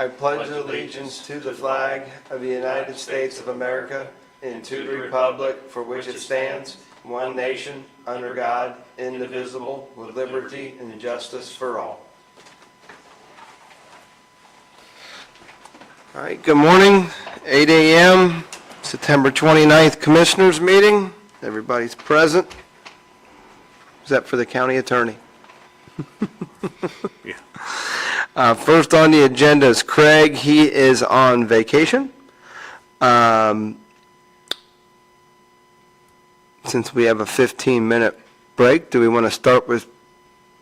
I pledge allegiance to the flag of the United States of America and to the republic for which it stands, one nation, under God, indivisible, with liberty and justice for all. All right, good morning, 8 a.m., September 29th Commissioners Meeting. Everybody's present, except for the county attorney. Yeah. First on the agenda is Craig. He is on vacation. Since we have a 15-minute break, do we want to start with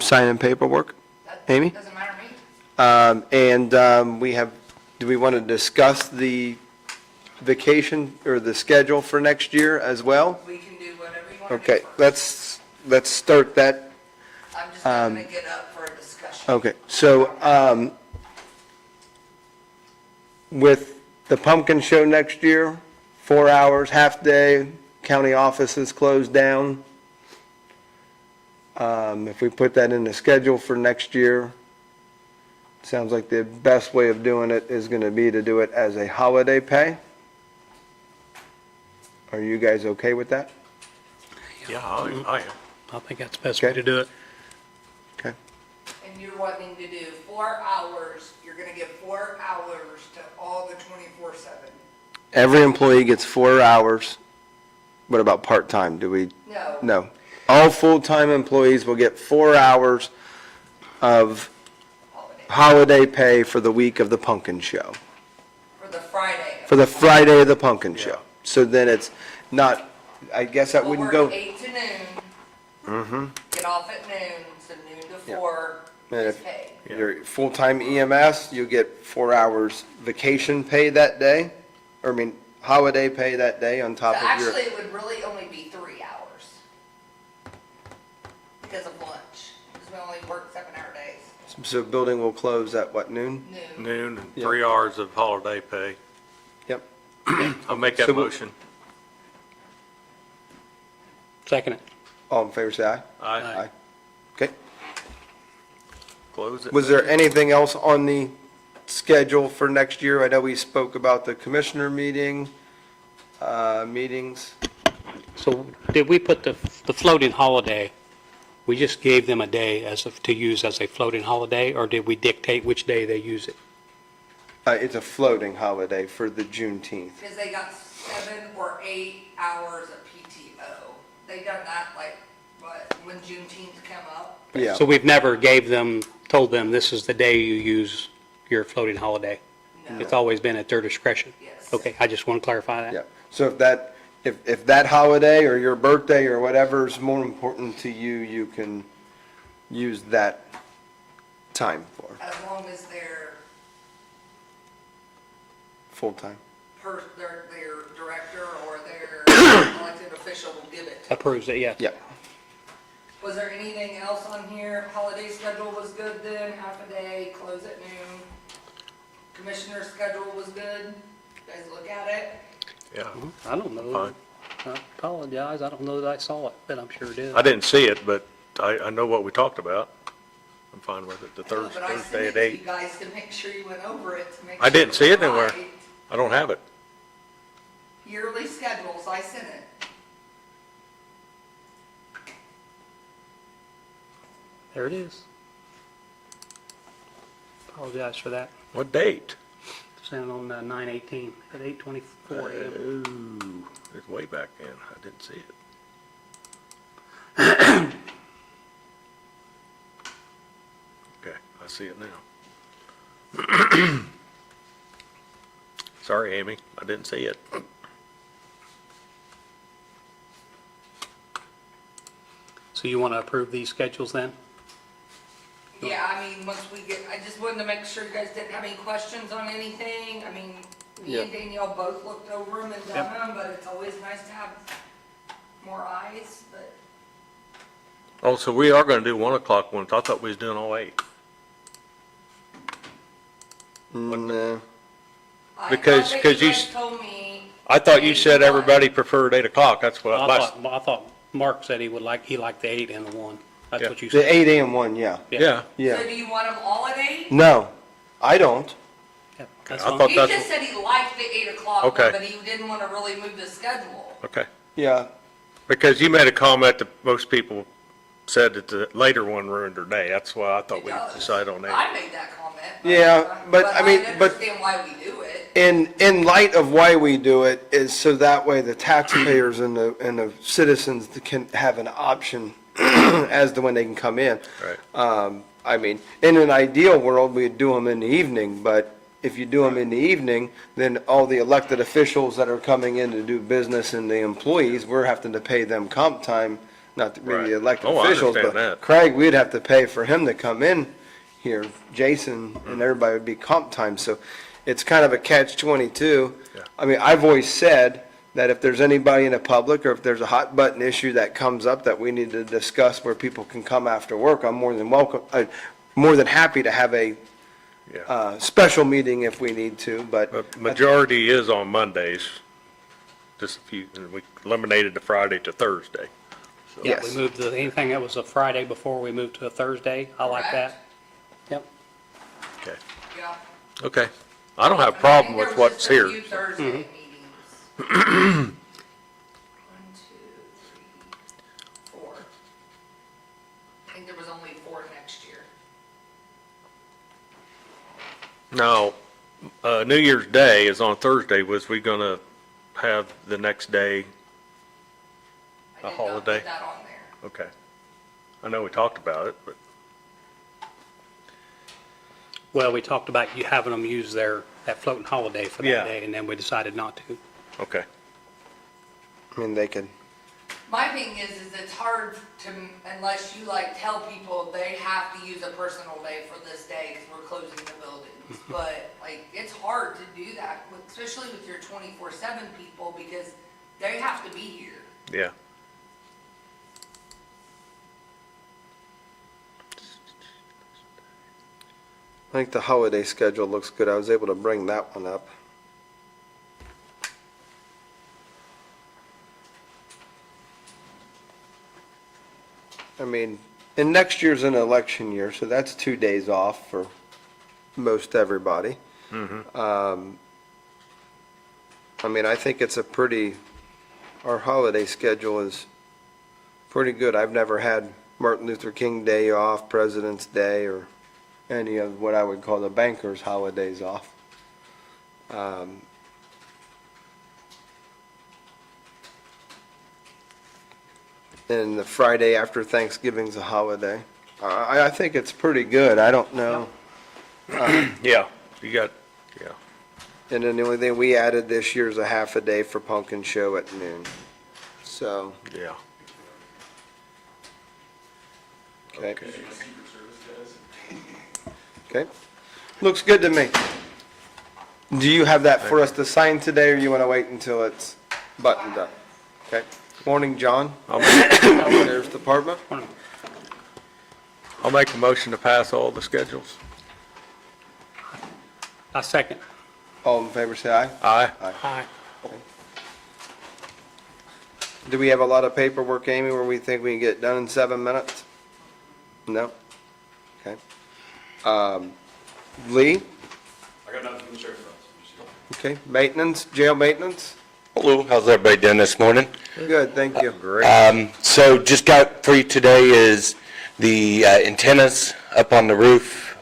signing paperwork? Amy? Doesn't matter to me. Do we want to discuss the vacation or the schedule for next year as well? We can do whatever you want to do Okay, first. let's start that. I'm just not going to get up for a discussion. Okay, so with the pumpkin show next year, 4 hours, half day, county offices closed down. If we put that in the schedule for next year, sounds like the best way of doing it is going to be to do it as a holiday pay. Are you guys okay with that? Yeah, I am. I think that's the best way to do it. Okay. And you're wanting to do 4 hours, you're going to give 4 hours to all the 24/7. Every employee gets 4 hours. What about part-time? Do we? No. No. All full-time employees will get 4 hours of holiday pay for the week of the pumpkin show, For the Friday. for the Friday of the pumpkin show. So then it's not, I guess that We'll wouldn't work go. 8 to noon, Mm-hmm. get off at noon, so noon to Yeah. 4 And is if paid. you're full-time EMS, you get 4 hours vacation pay that day, or I mean, holiday pay that day on So top of your. actually, it would really only be 3 hours because of lunch, because we only work 7-hour days. So building will close at what, noon? Noon. Noon and Yeah. 3 hours of holiday pay. Yep. I'll make that So we'll- motion. Second it. All in favor, say aye. Aye. Okay. Close it. Was there anything else on the schedule for next year? I know we spoke about the commissioner meetings. So did we put the floating holiday, we just gave them a day to use as a floating holiday, or did we dictate which day they use it? It's a floating holiday for the Juneteenth. Because they got 7 or 8 hours of PTO. They done that like, what, when Juneteenth come up? Yeah. So we've never told them this is the day you use your floating holiday? No. It's always been at their discretion? Yes. Okay, I just want to clarify that. Yeah. So if that holiday or your birthday or whatever is more important to you, you can use that time for As long as their full-time. their director or their elected official will give it. Approves it, yes. Yeah. Was there anything else on here? Holiday schedule was good then, half a day, close at noon. Commissioner's schedule was good. You guys look at it. Yeah. I don't know. Fine. I apologize, I don't know that I saw it, but I'm sure it is. I didn't see it, but I know what we talked about. I'm fine with it. The I know, but I sent Thursday it at to 8. you guys to make sure you went over it to make I sure didn't see it was anywhere. right. I don't have it. Yearly schedules, I sent it. There it is. Apologize for that. What date? Sent on 9/18 at 8:24 a.m. Ooh, it's way back then. I didn't see it. Okay, I see it now. Sorry, Amy, I didn't see it. So you want to approve these schedules then? Yeah, I mean, once we get, I just wanted to make sure you guys didn't have any questions on anything. I mean, me and Danielle both looked over them and done them, but it's always nice to have more eyes, but. Oh, so we are gonna do 1 o'clock ones. I thought we was doing all 8. No. Because- I thought that because you guys told me. I thought you 8 said to 1. everybody preferred 8 o'clock. That's what I thought Mark said he liked the 8 and the 1. That's Yeah. what you The said. 8 a.m. one, yeah. Yeah. Yeah. So do you want them all at 8? No, I don't. Yeah, that's I fine. thought He that's just said he liked the 8 o'clock Okay. one, but he didn't want to really move the schedule. Okay. Yeah, Because you made a comment that most people said that the later one ruined their day. That's why I thought It we does. decided on that. I made that comment. Yeah, but I mean, I but- understand why we do it. in light of why we do it is so that way the taxpayers and the citizens can have an option as to when they can come in. Right. I mean, in an ideal world, we'd do them in the evening, but if you do them in the evening, then all the elected officials that are coming in to do business and the employees, we're having to pay them comp time, not to be Right. the elected Oh, I officials, understand but that. Craig, we'd have to pay for him to come in here, Jason, and everybody would be comp time, so it's kind of a catch-22. Yeah. I mean, I've always said that if there's anybody in the public, or if there's a hot button issue that comes up that we need to discuss where people can come after work, I'm more than welcome, more than happy to have a Yeah. special meeting if we need to, but But majority is on Mondays. Just a few, and we eliminated the Friday to Thursday. Yeah, we yes. moved anything that was a Friday before we moved to a Thursday. I like Correct. that. Yep. Okay. Yeah. Okay. I don't have a problem with what's There here. was just a few Thursday meetings. 1, 2, 3, 4. I think there was only 4 next year. Now, New Year's Day is on Thursday. Was we gonna have the next day? I A did not holiday? put that on there. Okay. I know we talked about it, but, Well, we talked about you having them use that floating holiday for Yeah. that day, and then we decided not to. okay. I mean, they could, My thing is it's hard to, unless you like tell people they have to use a personal day for this day because we're closing the buildings. But like, it's hard to do that, especially with your 24/7 people, because they have to be here. Yeah. I think the holiday schedule looks good. I was able to bring that one up. I mean, and next year's an election year, so that's 2 days off for most everybody. I mean, I think it's a pretty, our holiday schedule is pretty good. I've never had Martin Luther King Day off, President's Day, or any of what I would call the bankers' holidays off. And the Friday after Thanksgiving's a holiday. I think it's pretty good. I don't know. Yeah. You got, yeah. And then the only thing we added this year is a half a day for pumpkin show at noon. So, Yeah. okay. Okay. Looks good to me. Do you have that for us to sign today, or you want to wait until it's buttoned up? Okay. Morning, John. Sheriff's Department. I'll make a motion to pass all the schedules. I second. All in favor, say aye. Aye. Aye. Do we have a lot of paperwork, Amy, where we think we can get it done in 7 minutes? No? Okay. Lee? I got nothing from the sheriff's office. Okay. Maintenance, jail maintenance? Hello, how's everybody doing this morning? Good, thank you. Great. So just got for you today is the antennas up on the roof.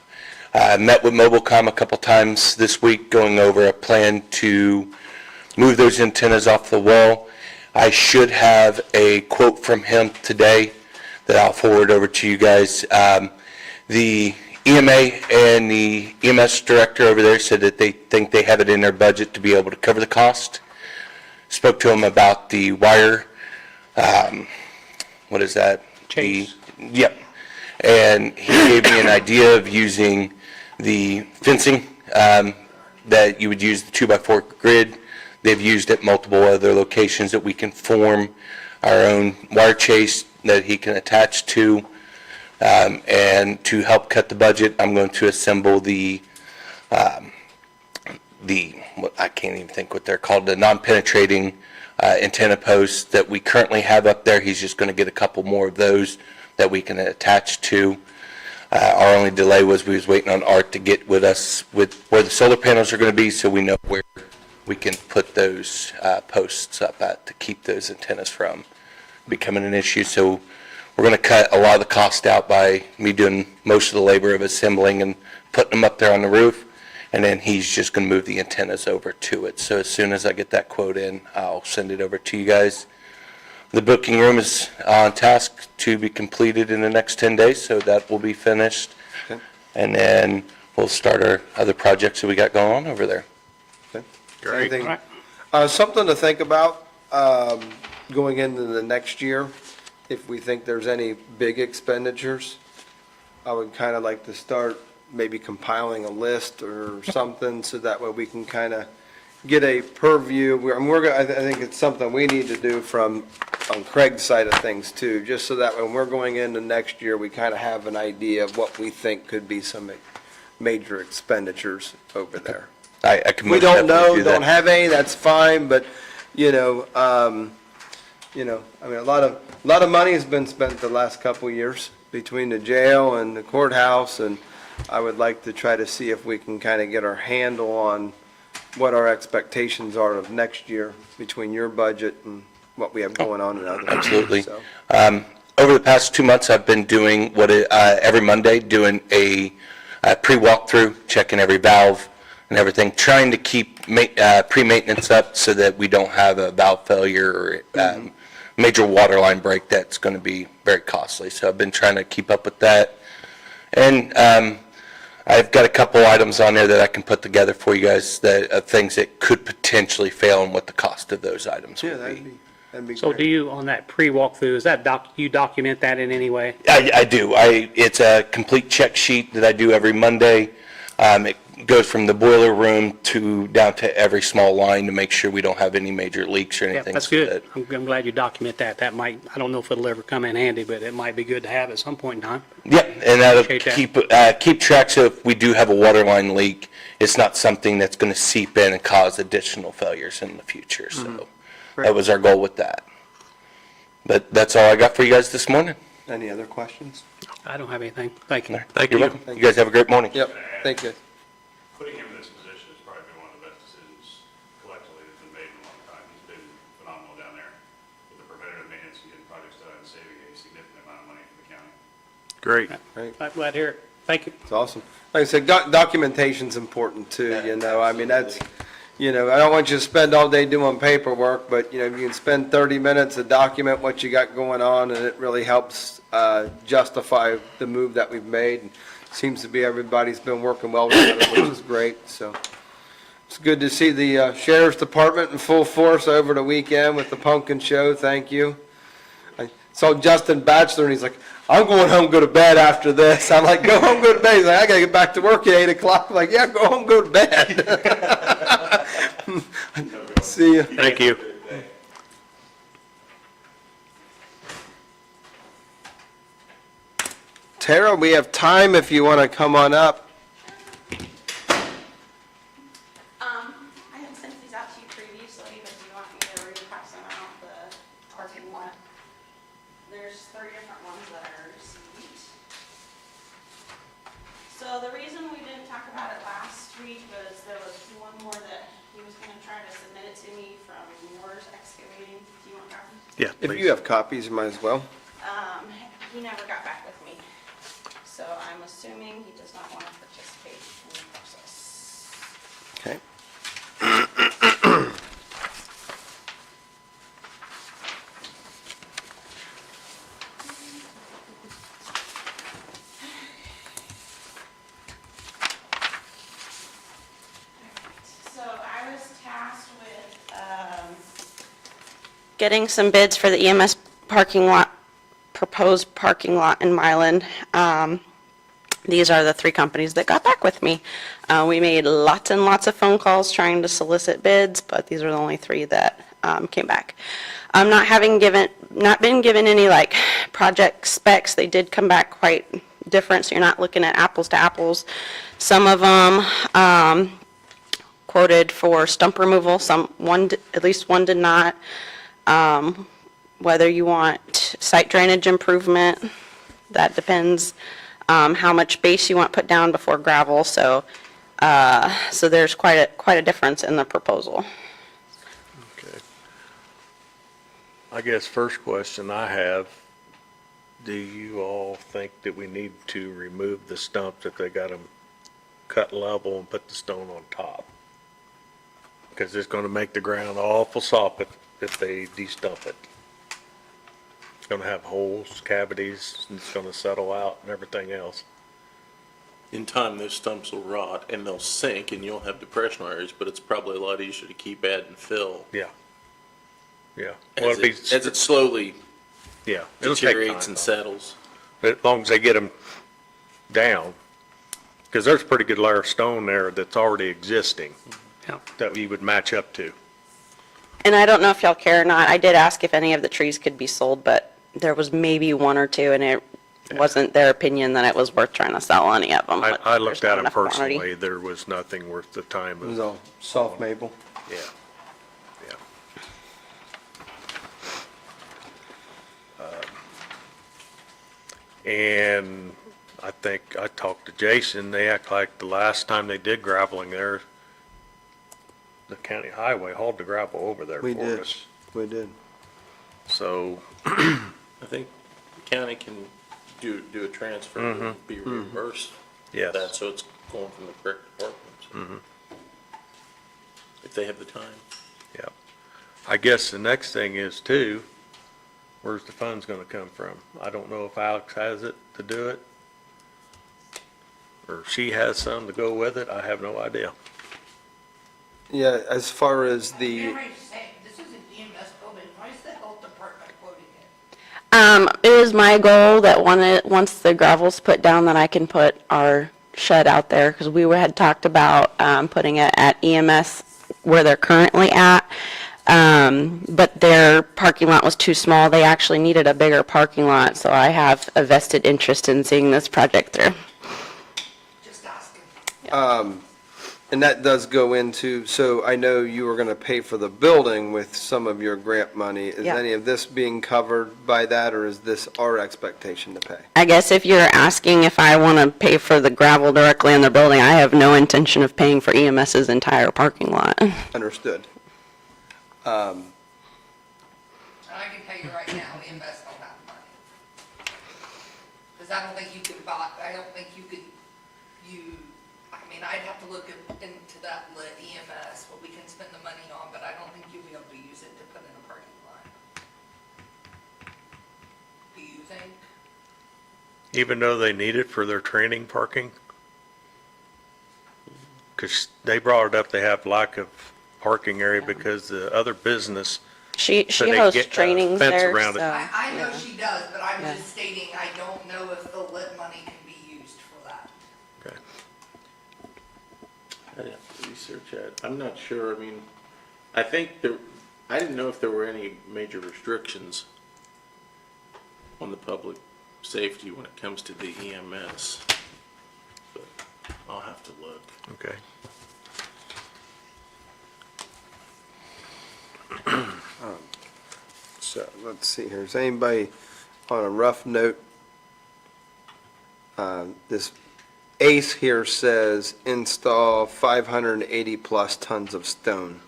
Met with Mobilecom a couple times this week, going over a plan to move those antennas off the wall. I should have a quote from him today that I'll forward over to you guys. The EMA and the EMS director over there said that they think they have it in their budget to be able to cover the cost. Spoke to him about the wire, what is that? Chase. Yep. And he gave me an idea of using the fencing that you would use the 2x4 grid. They've used at multiple other locations that we can form our own wire chase that he can attach to. And to help cut the budget, I'm going to assemble what I can't even think what they're called, the non-penetrating antenna posts that we currently have up there. He's just going to get a couple more of those that we can attach to. Our only delay was we was waiting on Art to get with us with where the solar panels are going to be, so we know where we can put those posts up at to keep those antennas from becoming an issue. So we're going to cut a lot of the cost out by me doing most of the labor of assembling and putting them up there on the roof, and then he's just going to move the antennas over to it. So as soon as I get that quote in, I'll send it over to you guys. The booking room is on task to be completed in the next 10 days, so that will be finished. Okay. And then we'll start our other projects that we got going on over there. Great. Anything- All right. Something to think about going into the next year, if we think there's any big expenditures. I would kind of like to start maybe compiling a list or something, so that way we can kind of get a purview. I think it's something we need to do on Craig's side of things too, just so that when we're going into next year, we kind of have an idea of what we think could be some major expenditures over there. I can We most don't definitely know, do that. don't have any, that's fine, but, I mean, a lot of money has been spent the last couple of years between the jail and the courthouse, and I would like to try to see if we can kind of get our handle on what our expectations are of next year between your budget and what we have going on in other. Absolutely. So, Over the past 2 months, I've been doing every Monday, doing a pre-walkthrough, checking every valve and everything, trying to keep pre-maintenance up so that we don't have a valve failure or major water line break that's going to be very costly. So I've been trying to keep up with that. And I've got a couple items on there that I can put together for you guys, that things that could potentially fail and what the cost of those items yeah, would that'd be. be So do great. you, on that pre-walkthrough, is that you document that in any way? I do. It's a complete check sheet that I do every Monday. It goes from the boiler room down to every small line to make sure we don't have any major leaks or Yeah, anything. that's so good. that- I'm glad you document that. That might, I don't know if it'll ever come in handy, but it might be good to have at some point in time. Yeah, and that'll Appreciate that. keep track, so if we do have a water line leak, it's not something that's going to seep in and cause additional failures in the future. So that was our goal with that. But that's all I got for you guys this morning. Any other questions? I don't have anything. Thank you. Thank You're you. welcome. You guys have a great morning. Yep, thank you. Putting him in this position has probably been one of the best decisions collectively that's been made in a long time. He's been phenomenal down there with the preventative maintenance and getting projects done and saving a significant amount of money for the county. Great. I'm glad to hear it. Thank you. It's awesome. Like I said, documentation's important too, I mean, that's, I don't want you to spend all day doing paperwork, but, you can spend 30 minutes to document what you got going on, and it really helps justify the move that we've made. And seems to be everybody's been working well together, which is great, so. It's good to see the sheriff's department in full force over the weekend with the pumpkin show, thank you. I saw Justin Batchelor, and he's like, I'm going home, go to bed after this. I'm like, go home, go to bed. He's like, I gotta get back to work at 8 o'clock. I'm like, yeah, go home, go to bed. See you. Thank you. Tara, we have time if you want to come on up. I had sent these out to you previously, but do you want me to repass them out the parking lot? There's 3 different ones that I received. So the reason we didn't talk about it last week was there was one more that he was gonna try to submit it to me from Moore's Excavating. Do you want copies? Yeah, If please. you have copies, you might as well. He never got back with me. So I'm assuming he does not want to participate in the process. Okay. So I was tasked with getting some bids for the EMS parking lot, proposed parking lot in Milan. These are the 3 companies that got back with me. We made lots and lots of phone calls trying to solicit bids, but these are the only 3 that came back. I'm not been given any like project specs. They did come back quite different, so you're not looking at apples to apples. Some of them quoted for stump removal, at least one did not. Whether you want site drainage improvement, that depends. how much base you want put down before gravel, so there's quite a difference in the proposal. Okay. I guess first question I have, do you all think that we need to remove the stumps if they got them cut level and put the stone on top? Because it's gonna make the ground awful soft if they de-stump it. It's gonna have holes, cavities, and it's gonna settle out and everything else. In time, those stumps will rot and they'll sink and you'll have depression areas, but it's probably a lot easier to keep adding fill Yeah. Yeah. Well, as it'd be, it slowly yeah, it'll take deteriorates time, and though. settles. But as long as they get them down, because there's a pretty good layer of stone there that's already existing Yeah. that we would match up to. And I don't know if y'all care or not, I did ask if any of the trees could be sold, but there was maybe one or two, and it wasn't their opinion that it was worth trying to sell any of them. but I there's looked not at them enough quantity. personally, there was nothing worth the time It was of, all soft maple. yeah, yeah. And I think I talked to Jason, they act like the last time they did graveling there, the county highway hauled the gravel over there We for did, us. we did. So, I think the county can do a transfer and be reimbursed. yes. That, so it's going from the correct departments. If they have the time. Yep. I guess the next thing is too, where's the funds gonna come from? I don't know if Alex has it to do it, or she has some to go with it, I have no idea. Yeah, as far as the, This is an EMS building, why is the health department quoting it? It is my goal that once the gravel's put down, that I can put our shed out there, because had talked about, putting it at EMS where they're currently at. But their parking lot was too small. They actually needed a bigger parking lot, so I have a vested interest in seeing this project through. Just asking. and that does go into, so I know you were going to pay for the building with some of your grant money. Is Yeah. any of this being covered by that, or is this our expectation to pay? I guess if you're asking if I want to pay for the gravel directly in the building, I have no intention of paying for EMS's entire parking lot. Understood. And I can tell you right now, EMS don't have money. Because I don't think you could buy, I don't think you could, I mean, I'd have to look into that lit EMS, what we can spend the money on, but I don't think you'll be able to use it to put in a parking lot. Do you think? Even though they need it for their training parking? Because they brought it up, they have lack of parking area because the other business, She So they hosts get a trainings fence there, around it. so, I know yeah. she does, but I'm Yeah. just stating, I don't know if the lit money can be used for that. okay. I'd have to research that. I'm not sure. I mean, I didn't know if there were any major restrictions on the public safety when it comes to the EMS. But I'll have to look. Okay. So, let's see here, is anybody on a rough note? This ACE here says install 580 plus tons of stone.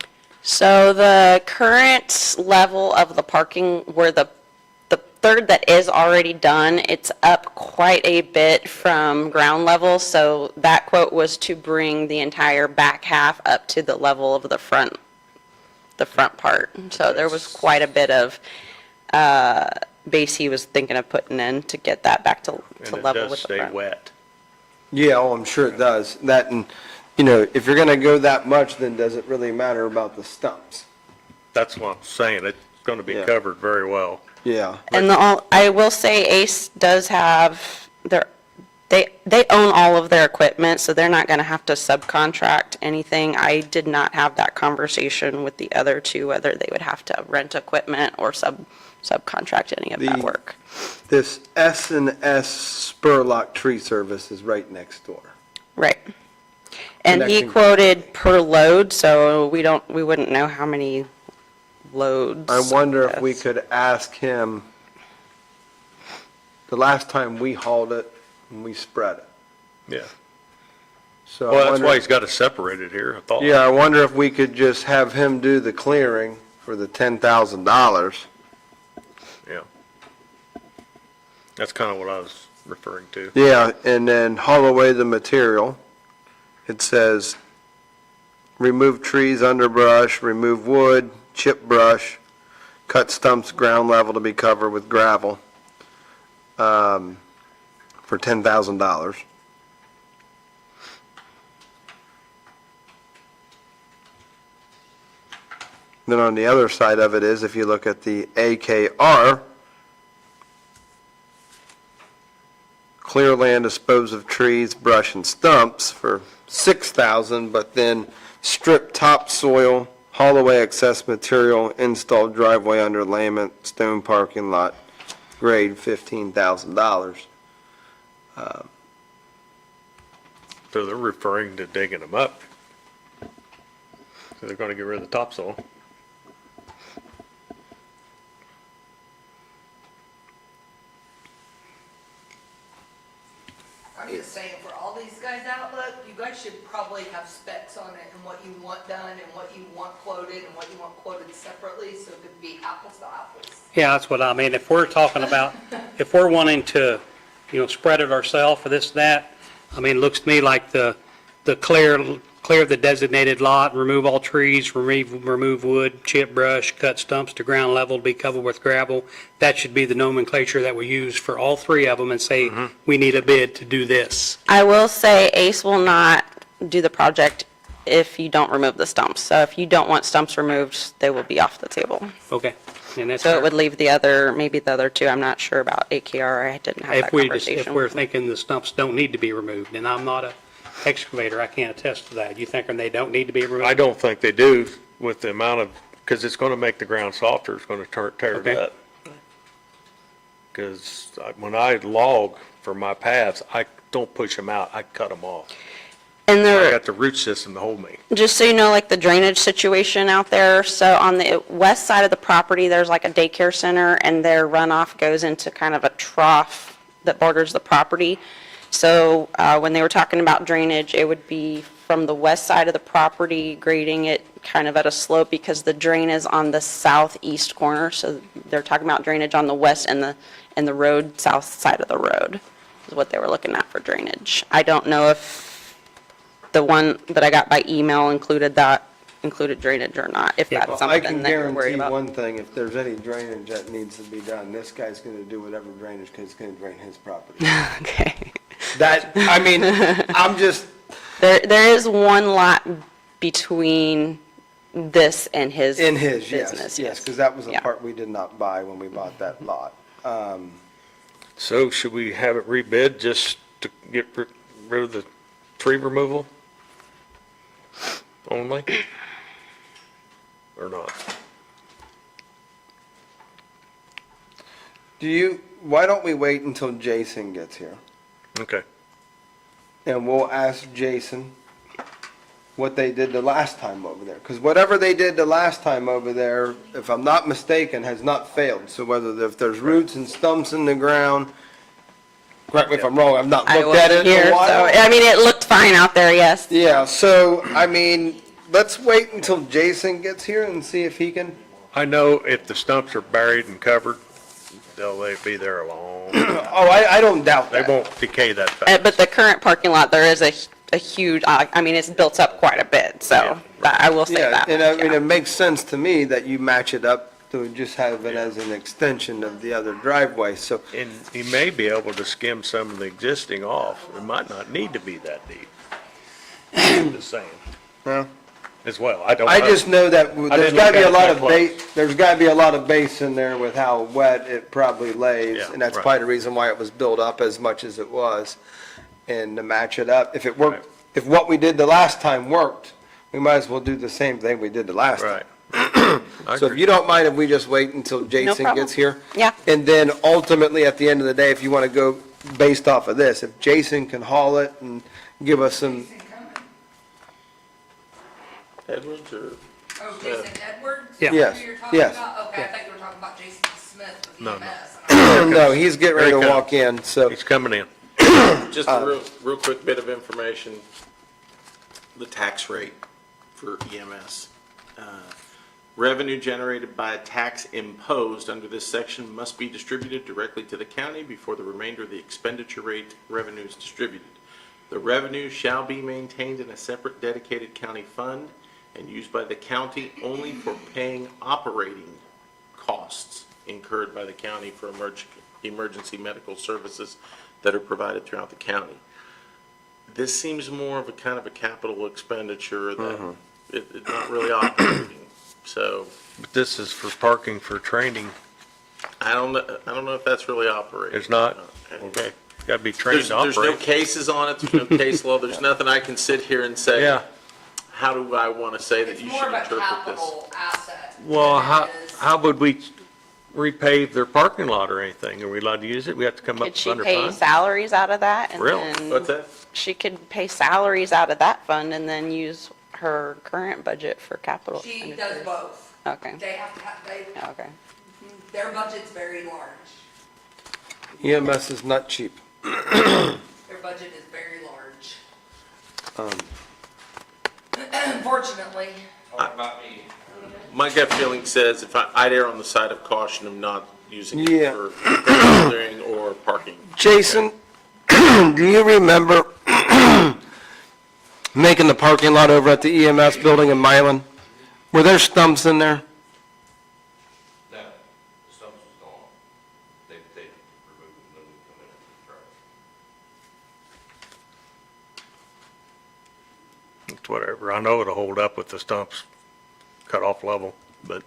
So the current level of the parking, where the third that is already done, it's up quite a bit from ground level, so that quote was to bring the entire back half up to the level of the front part. So there was quite a bit of base he was thinking of putting in to get that back to And it level does with the stay front. wet. Yeah, oh, I'm sure it does. That, and, you know, if you're gonna go that much, then does it really matter about the stumps? That's what I'm saying, it's gonna be Yeah. covered very well. Yeah. And I will say Ace does have they own all of their equipment, so they're not gonna have to subcontract anything. I did not have that conversation with the other two, whether they would have to rent equipment or subcontract any of that The- work. This S&S Spurlock Tree Service is right next door. Right. And he Connecting- quoted per load, so we wouldn't know how many loads. I wonder if we Yes. could ask him, the last time we hauled it, and we spread it. Yeah. So I Well, that's wonder- why he's got it separated here, I thought. Yeah, I wonder if we could just have him do the clearing for the $10,000. Yeah. That's kind of what I was referring to. Yeah, and then haul away the material. It says, remove trees, underbrush, remove wood, chip brush, cut stumps ground level to be covered with gravel, for $10,000. Then on the other side of it is, if you look at the AKR, clear land, dispose of trees, brush, and stumps for $6,000, but then strip topsoil, haul away excess material, install driveway underlayment, stone parking lot, grade $15,000. So they're referring to digging them up. So they're going to get rid of the topsoil. I'm just saying, for all these guys out, look, you guys should probably have specs on it and what you want done and what you want quoted and what you want quoted separately, so it could be apples to apples. Yeah, that's what I mean. If we're talking about, if we're wanting to, spread it ourselves for this, that, I mean, it looks to me like the clear the designated lot, remove all trees, remove wood, chip brush, cut stumps to ground level to be covered with gravel. That should be the nomenclature that we use for all three of them and say, we need a bid to do this. I will say Ace will not do the project if you don't remove the stumps. So if you don't want stumps removed, they will be off the table. Okay. And that's So it would leave the other, maybe the other two. I'm not sure about AKR. I didn't have that if we're conversation. thinking the stumps don't need to be removed, and I'm not a excavator, I can't attest to that. You thinking they don't need to be removed? I don't think they do with the amount of, because it's going to make the ground softer, it's going to tear it Okay. up. Because when I log for my paths, I don't push them out, I cut them off. And I there, got the root system to hold me. just so you know, like the drainage situation out there, so on the west side of the property, there's like a daycare center, and their runoff goes into kind of a trough that borders the property. So when they were talking about drainage, it would be from the west side of the property, grading it kind of at a slope, because the drain is on the southeast corner, so they're talking about drainage on the west and the road, south side of the road, is what they were looking at for drainage. I don't know if the one that I got by email included drainage or not, if Yeah, that's Well, I something can that you're worried guarantee about. one thing, if there's any drainage that needs to be done, this guy's gonna do whatever drainage, because it's gonna drain his property. Okay. That, I mean, I'm just, There is one lot between this and his in his, business. yes, because that was the Yeah. part we did not buy when we bought that lot. So should we have it rebid just to get rid of the tree removal only? Or not? Why don't we wait until Jason gets here? Okay. And we'll ask Jason what they did the last time over there. Because whatever they did the last time over there, if I'm not mistaken, has not failed. So if there's roots and stumps in the ground, correct me if I'm wrong, I've not I looked at it wasn't in here, a so, while. I mean, it looked fine out there, yes. Yeah, so, I mean, let's wait until Jason gets here and see if he can. I know if the stumps are buried and covered, they'll be there a long, Oh, I don't doubt they that. won't decay that fast. But the current parking lot, there is a huge, I mean, it's built up quite a bit, so I will say Yeah, that. and I mean, yeah. it makes sense to me that you match it up to just have it as an extension of the other driveway, so. And you may be able to skim some of the existing off. It might not need to be that deep. Just saying. Well, As well, I don't know. I just know that there's didn't gotta be look a at lot it of that base, there's gotta be a lot of base in there with how wet it probably lays. Yeah, And that's right. probably the reason why it was built up as much as it was. And to match it up, if it worked, Right. if what we did the last time worked, we might as well do the same thing we did the last time. Right. I So if agree. you don't mind if we just wait until Jason problem. gets here? Yeah. And then ultimately, at the end of the day, if you want to go based off of this, if Jason can haul it and give us some, Edwards or? Oh, Jason Edwards? Yeah. Yes, Who you're talking yes. about? Okay, I thought you were talking about Jason Smith with No, EMS. no. no, he's getting ready to Very good. walk in, so. He's coming in. Just a real quick bit of information, the tax rate for EMS. Revenue generated by a tax imposed under this section must be distributed directly to the county before the remainder of the expenditure rate revenue is distributed. The revenue shall be maintained in a separate dedicated county fund and used by the county only for paying operating costs incurred by the county for emergency medical services that are provided throughout the county. This seems more of a kind of a capital expenditure that it's not really operating. So But this is for parking for training. I don't know if that's really operating. It's not? Okay. Got to be trained to There's no operate. cases on it, there's no case law, there's nothing I can sit here and say, Yeah. how do I want to say that It's you more should of a interpret this? capital asset. Well, than it is- how would we repave their parking lot or anything? Are we allowed to use it? We have to come up Could with she under pay fund? salaries out of that? and Really? then What's that? She could pay salaries out of that fund and then use her current budget for capital She does expenditures. both. Okay, They have to have, okay. their budget's very large. EMS is not cheap. Their budget is very large. Unfortunately, My gut feeling says if I'd err on the side of caution of not using it Yeah. for building or parking. Jason, do you remember making the parking lot over at the EMS building in Milan? Were there stumps in there? No, the stumps was gone. They removed them when we come in and try. It's whatever. I know it'll hold up with the stumps cut off level, but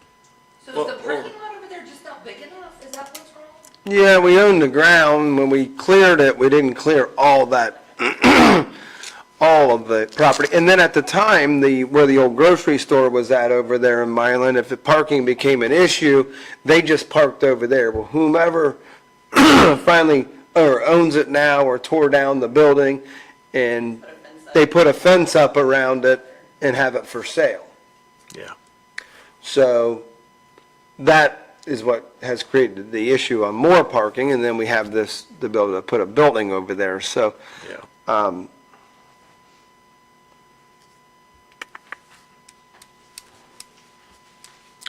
so is the parking lot over there just not big enough? Is that what's wrong? Yeah, we owned the ground. When we cleared it, we didn't clear all that, all of the property. And then at the time, where the old grocery store was at over there in Milan, if the parking became an issue, they just parked over there. Well, whomever finally, or owns it now, or tore down the building, and they put a fence up around it and have it for sale. yeah. So that is what has created the issue on more parking, and then we have this, the ability to put a building over there, so. Yeah.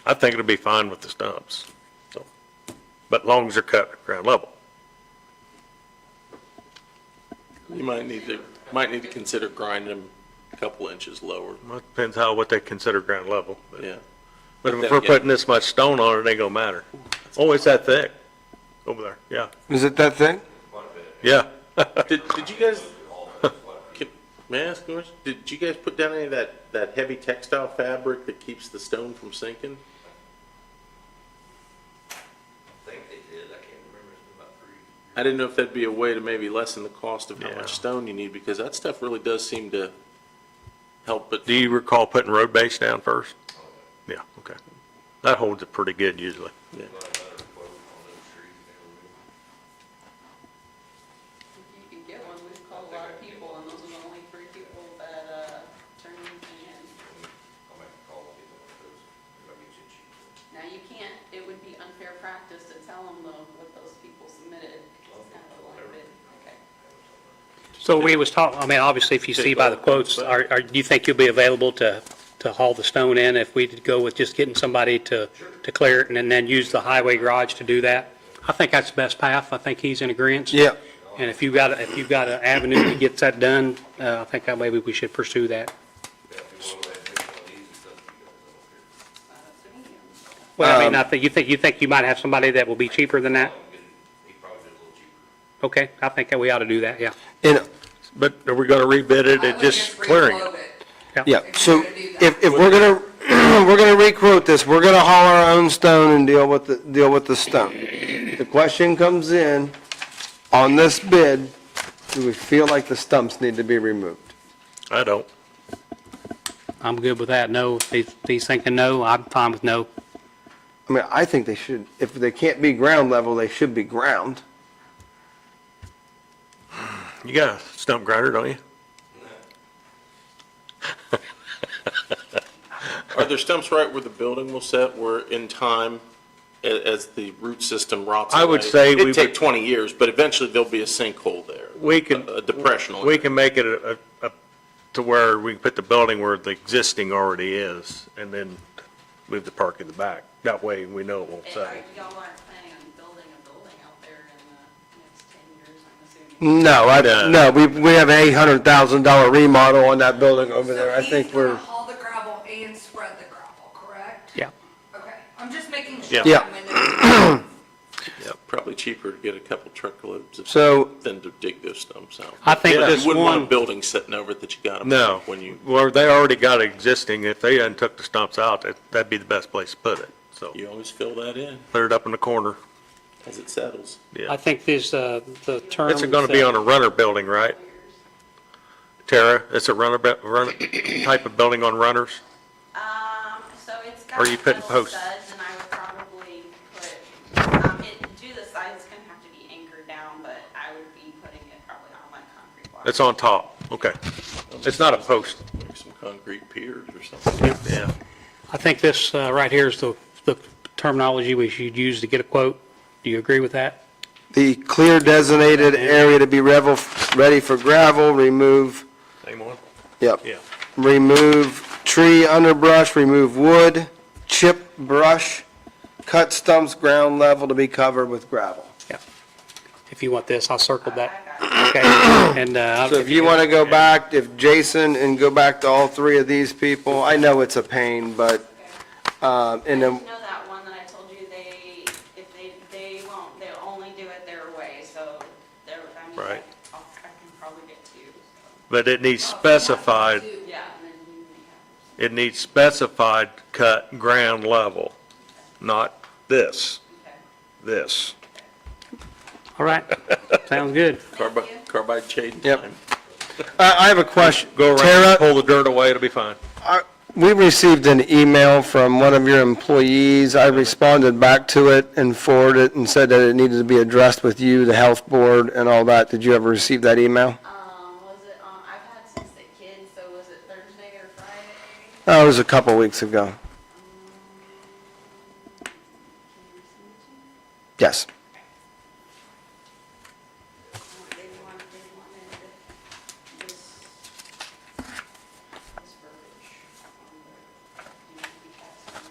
I think it'll be fine with the stumps, so, but as long as they're cut at ground level. You might need to consider grinding them a couple inches lower, Well, it depends what they consider ground level. But yeah. But But if then we're again- putting this much stone on it, it ain't gonna matter. Oh, it's that thick over there, yeah, Is it that thing? yeah. Did you guys, may I ask a question? Did you guys put down any of that heavy textile fabric that keeps the stone from sinking? I think they did, I can't remember, it's been about 3 years. I didn't know if that'd be a way to maybe lessen the cost of how Yeah. much stone you need, because that stuff really does seem to help, but Do you recall putting road base down first? Yeah, okay. That holds it pretty good usually. yeah. Got a better quote on those trees they removed. You can get one, we've called a lot of people, and those are the only 3 people that, turned anything in. I'll make a call and get one of those, if I get you cheap. Now, you can't, it would be unfair practice to tell them though what those people submitted, it's kind of a little bit, okay. So we was talking, I mean, obviously, if you see by the quotes, do you think you'll be available to haul the stone in if we did go with just getting somebody to clear it and then use the highway garage to do that? I think that's the best path. I think he's in agreement. Yeah. And if you've got an avenue that gets that done, I think that maybe we should pursue that. Yeah, if you want to let me one of these, it's up to you guys, I don't care. That's what he is. Well, I mean, I think, you think you might have somebody that will be cheaper than that? He probably did a little cheaper. Okay, I think that we ought to do that, yeah. And, But are we gonna rebid it I at would just clearing requote it? yeah, If so you're gonna do that. if we're gonna, we're gonna re-quote this, we're gonna haul our own stone and deal with the stone. The question comes in, on this bid, do we feel like the stumps need to be removed? I don't. I'm good with that, no. If he's thinking no, I'm fine with no. I mean, I think they should, if they can't be ground level, they should be ground. You got a stump grinder, don't you? Are there stumps right where the building will set, where in time, as the root system rots away? I would say we It'd take would- 20 years, but eventually there'll be a sinkhole there. We can, a depressional. we can make it to where we can put the building where the existing already is, and then move the park in the back. That way, we know it won't settle. Y'all aren't planning on building a building out there in the next 10 years, I'm assuming? No, we have an $800,000 remodel on that building over there. I think So we're, he's gonna haul the gravel and spread the gravel, correct? Yeah. Okay, I'm just making sure. Yeah. I'm in the- Probably cheaper to get a couple truckloads than to dig those stumps out. I think Yeah. You this wouldn't want a one, building sitting over it that you got to No, when you, well, they already got existing. If they hadn't took the stumps out, that'd be the best place to put it. So you always fill that in clear it up in the corner. as it settles. I Yeah. think this, the term. It's gonna be on a runner building, right? Tara, it's a runner type of building on runners? So it's Or got you putting metal posts? studs, and I would probably put, due to the size, it's gonna have to be anchored down, but I would be putting it probably on like concrete blocks. It's on top, okay. It's not a post. Like some concrete piers or something. Yeah. I think this right here is the terminology we should use to get a quote. Do you agree with that? the clear designated area to be ready for gravel, remove, Same one? yep. Yeah. Remove tree underbrush, remove wood, chip brush, cut stumps ground level to be covered with gravel. Yeah. If you want this, I'll circle that. Okay. And, So if you want to go back, if Jason, and go back to all three of these people, I know it's a pain, but, and I then, know that one that I told you, they won't, they'll only do it their way, so they're, I mean, Right. I can probably get two, so, But it needs specified, yeah, and then you may have, it needs specified cut ground level, not this, okay. this. All right. Sounds good. Carbide shading Yep. time. I have a question. Go around, Tara, pull the dirt away, it'll be fine. we received an email from one of your employees. I responded back to it and forwarded it and said that it needed to be addressed with you, the health board, and all that. Did you ever receive that email? Was it, I've had since the kids, so was it Thursday or Friday? Oh, it was a couple weeks ago. Can you resend it to me? Yes. They wanted this verbiage on the, tax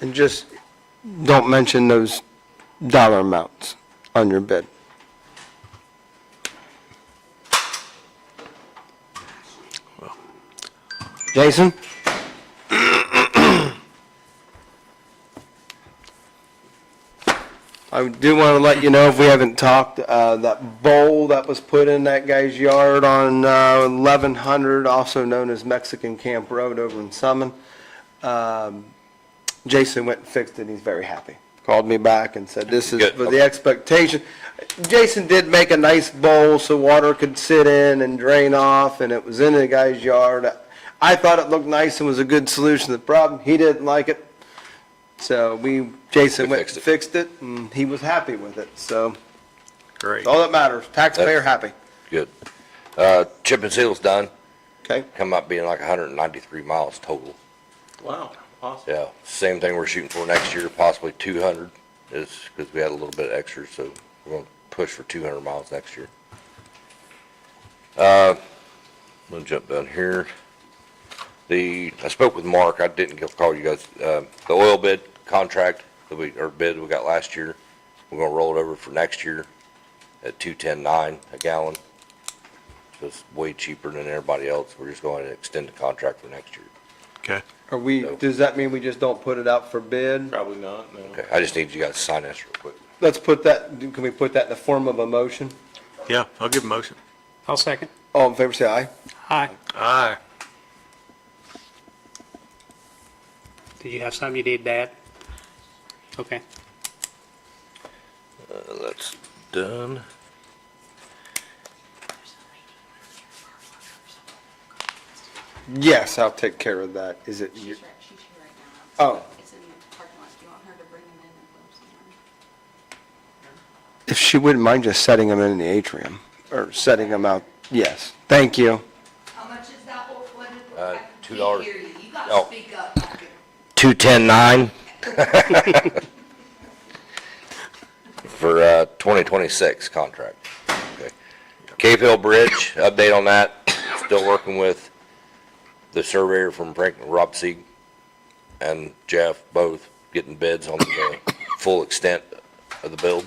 and And just don't mention those dollar amounts on your bid. Jason? I do want to let you know, if we haven't talked, that bowl that was put in that guy's yard on 1100, also known as Mexican Camp Road over in Summon. Jason went and fixed it, and he's very happy. Called me back and said, this is Good. for the expectation. Jason did make a nice bowl so water could sit in and drain off, and it was in the guy's yard. I thought it looked nice and was a good solution to the problem. He didn't like it. So Jason We went fixed and it. fixed it, and he was happy with it. So Great. that's all that matters. Taxpayer happy. Good. Chip and seal's done, Okay? come up being like 193 miles total. Wow, awesome. Yeah, same thing we're shooting for next year, possibly 200, is, because we had a little bit extra, so we're gonna push for 200 miles next year. I'm gonna jump down here. I spoke with Mark, I didn't call you guys, the oil bid contract bid we got last year, we're gonna roll it over for next year at $2.10.9 a gallon. So it's way cheaper than everybody else, we're just going to extend the contract for next year. Okay. Does that mean we just don't put it out for bid? Probably not, no. Okay, I just need you guys to sign this real quick. Let's put that, can we put that in the form of a motion? Yeah, I'll give a motion. I'll second. All in favor, say aye. Aye. Aye. Did you have something you need to add? Okay. That's done. Yes, I'll take care of that. Is it, She's here right now. Oh. It's in the parking lot. Do you want her to bring them in and put them somewhere? if she wouldn't mind just setting them in the atrium, or setting them out, yes. Thank you. How much is that? What did, $2. I can't hear you. You gotta Oh. speak up. I could- 210.9 For 2026 contract. Okay. Cave Hill Bridge, update on that. Still working with the surveyor from Franklin, Rob Sieg, and Jeff, both getting bids on the full extent of the build.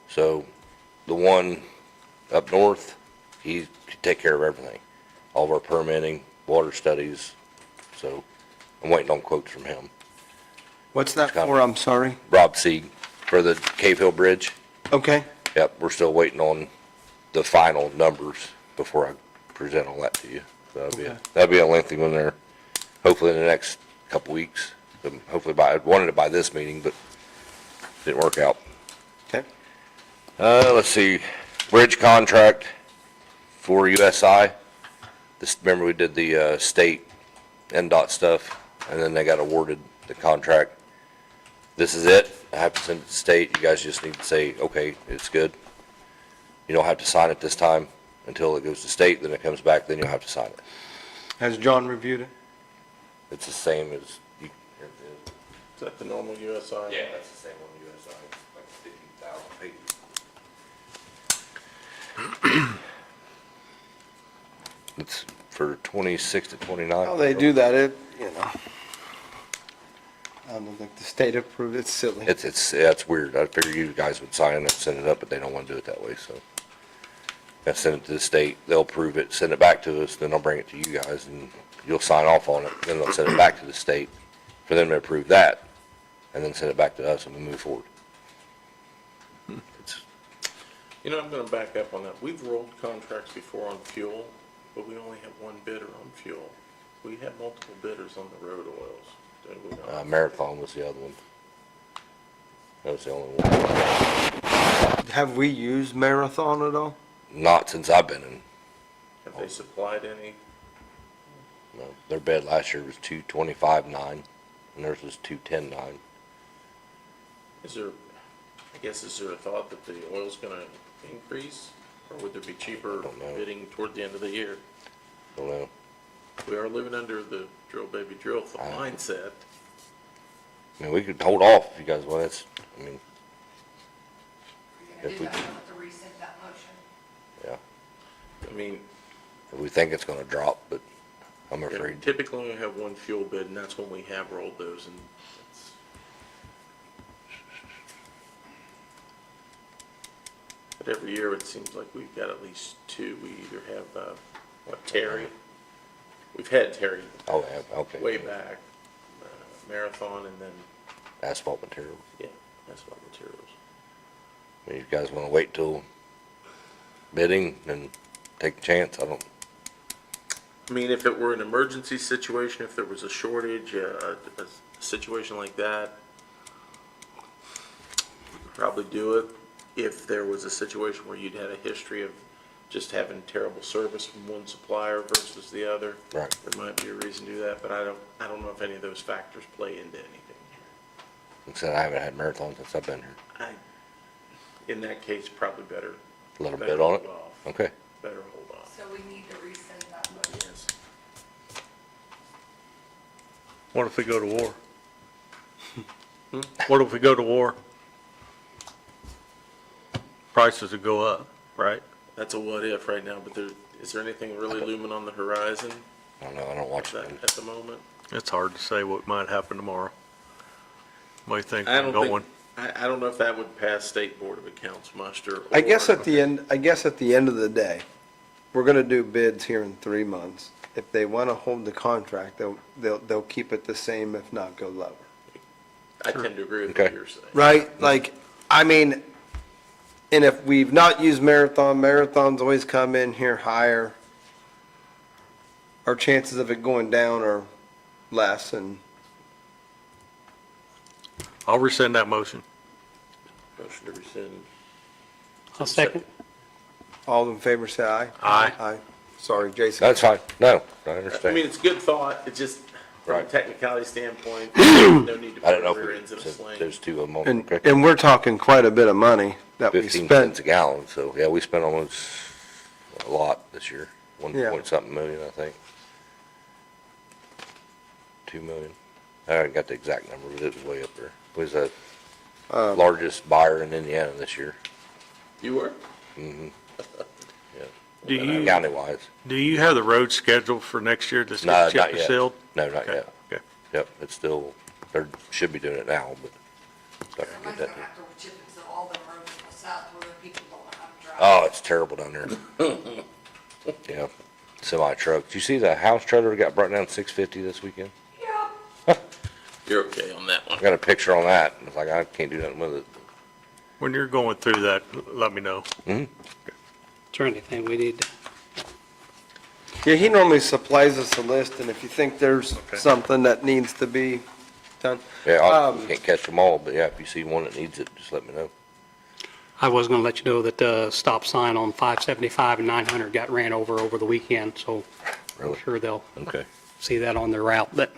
So the one up north, he could take care of everything. All of our permitting, water studies. So I'm waiting on quotes from him. What's that for? I'm sorry. Rob Sieg for the Cave Hill Bridge. Okay. Yep, we're still waiting on the final numbers before I present all that to you. So that'll be a lengthy one there, hopefully in the next couple weeks. Hopefully I wanted it by this meeting, but didn't work out. Okay. Let's see, bridge contract for USI. Remember we did the, state NDOT stuff, and then they got awarded the contract. This is it. I have to send it to state. You guys just need to say, okay, it's good. You don't have to sign it this time until it goes to state, then it comes back, then you'll have to sign it. Has John reviewed it? It's the same as, here it is. Is that the normal USI? Yeah, that's the same on USI, like 15,000 pages. It's for 26 to 29. How they do that, I don't think the state approved, it's silly. It's weird. I figured you guys would sign it and send it up, but they don't want to do it that way, so. I send it to the state, they'll approve it, send it back to us, then I'll bring it to you guys, and you'll sign off on it, then they'll send it back to the state for them to approve that, and then send it back to us and we move forward. It's, You know, I'm gonna back up on that. We've rolled contracts before on fuel, but we only have one bidder on fuel. We have multiple bidders on the road oils, don't we not? Marathon was the other one. That was the only one. Have we used Marathon at all? Not since I've been in. Have they supplied any? No, their bid last year was 225.9, and theirs was 210.9. Is there, I guess, is there a thought that the oil's gonna increase? Or would there be cheaper Don't know. bidding toward the end of the year? Don't know. We are living under the drill baby drill mindset. I mean, we could hold off if you guys want. It's, I mean, We're gonna If do we that, could- we'll have to resend that motion. yeah, I mean, we think it's gonna drop, but I'm afraid. typically we have one fuel bid, and that's when we have rolled those, and it's. But every year, it seems like we've got at least two. We either have, Terry. We've had Terry Oh, yeah, okay. way back, Marathon, and then, Asphalt material. yeah, asphalt materials. I mean, you guys wanna wait till bidding and take a chance? I don't, I mean, if it were an emergency situation, if there was a shortage, a situation like that, probably do it. If there was a situation where you'd had a history of just having terrible service from one supplier versus the other, right. there might be a reason to do that, but I don't know if any of those factors play into anything. Like I said, I haven't had Marathon since I've been here. In that case, probably better. Let 'em better bid on it? hold off. Okay. Better hold off. So we need to resend that motion. Yes. What if we go to war? What if we go to war? Prices would go up, right? That's a what if right now, but is there anything really looming on the horizon I don't know, I don't watch at them. the moment? It's hard to say what might happen tomorrow. What do you think I don't going? think, I don't know if that would pass State Board of Accounts muster. I guess or- at the end of the day, we're gonna do bids here in 3 months. If they wanna hold the contract, they'll keep it the same, if not go lower. I tend to agree with Okay. what you're saying. Right? Like, I mean, and if we've not used Marathon's always come in here higher. Our chances of it going down are less, and I'll rescind that motion. Motion to rescind. I'll second. all in favor say aye. Aye. Aye. Sorry, Jason. That's fine. No, I I mean, understand. it's good thought, it just, from a Right. technicality standpoint, no need to I don't put know rear if ends in a we, sling. there's two of them. And, Okay. and we're talking quite a bit of money that we 15 cents spent. a gallon, so yeah, we spent almost a lot this year. One Yeah. point something million, I think. 2 million. I haven't got the exact number, but it was way up there. It was the largest buyer in Indiana this year, You were? Do you, county-wise. do you have the road scheduled for next year that's No, get not chipped and yet. sealed? No, not Okay, yet. okay. Yep, it's still, they should be doing it now, but stuff to Mine's get gonna that. have to chip and seal all the roads in the south where the people don't know how to drive. Oh, it's terrible down there. Yeah, semi truck. Did you see the house trailer that got brought down 650 this weekend? Yeah. You're okay on that one. I got a picture on that. It's like, I can't do nothing with it. When you're going through that, let me know. Is there anything we need to? Yeah, he normally supplies us a list, and if you think there's Okay. something that needs to be done. Yeah, I can't catch them all, but yeah, if you see one that needs it, just let me know. I was going to let you know that the stop sign on 575 and 900 got ran over the weekend, so I'm Really? sure they'll Okay. see that on their route. But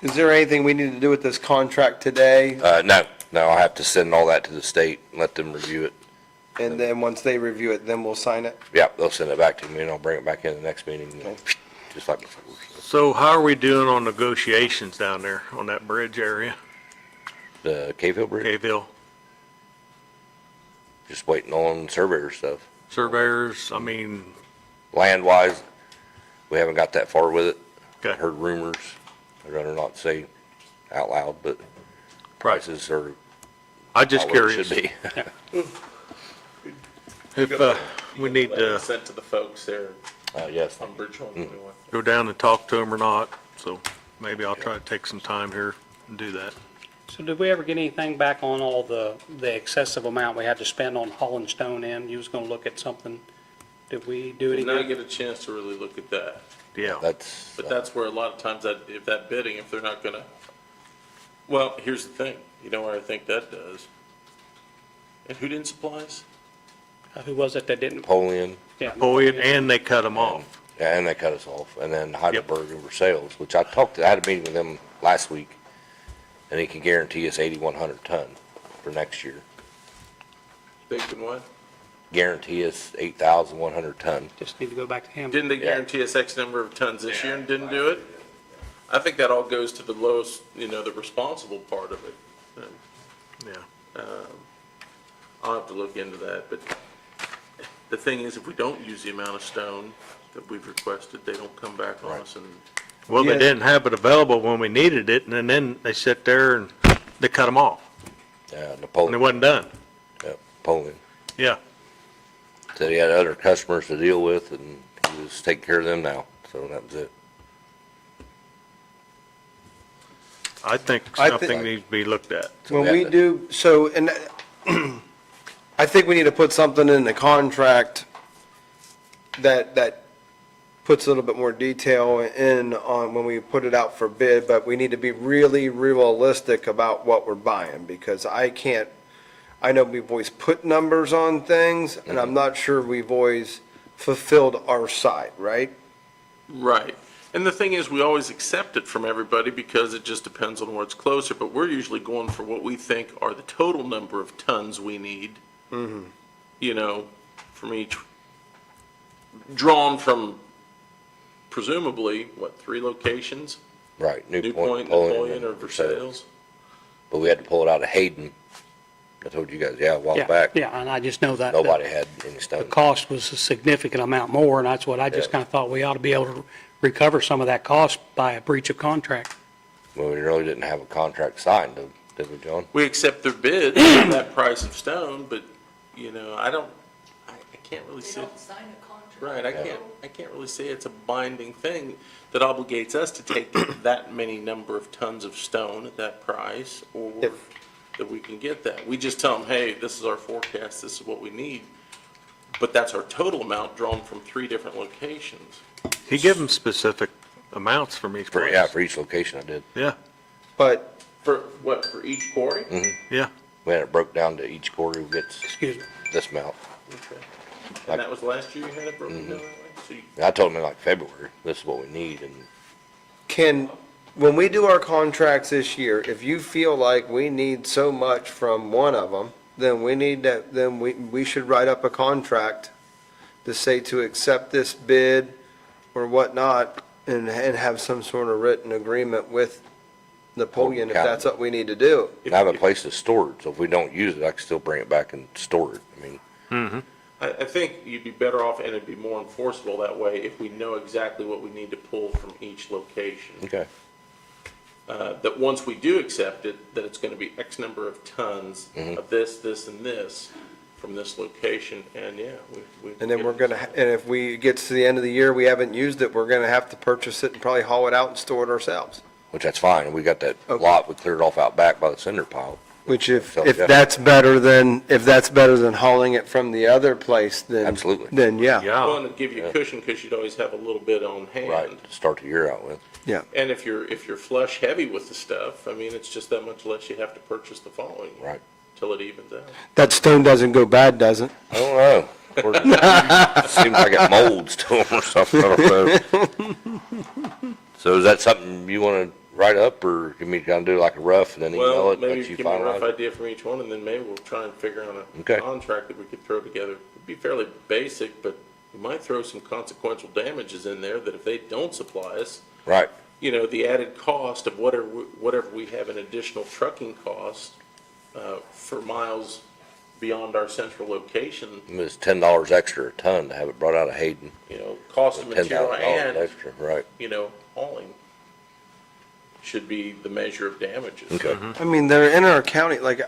Is there anything we need to do with this contract today? No, I'll have to send all that to the state and let them review it. And then once they review it, then we'll sign it? Yeah, they'll send it back to me and I'll bring it back in the next meeting, just like before. So how are we doing on negotiations down there on that bridge area, The Caveville Bridge, Caveville? just waiting on surveyor stuff. Surveyors, I mean, Land-wise, we haven't got that far with it. okay, Heard rumors, I'd rather not say out loud, but prices are I'm just not where it curious. should be. If, we need to Sent to the folks there Yes, on Bridge 121. go down and talk to them or not, so maybe I'll try to take some time here and do that. so did we ever get anything back on all the excessive amount we had to spend on hauling stone in? You was going to look at something. Did we do it Did not again? get a chance to really look at that. Yeah, that's, But that's where a lot of times that, if that bidding, if they're not gonna, well, here's the thing, you know where I think that does? And who didn't supply us? Who was it that didn't? Napoleon, Yeah. Napoleon, and they cut them off. yeah, and they cut us off, and then Heidelberg and Versailles, which I had a meeting with them last week, and he can guarantee us 8,100 ton for next year. Big and what? Guarantee us 8,100 ton. Just need to go back to him. Didn't they Yeah. guarantee us X number of tons this year and didn't do it? I think that all goes to the lowest, the responsible part of it. Yeah, I'll have to look into that, but the thing is, if we don't use the amount of stone that we've requested, they don't come back on us and, well, they Yeah. didn't have it available when we needed it, and then they sit there and they cut them off, Yeah, and it Napoleon, wasn't done. yeah, Napoleon. Yeah, Said he had other customers to deal with, and he was taking care of them now, so that was it. I think I thi- something needs to be looked at. When we we have to- do, so, and I think we need to put something in the contract that puts a little bit more detail in on when we put it out for bid, but we need to be really realistic about what we're buying, because I know we've always put numbers on things, and I'm not sure we've always fulfilled our side, right? right. And the thing is, we always accept it from everybody because it just depends on what's closer, but we're usually going for what we think are the total number of tons we need. From each, drawn from presumably, what, 3 locations? Right, New Point, Napoleon, Napoleon, or and Versailles? But we had to pull it out of Hayden. I told you guys, a while Yeah, back, yeah, and I just know that. nobody had any The stone. cost was a significant amount more, and that's what I just Yeah. kind of thought we ought to be able to recover some of that cost by a breach of contract. Well, we really didn't have a contract signed, did we, John? We accept their bid at that price of stone, but, I can't really They say, don't sign a contract. right, I can't really say it's a binding thing that obligates us to take that many number of tons of stone at that price, or Yep. that we can get that. We just tell them, hey, this is our forecast, this is what we need, but that's our total amount drawn from 3 different locations. He gave them specific amounts from each place. For each location I did. Yeah, But For what, for each quarry? yeah. We had it broke down to each quarter who gets Excuse me. this amount. Okay. And that was last year you had it broken down that way? So you- And I told them in like February, this is what we need, and when we do our contracts this year, if you feel like we need so much from one of them, then we should write up a contract to say to accept this bid or whatnot, and have some sort of written agreement with Napoleon if County. that's what we need to do. And I have a place to store it, so if we don't use it, I can still bring it back and store it. I mean, I think you'd be better off, and it'd be more enforceable that way if we know exactly what we need to pull from each location. okay. That once we do accept it, that it's gonna be X number of tons of this, this, and this from this location, and yeah, we. And then we're gonna, and if we get to the end of the year, we haven't used it, we're gonna have to purchase it and probably haul it out and store it ourselves. Which that's fine. We got that Okay. lot, we cleared off out back by the cinder pile. Which if So, yeah. that's better than, if that's better than hauling it from the other place, then. Absolutely. Then, yeah. Well, and it'd give you a cushion, because you'd always have a little bit on hand. Right, to start the year out with. Yeah. And if you're flush heavy with the stuff, I mean, it's just that much less you have to purchase the following year. Right. Till it evens out. That stone doesn't go bad, does it? I don't know. Seems like it molds to them or something, I don't know. So is that something you want to write up, or give me, kind of do like a rough and then email Well, it, maybe let you give me a rough finalize it? idea from each one, and then maybe we'll try and figure out Okay. a contract that we could throw together. It'd be fairly basic, but we might throw some consequential damages in there that if they don't supply us, Right, you know, the added cost of whatever we have an additional trucking cost for miles beyond our central location, it's $10 extra a ton to have it brought out of Hayden. you know, cost of material $10,000 and, extra, right. you know, hauling should be the measure of damages. Okay. I mean, they're in our county, like,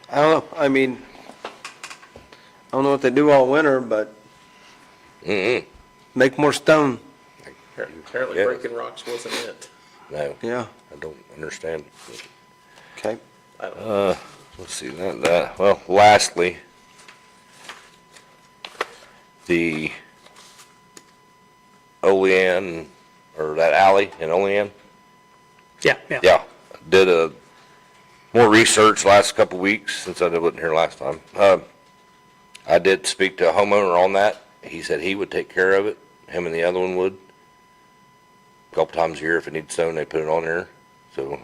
I don't know, I mean, I don't know what they do all winter, but Mm-mm, make more stone, Apparently Yes. breaking rocks wasn't it. no, yeah, I don't understand. okay. I don't know. Let's see, well, lastly, the Olean, or that alley in Olean, Yeah. yeah, did more research last couple weeks since I wasn't here last time. I did speak to a homeowner on that. He said he would take care of it, him and the other one would. A couple times a year, if it needs stone, they put it on there. So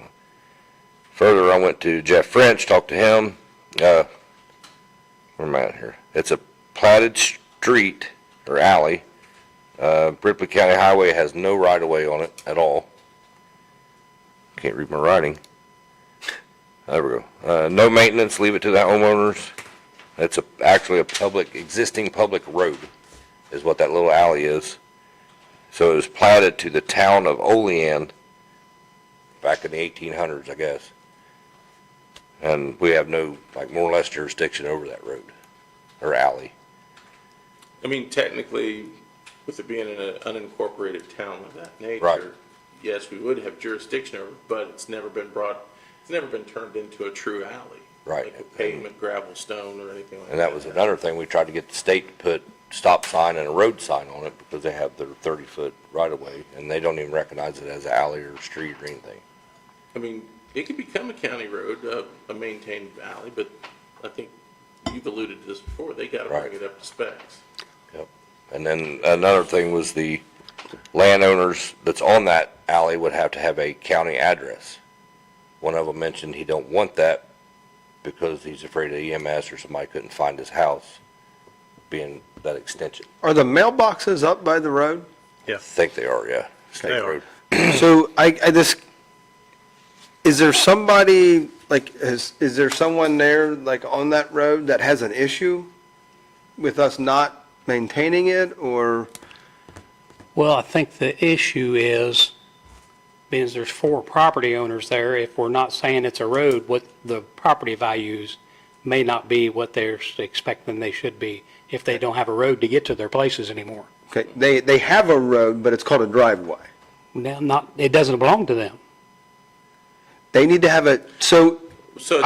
further, I went to Jeff French, talked to him. Where am I at here? It's a platted street or alley. Ripley County Highway has no right-of-way on it at all. Can't read my writing. There we go. No maintenance, leave it to the homeowners. It's actually a existing public road is what that little alley is. So it was platted to the town of Olean back in the 1800s, I guess. And we have no, like, more or less jurisdiction over that road or alley. I mean, technically, with it being an unincorporated town of that nature, Right. yes, we would have jurisdiction over it, but it's never been turned into a true alley. Right. Like a pavement, gravel, stone, or anything like that. And that was another thing, we tried to get the state to put stop sign and a road sign on it because they have their 30-foot right-of-way, and they don't even recognize it as an alley or street or anything. I mean, it could become a county road, a maintained alley, but I think you've alluded to this before, they gotta Right. bring it up to specs. Yep. And then another thing was the landowners that's on that alley would have to have a county address. One of them mentioned he don't want that because he's afraid of EMS or somebody couldn't find his house being that extension. Are the mailboxes up by the road? I think they are, yeah. State They are. road. So I just, is there somebody, like, is there someone there, like, on that road that has an issue with us not maintaining it, or? Well, I think the issue is, because there's 4 property owners there, if we're not saying it's a road, what the property values may not be what they're expecting they should be if they don't have a road to get to their places anymore. Okay, they have a road, but it's called a driveway. Now, it doesn't belong to them. They need to have a, so, So,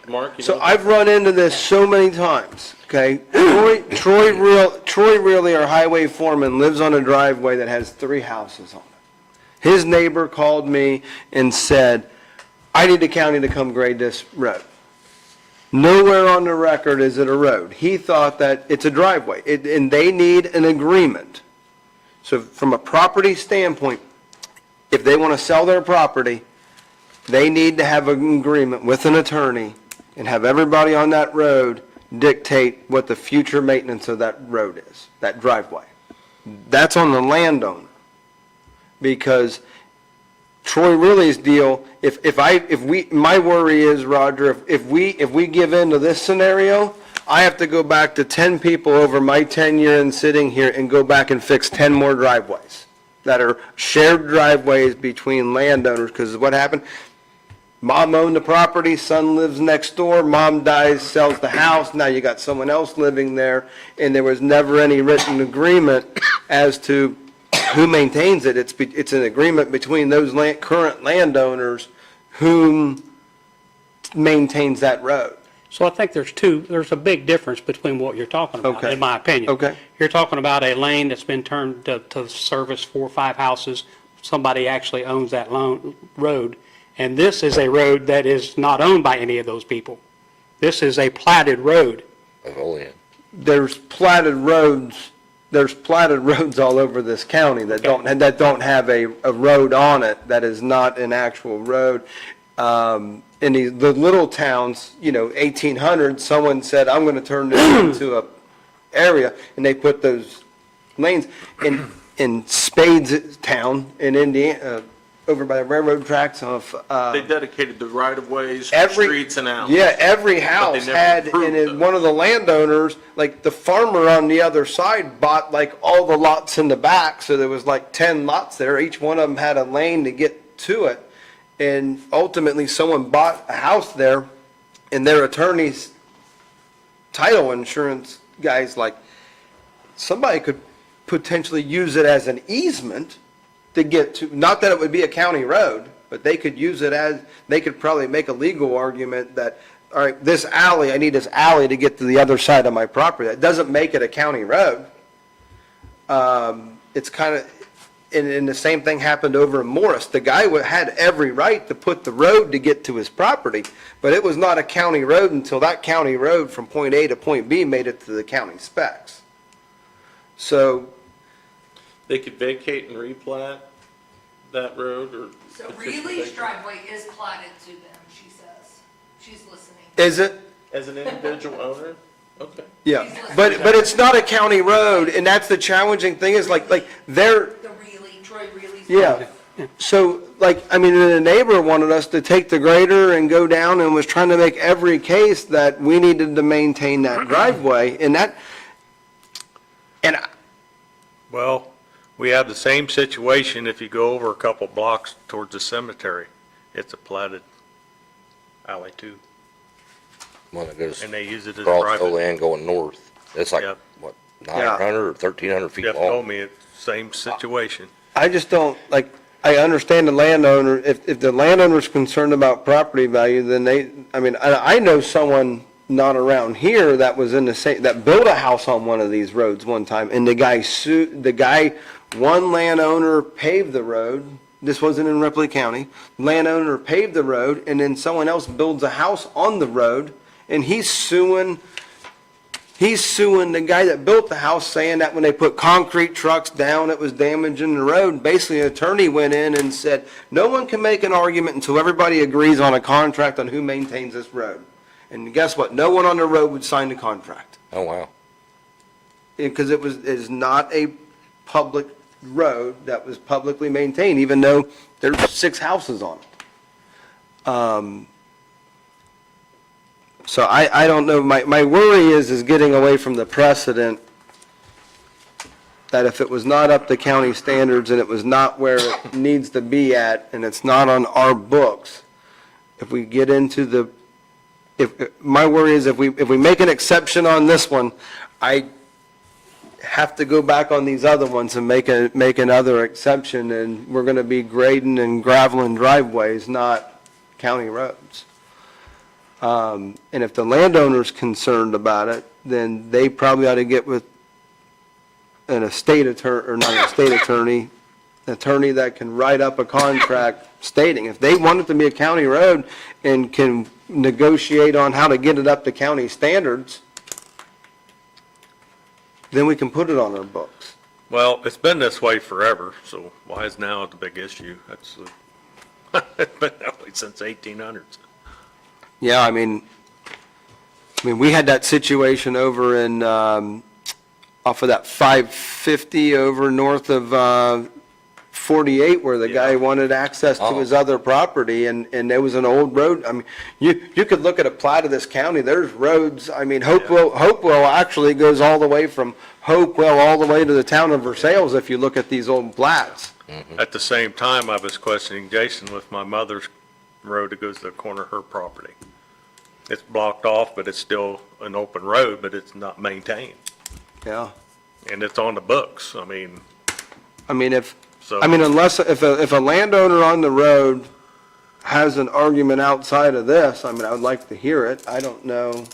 Mark, you so know, I've run into this so many times, okay? Troy Really, our highway foreman, lives on a driveway that has 3 houses on it. His neighbor called me and said, I need the county to come grade this road. Nowhere on the record is it a road. He thought that it's a driveway, and they need an agreement. So from a property standpoint, if they want to sell their property, they need to have an agreement with an attorney and have everybody on that road dictate what the future maintenance of that road is, that driveway. That's on the landowner. because Troy Really's deal, my worry is, Roger, if we give in to this scenario, I have to go back to 10 people over my tenure and sitting here and go back and fix 10 more driveways that are shared driveways between landowners, because what happened? Mom owned the property, son lives next door, mom dies, sells the house, now you got someone else living there, and there was never any written agreement as to who maintains it. It's an agreement between those current landowners whom maintains that road. So I think there's a big difference between what you're talking about, Okay. in my opinion. Okay. You're talking about a lane that's been turned to service 4 or 5 houses. Somebody actually owns that road. And this is a road that is not owned by any of those people. This is a platted road. Of Olean. There's platted roads all over this county that don't have a road on it, that is not an actual road. In the little towns, 1800, someone said, I'm going to turn this into a area, and they put those lanes in Spades Town in Indiana, over by the railroad tracks of, They dedicated the right-of-ways, every. streets and alleys. Yeah, every house never had, improved and then them. one of the landowners, like the farmer on the other side bought like all the lots in the back, so there was like 10 lots there, each one of them had a lane to get to it. And ultimately, someone bought a house there, and their attorney's title insurance guy's like, somebody could potentially use it as an easement to get to, not that it would be a county road, but they could use it as, they could probably make a legal argument that, all right, this alley, I need this alley to get to the other side of my property. That doesn't make it a county road. It's kind of, and the same thing happened over in Morris. The guy had every right to put the road to get to his property, but it was not a county road until that county road from point A to point B made it to the county specs. So, They could vacate and replat that road, or. So Reilly's driveway is platted to them, she says. She's listening. is it? As an individual owner? Okay. Yeah, but it's not a county road, and that's the challenging thing is like they're, The Reilly, Troy Reilly's. yeah. So, the neighbor wanted us to take the grader and go down and was trying to make every case that we needed to maintain that driveway, and Well, we have the same situation if you go over a couple blocks towards the cemetery. It's a platted alley too, One that goes and they use it as across private. Olean going north. It's like, Yep. what, 900 or 1,300 feet Jeff long? told me it's same situation. I just don't, I understand the landowner, if the landowner's concerned about property value, then I know someone not around here that was in the same, that built a house on one of these roads one time, and one landowner paved the road, this wasn't in Ripley County, landowner paved the road, and then someone else builds a house on the road, and he's suing the guy that built the house, saying that when they put concrete trucks down, it was damaging the road. Basically, an attorney went in and said, no one can make an argument until everybody agrees on a contract on who maintains this road. And guess what? No one on the road would sign the contract, Oh, wow. because it is not a public road that was publicly maintained, even though there's 6 houses on it. So I don't know, my worry is getting away from the precedent that if it was not up to county standards and it was not where it needs to be at, and it's not on our books, if we get into my worry is if we make an exception on this one, I have to go back on these other ones and make another exception, and we're gonna be grading and graveling driveways, not county roads. And if the landowner's concerned about it, then they probably ought to get with an estate attorney, or not an estate attorney, an attorney that can write up a contract stating, if they want it to be a county road and can negotiate on how to get it up to county standards, then we can put it on our books. Well, it's been this way forever, so why is now the big issue? It's been that way since 1800s. Yeah, I mean, we had that situation over in, off of that 550 over north of 48 where the guy Yeah. wanted access to Oh. his other property, and there was an old road. I mean, you could look at a plat of this county, there's roads, I mean, Hopewell actually goes all the way from Hopewell all the way to the town of Versailles if you look at these old plats. At the same time, I was questioning Jason with my mother's road that goes to the corner of her property. It's blocked off, but it's still an open road, but it's not maintained. Yeah. And it's on the books. I mean, so. Unless, if a landowner on the road has an argument outside of this, I mean, I would like to hear it. I don't know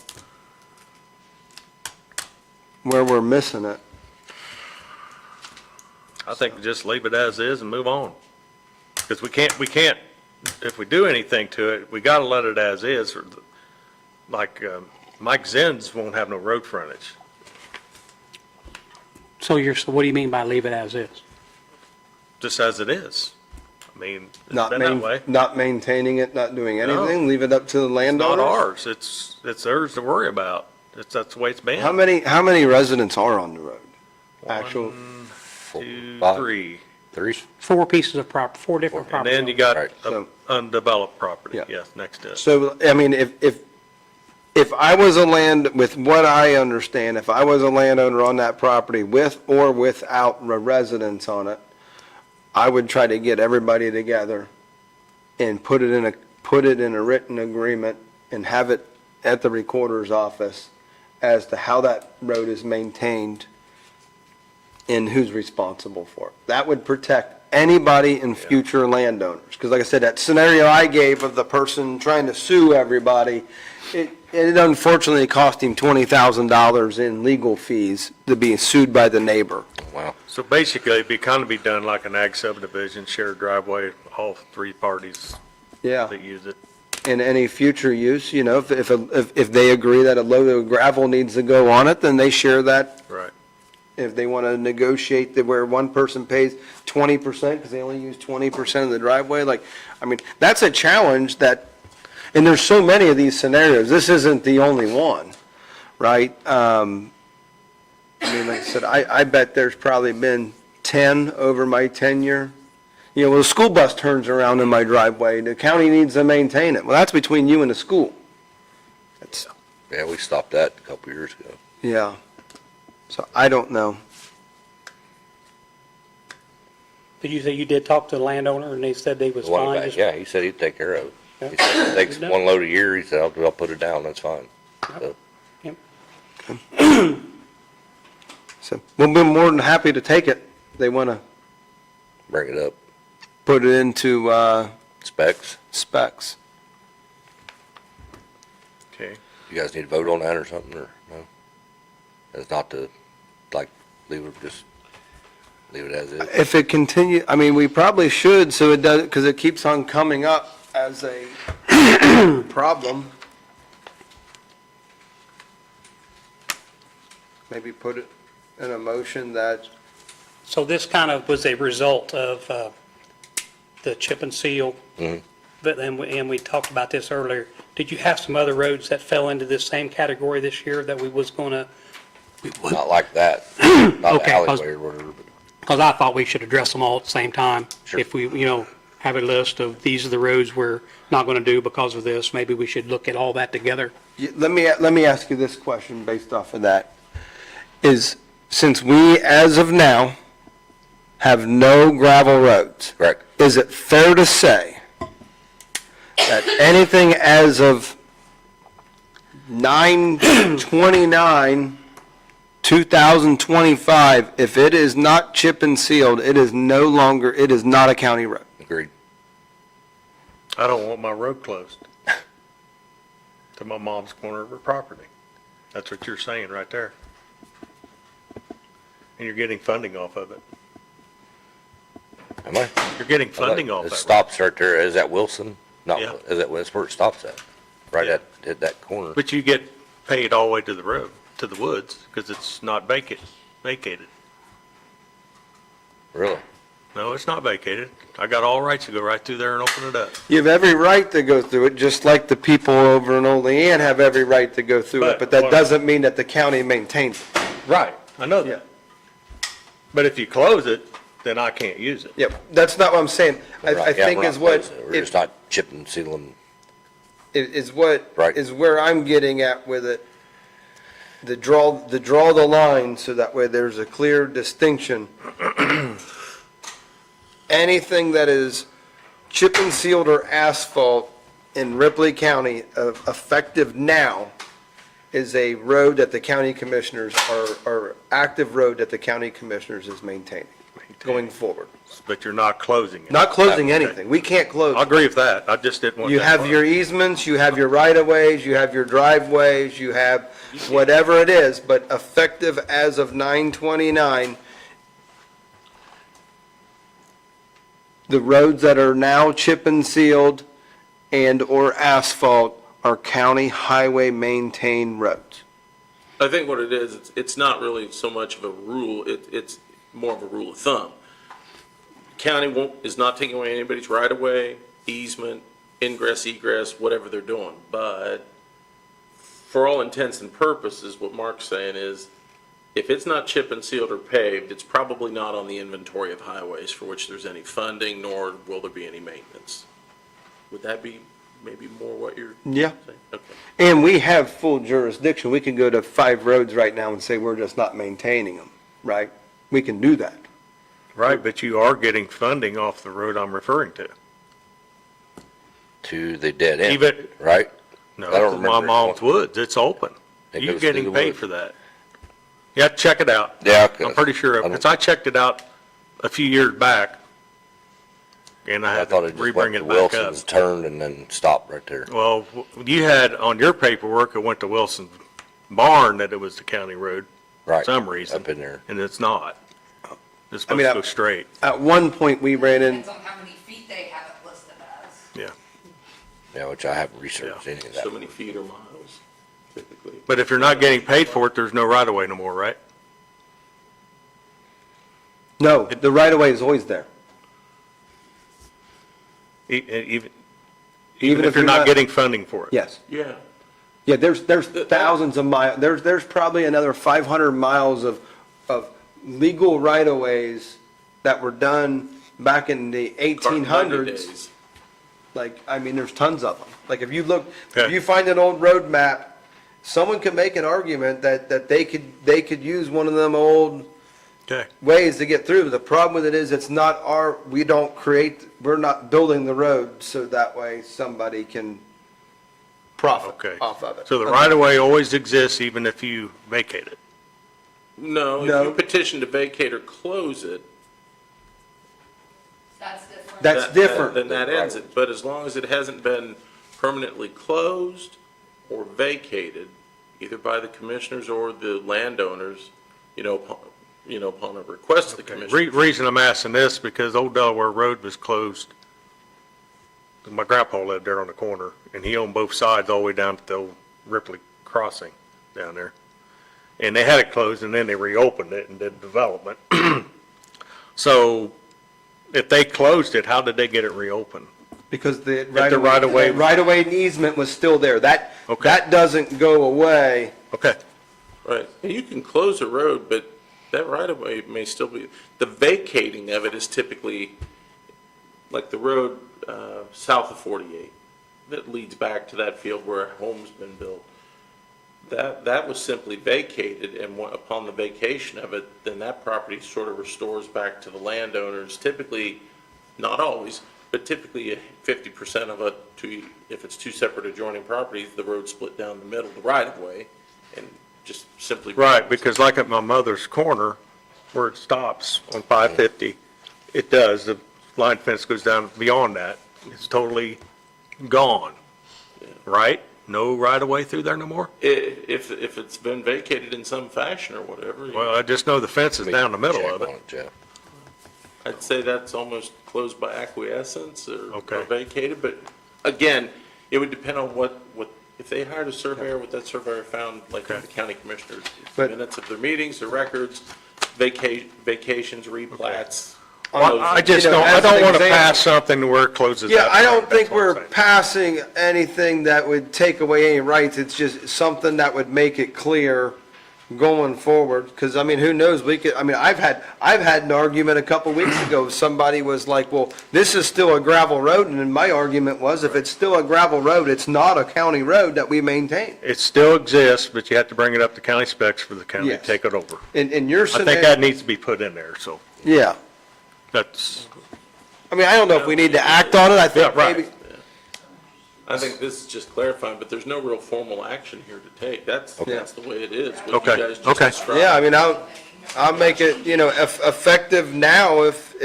where we're missing it. I think just leave it as is and move on. Because we can't, if we do anything to it, we gotta let it as is. Like, Mike Zins won't have no road frontage. So what do you mean by leave it as is? Just as it is. I mean, it's Not been that way. not maintaining it, not doing No. anything, leave it up to the It's landowners? not ours. It's theirs to worry about. That's the way it's been. How many residents are on the road? Actual, 2, Five. 3. 3? 4 pieces of property, 4 different And properties. then you got Right. So- undeveloped property, Yeah. yes, next to it. so, I mean, if I was with what I understand, if I was a landowner on that property with or without residents on it, I would try to get everybody together and put it in a written agreement and have it at the recorder's office as to how that road is maintained and who's responsible for it. That would protect anybody and future landowners. Because like I said, that scenario I gave of the person trying to sue everybody, it unfortunately cost him $20,000 in legal fees to be sued by the neighbor. Wow. So basically, it'd be kind of be done like an ag subdivision, shared driveway, all 3 parties Yeah. that use it. In any future use, if they agree that a load of gravel needs to go on it, then they share that. Right. If they want to negotiate that where one person pays 20% because they only use 20% of the driveway, that's a challenge and there's so many of these scenarios. This isn't the only one, right? Like I said, I bet there's probably been 10 over my tenure. Well, the school bus turns around in my driveway, the county needs to maintain it. Well, that's between you and the school. Yeah, we stopped that a couple years ago. Yeah. So I don't know. Did you say you did talk to the landowner and they said they was The one fine? back, just- yeah, he said he'd take care of it. Yeah. He said it takes one load a year. He said, I'll put it down, that's fine. So, So we'll be more than happy to take it. They want to bring it up. put it into Specs. specs. Okay. You guys need to vote on that or something, or no? It's not to, leave it as is. If it continue, we probably should, so it does, because it keeps on coming up as a problem. Maybe put it in a motion that, So this kind of was a result of the chip and seal. Mhm. But then, and we talked about this earlier. Did you have some other roads that fell into this same category this year that we was going to? Not like that, not Okay, an alleyway or whatever, but Because I thought we should address them all at the same time. Sure. If we, have a list of these are the roads we're not going to do because of this, maybe we should look at all that together. let me ask you this question based off of that. Since we, as of now, have no gravel roads, correct. is it fair to say that anything as of 9/29/2025, if it is not chip and sealed, it is not a county road? Agreed. I don't want my road closed to my mom's corner of her property. That's what you're saying right there. And you're getting funding off of it. Am I? You're getting funding off It of it. stops right there. Is that Wilson? No, Yeah. that's where it stops at, right Yeah. at that corner. But you get paid all the way to the road, to the woods, because it's not vacated. Really? No, it's not vacated. I got all rights to go right through there and open it up. You have every right to go through it, just like the people over in Olean have every right to go through it, but that But- doesn't mean that the county maintains it. Right, I know Yeah. that. But if you close it, then I can't use it. Yep, that's not what I'm saying. I Right, yeah, think we're is not what, closing it. We're just not chipping, sealing. is what, Right. is where I'm getting at with it. Draw the line so that way there's a clear distinction. Anything that is chip and sealed or asphalt in Ripley County effective now is a road that the county commissioners are active road that the county commissioners is maintaining going forward. But you're not closing it. Not closing anything. We can't close. I agree with that. I just didn't want that. You have part. your easements, you have your right-of-ways, you have your driveways, you have whatever it is, but effective as of 9/29, the roads that are now chip and sealed and/or asphalt are county highway maintained roads. I think what it is, it's not really so much of a rule, it's more of a rule of thumb. County is not taking away anybody's right of way, easement, ingress, egress, whatever they're doing. But for all intents and purposes, what Mark's saying is, if it's not chip and sealed or paved, it's probably not on the inventory of highways for which there's any funding, nor will there be any maintenance. Would that be maybe more what you're Yeah. saying? Okay. And we have full jurisdiction. We can go to 5 roads right now and say we're just not maintaining them, right? We can do that. Right, but you are getting funding off the road I'm referring to. To the dead end, Even, right? no, I don't my remember it mom's going- woods, it's open. It You're goes through getting the paid woods. for that. You have to check it out. Yeah, okay. I'm pretty sure, I don't- because I checked it out a few years back, and I I had thought to it just re-bring went to it back up. Wilson's, turned, and then stopped right there. Well, you had on your paperwork, it went to Wilson's barn that it was the county road for Right. some reason. Up in there. And it's not. It's I mean, supposed to go straight, At one point, we ran in, Depends on how many feet they have it listed as. yeah. Yeah, which I haven't researched any of that. So many feet or miles, typically. But if you're not getting paid for it, there's no right-of-way no more, right? no, the right-of-way is always there. Even if you're not getting funding for it? Yes. Yeah. Yeah, there's thousands of miles, there's probably another 500 miles of legal right-of-ways that were done back in the Carton 1800s. days. Like, I mean, there's tons of them. Like, if you look, if Okay. you find an old road map, someone could make an argument that they could use one of them old Okay, ways to get through. The problem with it is it's not we're not building the road so that way somebody can profit okay. off of it. So the right-of-way always exists even if you vacate it? No, if No. you petition to vacate or close it, That's different. That's different. then that ends it. But as long as it hasn't been permanently closed or vacated, either by the commissioners or the landowners, upon a request of the commissioner. Reason I'm asking this, because Old Delaware Road was closed. My grandpa lived there on the corner, and he owned both sides all the way down to the old Ripley crossing down there. And they had it closed, and then they reopened it and did development. So if they closed it, how did they get it reopened? Because the right-of-way- right-of-way and easement was still there. That Okay. doesn't go away. Okay, Right. And you can close a road, but that right-of-way may still be, the vacating of it is typically, like the road south of 48, that leads back to that field where a home's been built. That was simply vacated, and upon the vacation of it, then that property sort of restores back to the landowners, typically, not always, but typically 50% of it, if it's two separate adjoining properties, the road split down the middle, the right-of-way, and just simply. right, because like at my mother's corner, where it stops on 550, it does, the line fence goes down beyond that. It's totally gone, right? No right-of-way through there no more? If it's been vacated in some fashion or whatever, Well, I just know the fence is down the middle Check of on it. Jeff. I'd say that's almost closed by acquiescence or Okay. vacated, but again, it would depend on what, if they hired a surveyor, what that surveyor found, like Okay. the county commissioners, But- minutes of their meetings, their records, vacations, replats. Well, I just You know, don't, I as an don't want to example- pass something where it closes Yeah, that I don't track, think that's what I'm we're saying. passing anything that would take away any rights. It's just something that would make it clear going forward, because I mean, who knows, we could, I mean, I've had an argument a couple weeks ago, somebody was like, well, this is still a gravel road, and then my argument was, if it's still a gravel road, it's not a county road that we maintain. It still exists, but you have to bring it up to county specs for the county to Yes. take it over. In your I think scenario, that needs to be put in there, so yeah, that's, I mean, I don't know if we need to act on it, I think Yeah, right. maybe, I think this is just clarifying, but there's no real formal action here to take. That's the way it is, what you Okay, guys just okay. described. yeah, I mean, I'll make it, you know, effective now if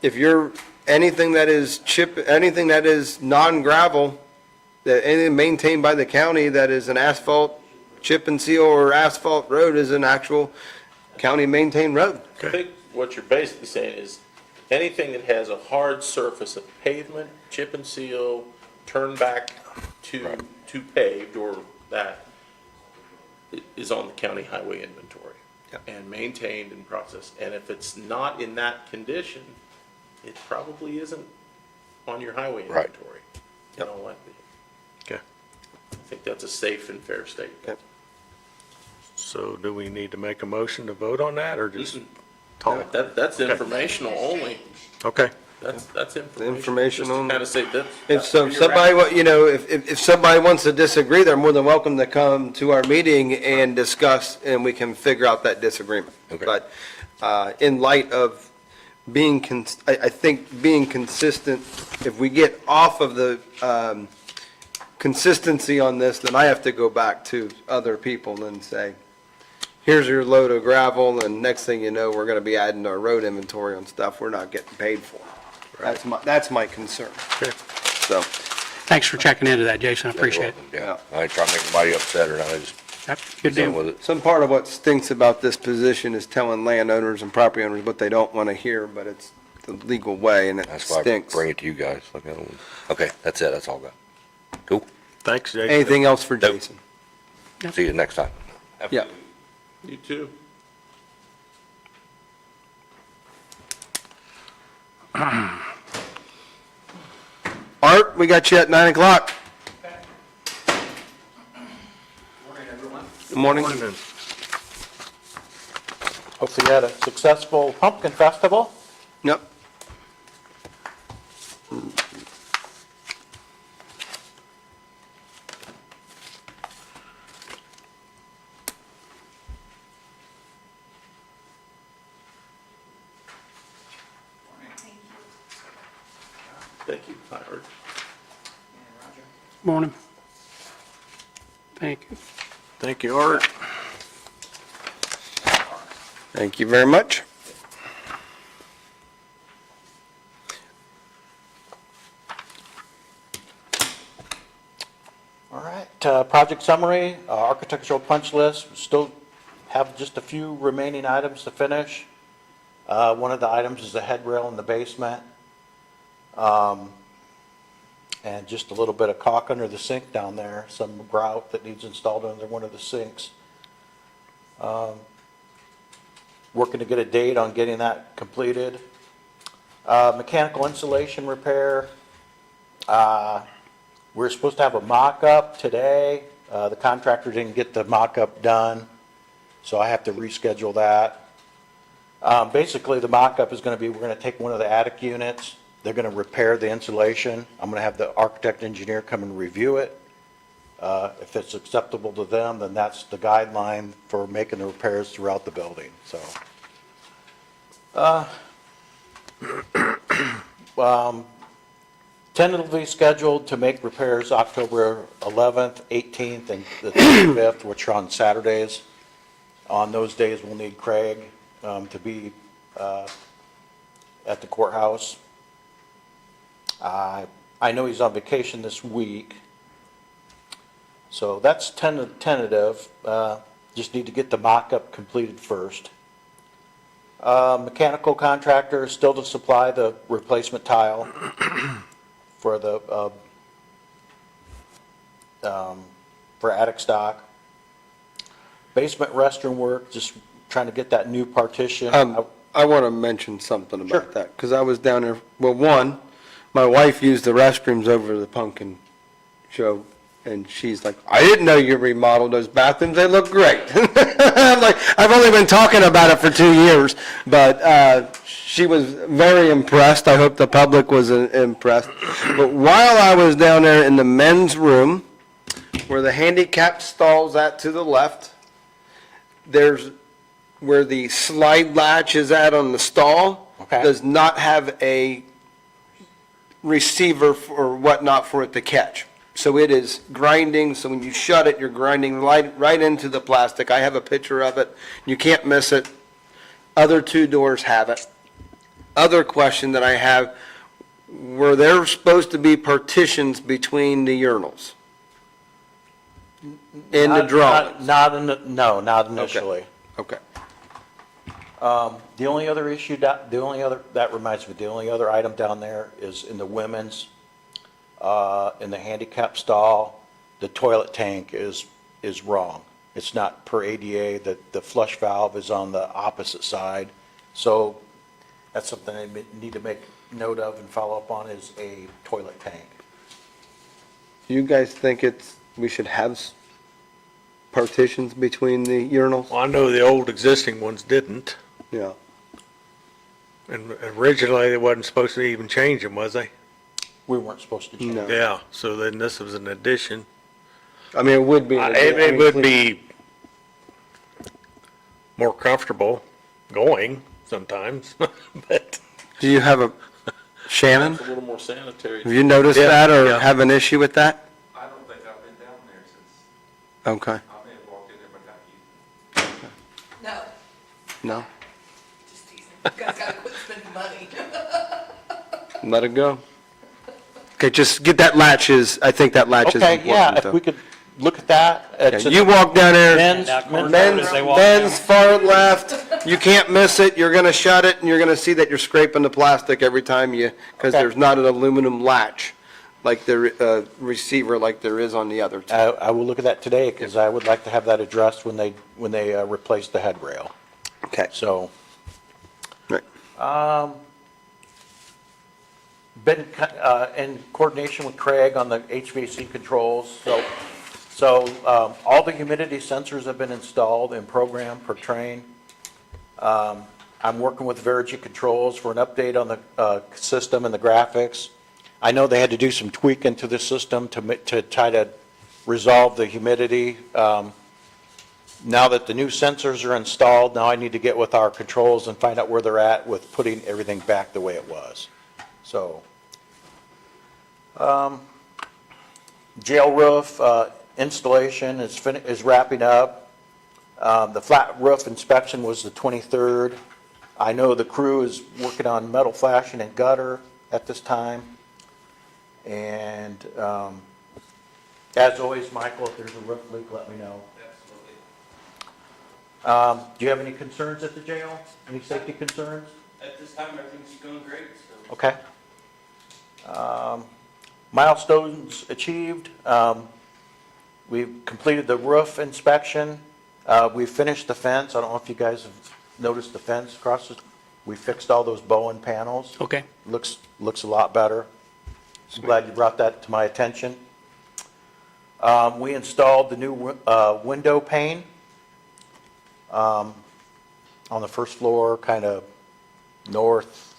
you're, anything that is anything that is non-gravel, that anything maintained by the county that is an asphalt, chip and seal or asphalt road is an actual county-maintained road. I think what you're basically saying is anything that has a hard surface of pavement, chip and seal, turn back to paved or that is on the county highway inventory Yep. and maintained and processed. And if it's not in that condition, it probably isn't on your highway Right. inventory. In all likelihood. okay. I think that's a safe and fair statement. Yep. So do we need to make a motion to vote on that, or just Listen, talk? That's informational only. Okay, That's information. Information Just to only. kind of say that. If somebody, you know, if somebody wants to disagree, they're more than welcome to come to our meeting and discuss, and we can figure out that disagreement. Okay. But in light of being, I think being consistent, if we get off of the consistency on this, then I have to go back to other people and say, here's your load of gravel, and next thing you know, we're going to be adding our road inventory on stuff we're not getting paid for. That's my concern. okay. So, Thanks for checking into that, Jason, I appreciate it. Yeah, I ain't trying to make anybody upset or nothing, I just Yep, good dealing deal. with it. some part of what stinks about this position is telling landowners and property owners what they don't want to hear, but it's the legal way, and it That's why I stinks. bring it to you guys. Like, I don't- Okay, that's it, that's all I got. Cool, Thanks, Jason. Anything else for Nope. Jason? see you next time. Yeah. You too. Art, we got you at 9 o'clock. Morning, everyone. Good morning. Morning. Hopefully you had a successful pumpkin festival. Yep. Thank you, Howard. Morning. Thank you. Thank you, Art. Thank you very much. All right, project summary, architectural punch list, we still have just a few remaining items to finish. One of the items is the headrail in the basement. And just a little bit of caulk under the sink down there, some grout that needs installed under one of the sinks. Working to get a date on getting that completed. Mechanical insulation repair. We're supposed to have a mock-up today. The contractor didn't get the mock-up done, so I have to reschedule that. Basically, the mock-up is gonna be, we're gonna take one of the attic units, they're gonna repair the insulation. I'm gonna have the architect engineer come and review it. If it's acceptable to them, then that's the guideline for making the repairs throughout the building, so. Tentatively scheduled to make repairs October 11th, 18th, and the 25th, which are on Saturdays. On those days, we'll need Craig to be at the courthouse. I know he's on vacation this week, so that's tentative. Just need to get the mock-up completed first. Mechanical contractor still to supply the replacement tile for the, for attic stock. Basement restroom work, just trying to get that new partition. I want to mention something Sure. about that, because I was down there, well, one, my wife used the restrooms over the pumpkin show And she's like, I didn't know you remodeled those bathrooms, they look great. I'm like, I've only been talking about it for 2 years, but she was very impressed. I hope the public was impressed. But while I was down there in the men's room, where the handicap stall's at to the left, there's where the slide latch is at on the stall, Okay. does not have a receiver or whatnot for it to catch. So it is grinding, so when you shut it, you're grinding right into the plastic. I have a picture of it. You can't miss it. Other 2 doors have it. Other question that I have, were there supposed to be partitions between the urinals? In the drawings? No, not initially. Okay. The only other issue, that reminds me, the only other item down there is in the women's, in the handicap stall, the toilet tank is wrong. It's not per ADA, the flush valve is on the opposite side. So that's something I need to make note of and follow up on, is a toilet tank. Do you guys think we should have partitions between the urinals? Well, I know the old existing ones didn't, Yeah. and originally they wasn't supposed to even change them, was they? We weren't supposed to change. No. Yeah, so then this was an addition. I mean, it would be. It would be more comfortable going sometimes, but Do you have Shannon, It's a little more sanitary. have you noticed Yeah, that or yeah. have an issue with that? I don't think I've been down there since, Okay, I may have walked in there but not used. No, no, just teasing. You guys gotta quit spending money. let it go. Okay, just get that latch I think that latch is Okay, important. yeah, if though. we could look at that. It's Okay, you walk down there. men's, Down corner Men's, as they walk men's far left, you can't miss it, you're gonna shut it, and you're gonna see that you're scraping the plastic every time because Okay. there's not an aluminum latch, like the receiver like there is on the other two. I will look at that today, because I would like to have that addressed when they replace the head rail. Okay, So, right. been in coordination with Craig on the HVAC controls, so all the humidity sensors have been installed and programmed per train. I'm working with Verigy Controls for an update on the system and the graphics. I know they had to do some tweaking to the system to try to resolve the humidity. Now that the new sensors are installed, now I need to get with our controls and find out where they're at with putting everything back the way it was. So, jail roof installation is wrapping up. The flat roof inspection was the 23rd. I know the crew is working on metal flashing and gutter at this time. And as always, Michael, if there's a roof leak, let me know. Absolutely. Do you have any concerns at the jail? Any safety concerns? At this time, everything's going great, so. Okay. Milestones achieved. We've completed the roof inspection. We finished the fence. I don't know if you guys have noticed the fence across it. We fixed all those Bowen panels. Okay. Looks a lot better. I'm glad you brought that to my attention. We installed the new window pane on the first floor, kind of north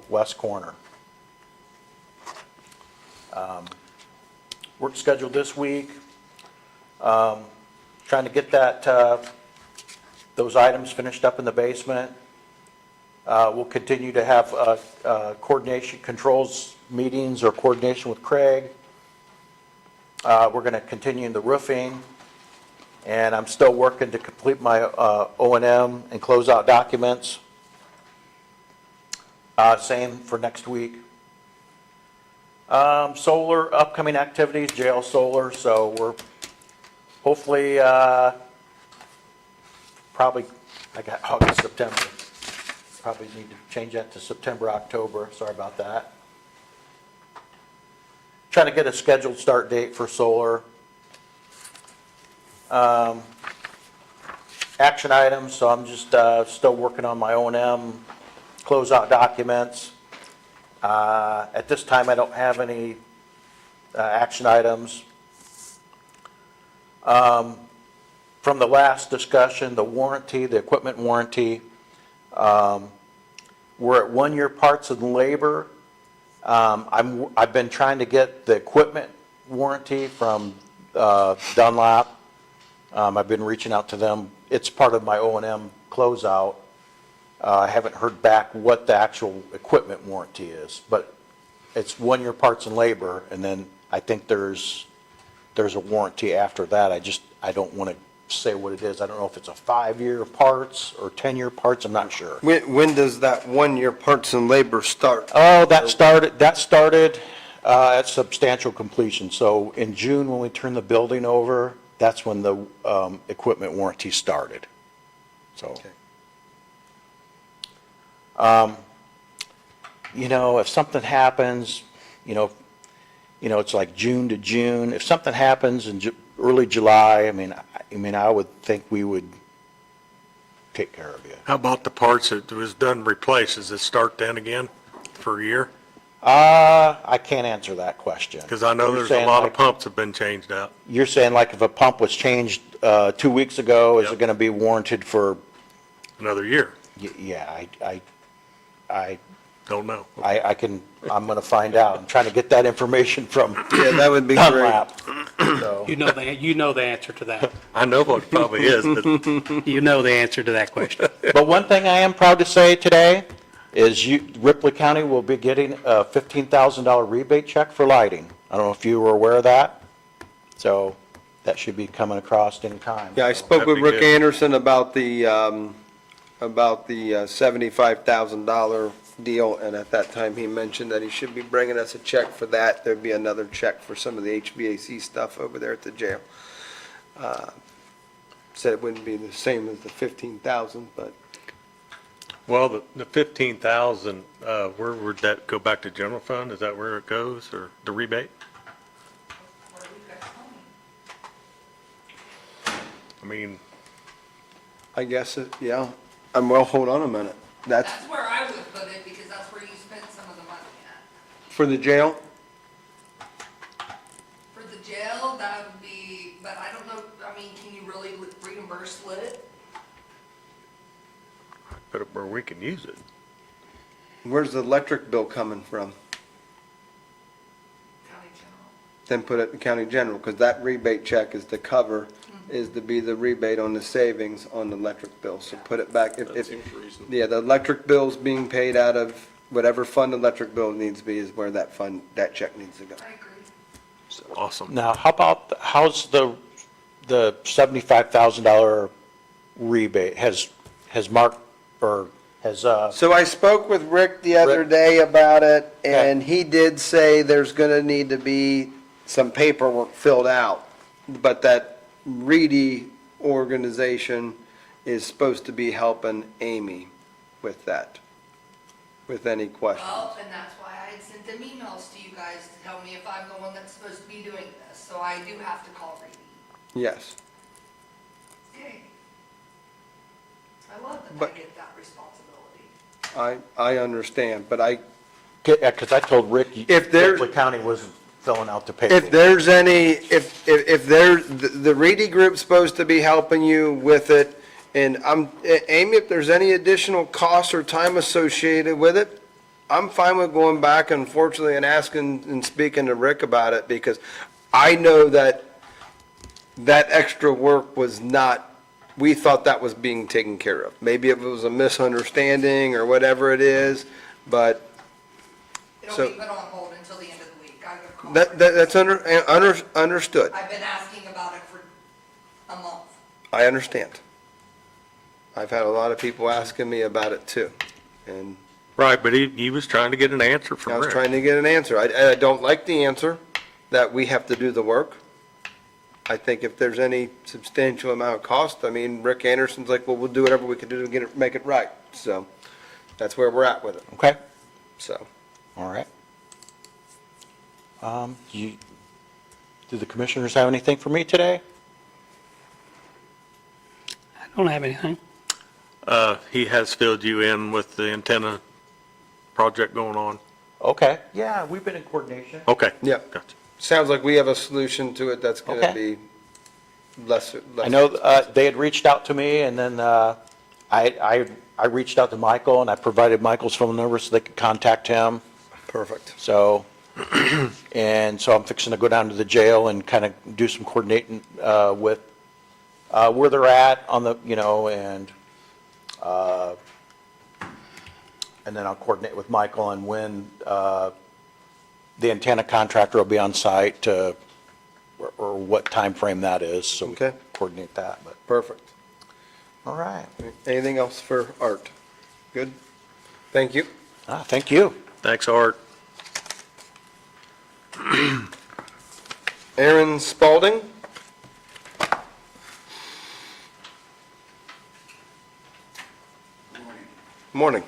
west corner. Work scheduled this week. Trying to get those items finished up in the basement. We'll continue to have coordination controls meetings or coordination with Craig. We're going to continue the roofing. And I'm still working to complete my O&M and closeout documents. Same for next week. Solar upcoming activities, jail solar, so we're hopefully, probably, I got August, September. Probably need to change that to September, October, sorry about that. Trying to get a scheduled start date for solar. Action items, so I'm just still working on my O&M closeout documents. At this time, I don't have any action items. From the last discussion, the warranty, the equipment warranty, we're at 1 year parts and labor. I've been trying to get the equipment warranty from Dunlap. I've been reaching out to them. It's part of my O&M closeout. I haven't heard back what the actual equipment warranty is, but it's 1 year parts and labor, and then I think there's a warranty after that. I don't want to say what it is. I don't know if it's a 5-year parts or 10-year parts, I'm not sure. When does that 1 year parts and labor start? Oh, that started at substantial completion. So in June, when we turned the building over, that's when the equipment warranty started. So, Okay. if something happens, it's like June to June. If something happens in early July, I would think we would take care of you. How about the parts that was done replaced? Does it start then again for a year? I can't answer that question. Because I know You're there's a saying lot like- of pumps have been changed out. You're saying like if a pump was changed 2 weeks ago, is Yep. it going to be warranted for, Another year. yeah, Don't know. I'm going to find out. I'm trying to get that information from Yeah, that would be great. Dunlap. So, You know the answer to that. I know what it probably is, but You know the answer to that question. But one thing I am proud to say today is Ripley County will be getting a $15,000 rebate check for lighting. I don't know if you were aware of that. So that should be coming across in time. Yeah, I spoke That'd with be Rick good. Anderson about the $75,000 deal, and at that time, he mentioned that he should be bringing us a check for that. There'd be another check for some of the HVAC stuff over there at the jail. Said it wouldn't be the same as the 15,000, but well, the 15,000, where would that go back to general fund? Is that where it goes, or the rebate? What do you guys tell me? I mean, I guess yeah. Well, hold on a minute. That's That's where I would put it, because that's where you spend some of the money at. for the jail? For the jail, that would be, but I don't know, can you really reimburse lit? but where we can use it. Where's the electric bill coming from? County general. Then put it in county general, because that rebate check is to cover, is to be the rebate on the savings on the electric bill. So put it back, That seems reasonable. yeah, the electric bill's being paid out of whatever fund electric bill needs to be is where that check needs to go. I agree. Awesome. Now, how's the $75,000 rebate? Has Mark, or has, So I spoke with Rick the other Rick? day about it, and Okay. he did say there's gonna need to be some paperwork filled out, but that Reedy organization is supposed to be helping Amy with that, with any questions. Well, and that's why I had sent them emails to you guys to tell me if I'm the one that's supposed to be doing this, so I do have to call Reedy. Yes. Yay. I love that I But- get that responsibility. I understand, but because I told Rick If there- Ripley County wasn't filling out the if paperwork. there's any, if there's, the Reedy group's supposed to be helping you with it, and Amy, if there's any additional costs or time associated with it, I'm fine with going back, unfortunately, and asking and speaking to Rick about it, because I know that extra work was not, we thought that was being taken care of. Maybe it was a misunderstanding or whatever it is, but It'll So- be put on hold until the end of the week. I could call. that's understood. I've been asking about it for a month. I understand. I've had a lot of people asking me about it too, and Right, but he was trying to get an answer I from was Rick. trying to get an answer. I don't like the answer, that we have to do the work. I think if there's any substantial amount of cost, Rick Anderson's like, well, we'll do whatever we can do to get it, make it right. So that's where we're at with it, Okay, so. all right. Do the commissioners have anything for me today? I don't have anything. He has filled you in with the antenna project going on. Okay, yeah, we've been in coordination. Okay. Yeah. Gotcha. Sounds like we have a solution to it that's gonna Okay. be I know they had reached out to me, and then I reached out to Michael, and I provided Michael's phone number so they could contact him. Perfect. So, and so I'm fixing to go down to the jail and kind of do some coordinating with where they're at on the, and then I'll coordinate with Michael on when the antenna contractor will be on site or what time frame that is, so we can Okay. coordinate that, but, Perfect. all right. Anything else for Art? Good? Thank you. Thank you. Thanks, Art. Aaron Spalding? Morning.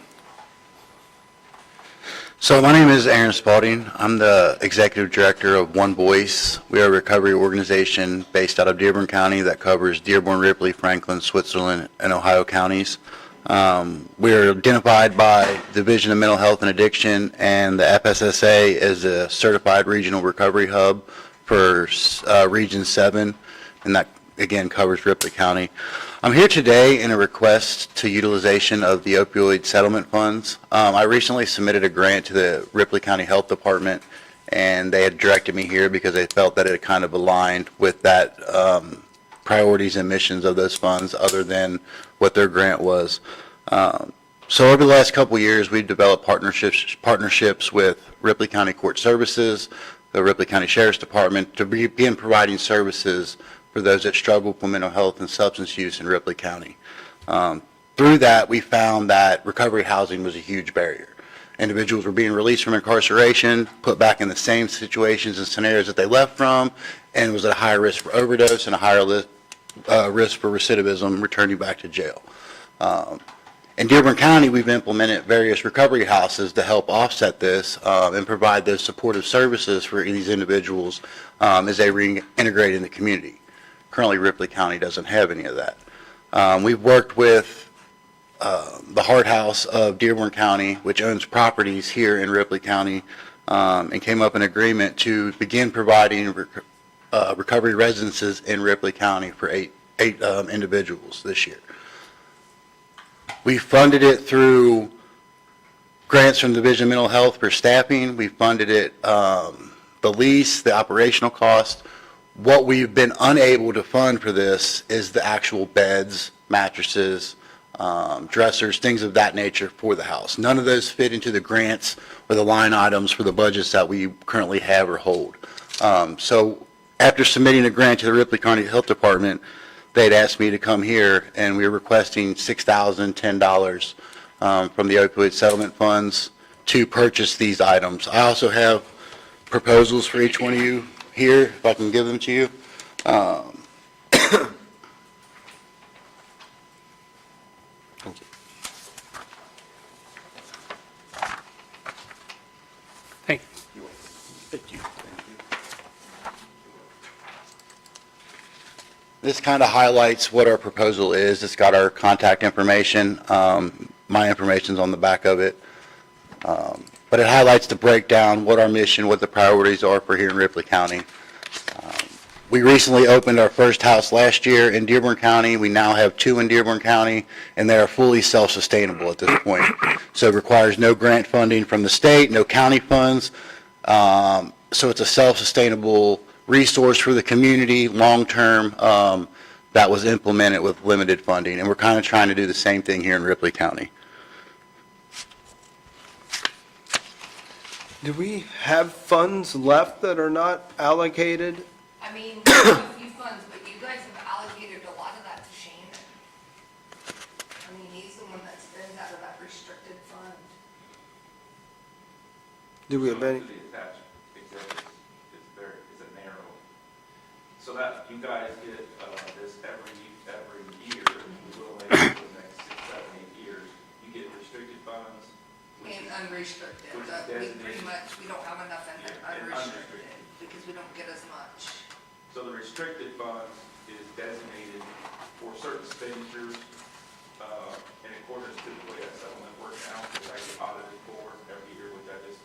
So my name is Aaron Spalding. I'm the executive director of One Voice. We are a recovery organization based out of Dearborn County that covers Dearborn, Ripley, Franklin, Switzerland, and Ohio counties. We are identified by Division of Mental Health and Addiction and the FSSA as a certified regional recovery hub for Region 7, and that again covers Ripley County. I'm here today in a request to utilization of the opioid settlement funds. I recently submitted a grant to the Ripley County Health Department, and they had directed me here because they felt that it kind of aligned with that priorities and missions of those funds other than what their grant was. So over the last couple of years, we've developed partnerships with Ripley County Court Services, the Ripley County Sheriff's Department, to begin providing services for those that struggle with mental health and substance use in Ripley County. Through that, we found that recovery housing was a huge barrier. Individuals were being released from incarceration, put back in the same situations and scenarios that they left from, and was at a higher risk for overdose and a higher risk for recidivism, returning back to jail. In Dearborn County, we've implemented various recovery houses to help offset this and provide those supportive services for these individuals as they reintegrate in the community. Currently, Ripley County doesn't have any of that. We've worked with the Heart House of Dearborn County, which owns properties here in Ripley County, and came up in agreement to begin providing recovery residences in Ripley County for eight individuals this year. We funded it through grants from the Division of Mental Health for staffing. We funded it, the lease, the operational cost. What we've been unable to fund for this is the actual beds, mattresses, dressers, things of that nature for the house. None of those fit into the grants or the line items for the budgets that we currently have or hold. So after submitting a grant to the Ripley County Health Department, they'd asked me to come here, and we were requesting $6,010 from the opioid settlement funds to purchase these items. I also have proposals for each one of you here, if I can give them to you. Thank you. Thank you. This kind of highlights what our proposal is. It's got our contact information. My information's on the back of it. But it highlights the breakdown, what our mission, what the priorities are for here in Ripley County. We recently opened our first house last year in Dearborn County. We now have 2 in Dearborn County, and they are fully self-sustainable at this point. So it requires no grant funding from the state, no county funds. So it's a self-sustainable resource for the community, long-term, that was implemented with limited funding. And we're kind of trying to do the same thing here in Ripley County. Do we have funds left that are not allocated? I mean, we have a few funds, but you guys have allocated a lot of that to Shannon. I mean, he's the one that spends out of that restricted fund. Do we have any? The attached exhibit is a narrow. So that, you guys get this every year, we will make it for the next 6, 7, 8 years. You get restricted funds. And unrestricted, Which is but we designated. pretty much, we don't have enough in Yeah, and unrestricted, unrestricted. because we don't get as much. So the restricted funds is designated for certain expenditures in accordance to the way that settlement works out, which I get audited for every year, which I just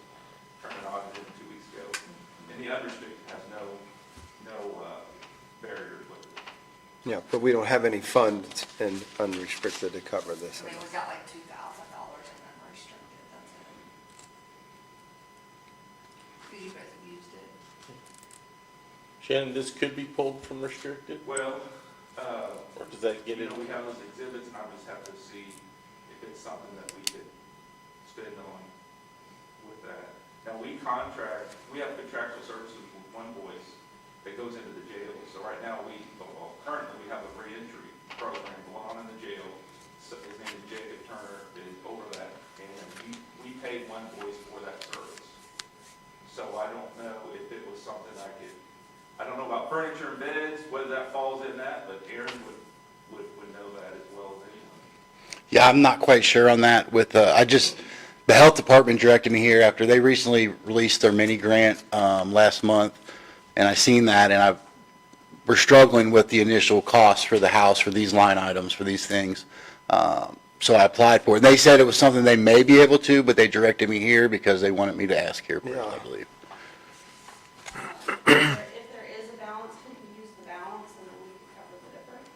turned it audited 2 weeks ago. And the unrestricted has no barriers with it. Yeah, but we don't have any funds in unrestricted to cover this. I mean, we got like $2,000 in unrestricted, that's it. 'Cause you guys have used it. Shannon, this could be pulled from restricted, Well, or does that get you it? know, we have those exhibits, and I just have to see if it's something that we could spend on with that. Now, we have contractual services with One Voice that goes into the jail. So right now, currently, we have a reentry program going on in the jail. So his name is Jacob Turner, is over that, and we pay One Voice for that service. So I don't know if it was something I don't know about furniture and beds, whether that falls in that, but Aaron would know that as well as anyone. Yeah, I'm not quite sure on that with, the health department directed me here after they recently released their mini grant, last month. And I seen that and we're struggling with the initial cost for the house, for these line items, for these things. So I applied for it. They said it was something they may be able to, but they directed me here because they wanted me to ask here first, I believe. If there is a balance, we can use the balance and then we can cover the difference.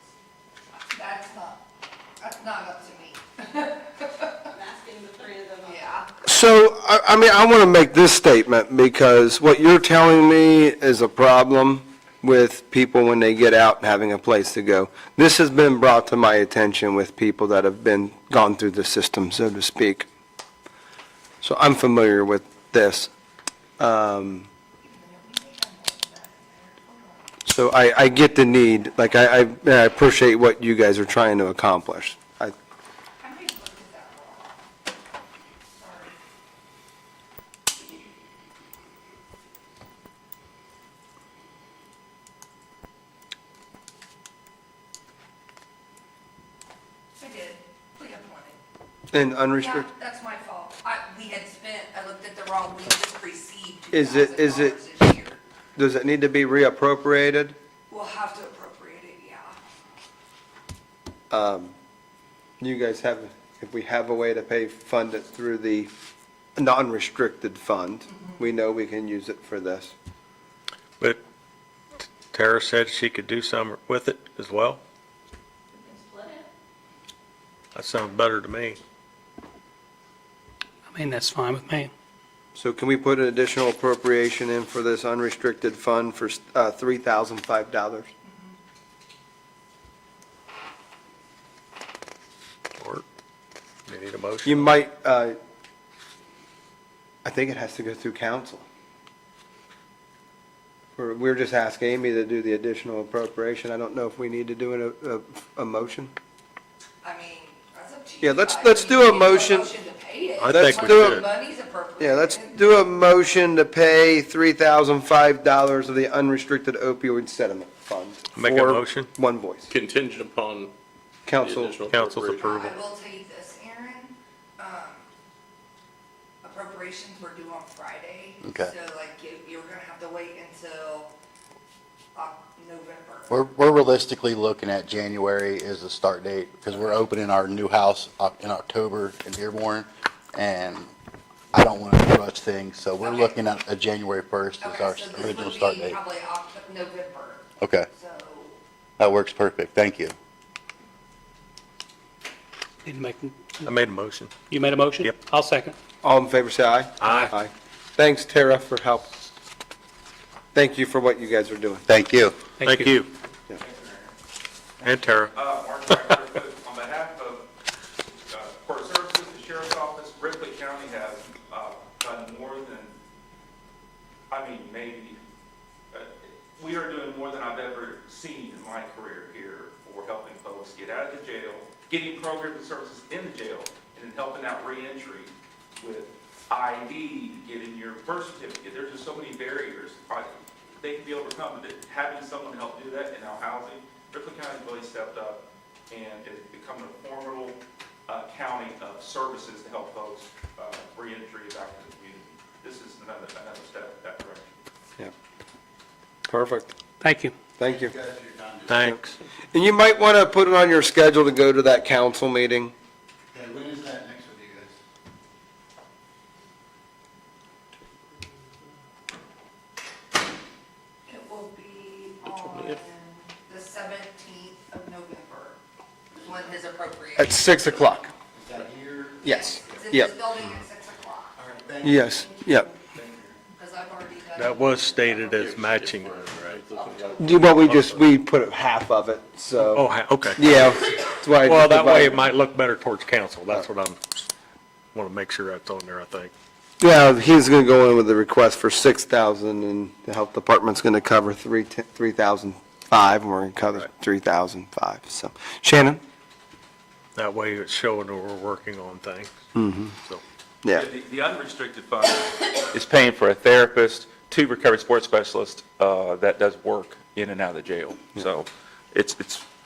That's not up to me. I'm asking the three of them. Yeah. So, I mean, I want to make this statement because what you're telling me is a problem with people when they get out and having a place to go. This has been brought to my attention with people that have gone through the system, so to speak. So I'm familiar with this. So I get the need, like, I appreciate what you guys are trying to accomplish. I may have looked at that wrong. Sorry. I did. We have plenty. And Yeah, unrestricted, that's my fault. We had spent, I looked at the wrong, we just received Is it- $2,000 this year. does it need to be reappropriated? We'll have to appropriate it, yeah. You guys have, if we have a way to fund it through the non-restricted fund, we know we can use it for this. But Tara said she could do some with it as well. We can split it. That sounds better to me. I mean, that's fine with me. So can we put an additional appropriation in for this unrestricted fund for $3,005? Or, you need a motion? You might, I think it has to go through council. We're just asking Amy to do the additional appropriation. I don't know if we need to do a motion. I mean, that's up to you. Yeah, let's guys. do a It's motion. to pay it. I think we Once should. the money's appropriated. Yeah, let's do a motion to pay $3,005 of the unrestricted opioid settlement fund. Make a for motion. One Voice. Contingent upon the Council, additional Council's appropriation. approval. I will tell you this, Aaron, appropriations were due on Friday. Okay. So like, you're gonna have to wait until November. We're realistically looking at January as the start date, because we're opening our new house in October in Dearborn, and I don't want to rush things, so we're Okay. looking at a January 1st as Okay, our so this original would start be date. probably November, Okay, so. that works perfect, thank you. Need to make, I made a motion. you made a motion? Yep. I'll second. all in favor, say aye. Aye. Aye. Thanks, Tara, for help. Thank you for what you guys are doing. Thank you. Thank you. And Tara. Mark Wagner, on behalf of Court Services, the Sheriff's Office, Ripley County has done more than, we are doing more than I've ever seen in my career here for helping folks get out of the jail, getting programs and services in the jail, and then helping out reentry with ID, getting your birth certificate. There's just so many barriers they can be overcome, but having someone help do that in our housing, Ripley County really stepped up and has become a formidable county of services to help folks reentry back to the community. This is another step in that direction. Yeah. Perfect. Thank you. Thank you. Thanks. And you might want to put it on your schedule to go to that council meeting. And when is that next with you guys? It will be told me on if- the 17th of November, is when his appropriation. At 6 o'clock. Yes, It's in yep, this building at 6 o'clock, yes, yep. because I've already done. That was stated as matching, right? Well, we put half of it, so. Oh, okay. Yeah, that's why. I Well, just that way it divided. might look better towards council. That's what want to make sure that's on there, I think. Yeah, he's gonna go in with a request for 6,000, and the health department's gonna cover 3,005, and we're gonna cover 3,005, so. Shannon? That way it's showing that we're working on things. So, Yeah, The unrestricted fund is paying for a therapist, 2 recovery sports specialists that does work in and out of the jail. So it's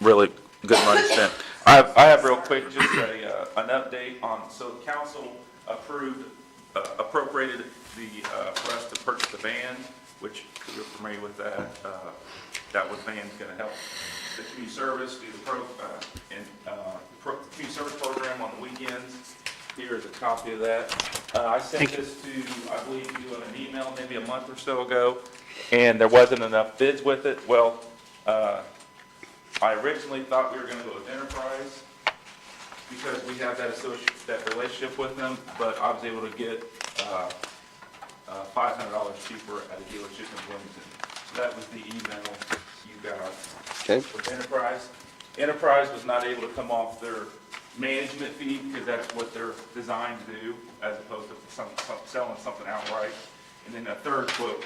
really good money spent. I have real quick, just an update on, so the council appropriated for us to purchase a van, which you're familiar with that. That van's going to help the community service do the community service program on the weekends. Here is a copy of that. I sent Thank you. this to, I believe, you on an email maybe a month or so ago, and there wasn't enough bids with it. Well, I originally thought we were going to go with Enterprise because we have that relationship with them, but I was able to get $500 cheaper at a dealership in Bloomington. So that was the email you got okay, with Enterprise. Enterprise was not able to come off their management fee because that's what they're designed to do, as opposed to selling something outright. And then a third quote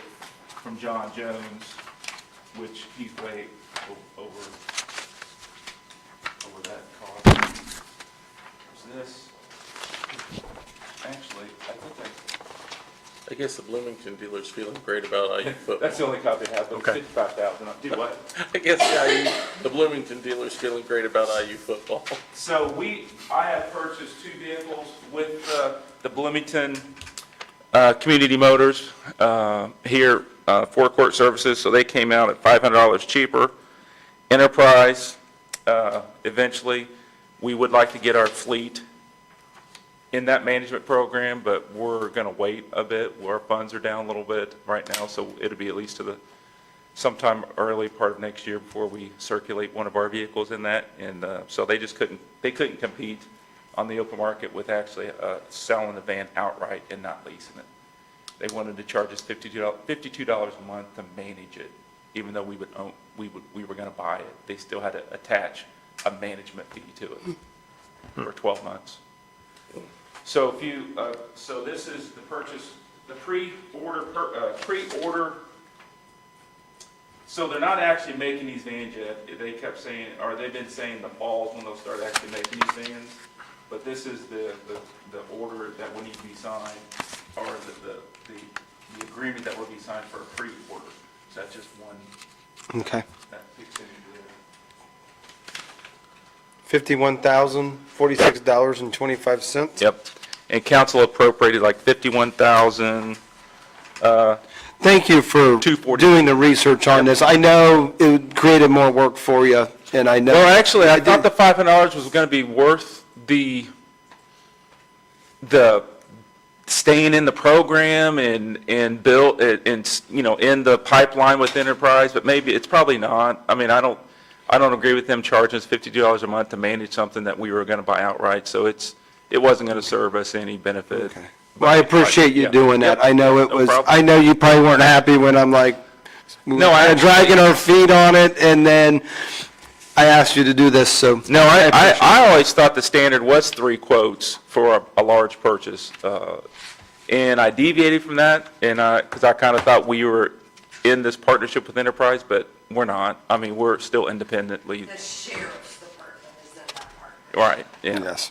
from John Jones, which he's way over that cost. What's this? Actually, I guess the Bloomington dealer's feeling great about IU football. that's the only copy I have, but it's Okay. $55,000. Do what? I guess the Bloomington dealer's feeling great about IU football. So I have purchased 2 vehicles with the Bloomington Community Motors here, forecourt services, so they came out at $500 cheaper. Enterprise, eventually, we would like to get our fleet in that management program, but we're going to wait a bit. Our funds are down a little bit right now, so it'll be at least to the sometime early part of next year before we circulate one of our vehicles in that. And so they just couldn't compete on the open market with actually selling the van outright and not leasing it. They wanted to charge us $52 a month to manage it, even though we were going to buy it. They still had to attach a management fee to it for 12 months. So so this is the purchase, the pre-order. So they're not actually making these vans yet. They kept saying, or they've been saying the fall's when they'll start actually making these vans. But this is the order that will need to be signed, or the agreement that will be signed for a pre-order. So that's just one okay. that fits into $51,046.25. Yep. And council appropriated like 51,000. Thank you for 240. doing the research on this. I know it created more work for you, and I know. Well, actually, I thought the $500 was going to be worth the staying in the program and build and in the pipeline with Enterprise, but maybe it's probably not. I mean, I don't agree with them charging us $52 a month to manage something that we were going to buy outright. So it wasn't going to serve us any benefit. Okay. Well, I appreciate you Yeah. doing that. I know it No was, problem. I know you probably weren't happy when I'm like, No, I actually- dragging our feet on it, and then I asked you to do this, so. No, appreciate it. I always thought the standard was 3 quotes for a large purchase. And I deviated from that, and because I kind of thought we were in this partnership with Enterprise, but we're not. I mean, we're still independently, The sheriff's department is in that part. right, yeah. Yes.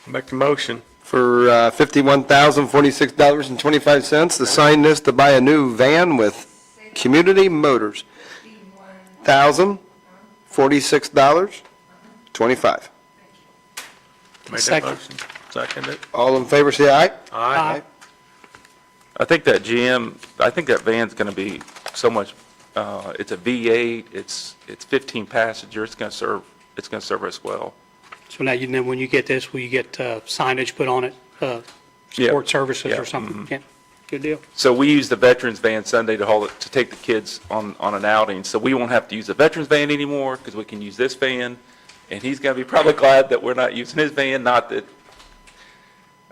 make the motion. For $51,046.25 to sign this to buy a new van with Community Motors. $1,046.25. Made that Second. motion. Second it. All in favor, say aye. Aye. I think that van's going to be so much, it's a V8, it's 15 passengers, it's going to serve us well. So now, then when you get this, will you get signage put on it, Yeah. sport services Yeah. or something? Yeah. Good deal. So we use the veterans van Sunday to haul it, to take the kids on an outing. So we won't have to use the veterans van anymore because we can use this van. And he's going to be probably glad that we're not using his van, not that,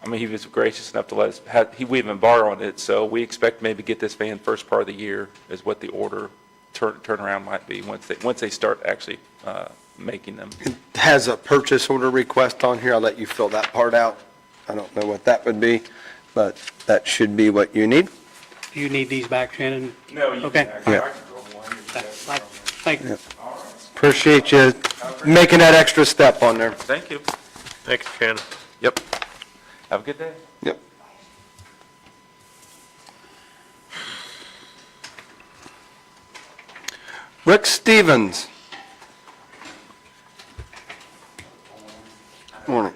I mean, he was gracious enough to let us, we even borrowed it. So we expect maybe get this van first part of the year is what the order turnaround might be once they start actually making them. It has a purchase order request on here. I'll let you fill that part out. I don't know what that would be, but that should be what you need. Do you need these back, Shannon? No, you Okay. can, Yeah. I can throw one. You can Thank have it. thank you. Appreciate you making that extra step on there. Thank you. Thank you, Shannon. Yep. Have a good day. Yep. Rick Stevens. Morning.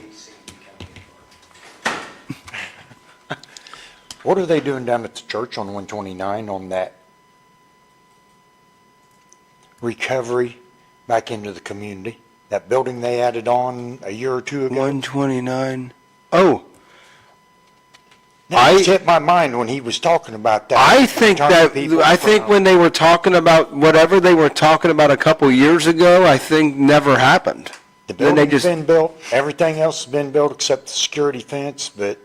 What are they doing down at the church on 129 on that recovery back into the community? That building they added on a year or two ago? 129. Oh, That just hit my mind when he was talking about that. I think Turning people when they were talking about whatever they were talking about a couple years ago, I think never happened. The Then they building's just, been built, everything else has been built except the security fence, but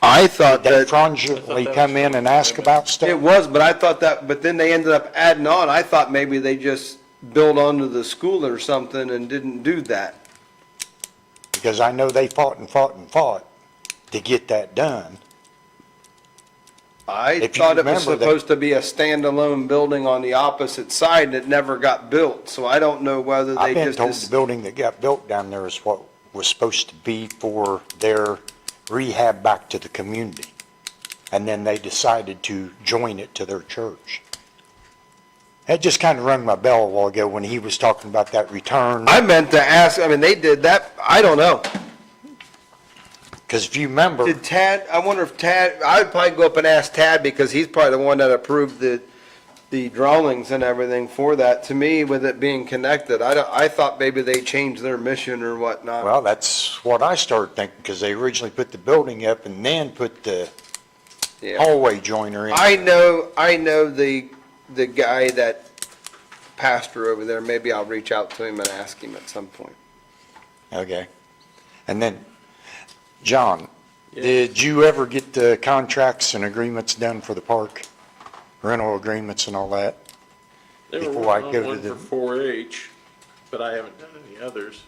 I thought they that fraudulently come in and ask about it stuff. was, but I thought that, but then they ended up adding on. I thought maybe they just built onto the school or something and didn't do that. Because I know they fought and fought and fought to get that done. I If you thought it was remember that- supposed to be a standalone building on the opposite side and it never got built. So I don't know whether I've they been told the just, building that got built down there is what was supposed to be for their rehab back to the community. And then they decided to join it to their church. That just kind of rung my bell a while ago when he was talking about that return. I meant to ask, I mean, they did that, I don't know. Because if you remember, Did Tad, I wonder if Tad, I would probably go up and ask Tad because he's probably the one that approved the drawings and everything for that. To me, with it being connected, I thought maybe they changed their mission or whatnot. well, that's what I started thinking, because they originally put the building up and then put the Yeah. hallway joiner in. I know the guy that pastor over there. Maybe I'll reach out to him and ask him at some point. Okay. And then, John, did you ever get the contracts and agreements done for the park? Rental agreements and all that? They were Before I working go on to one the- for 4-H, but I haven't done any others.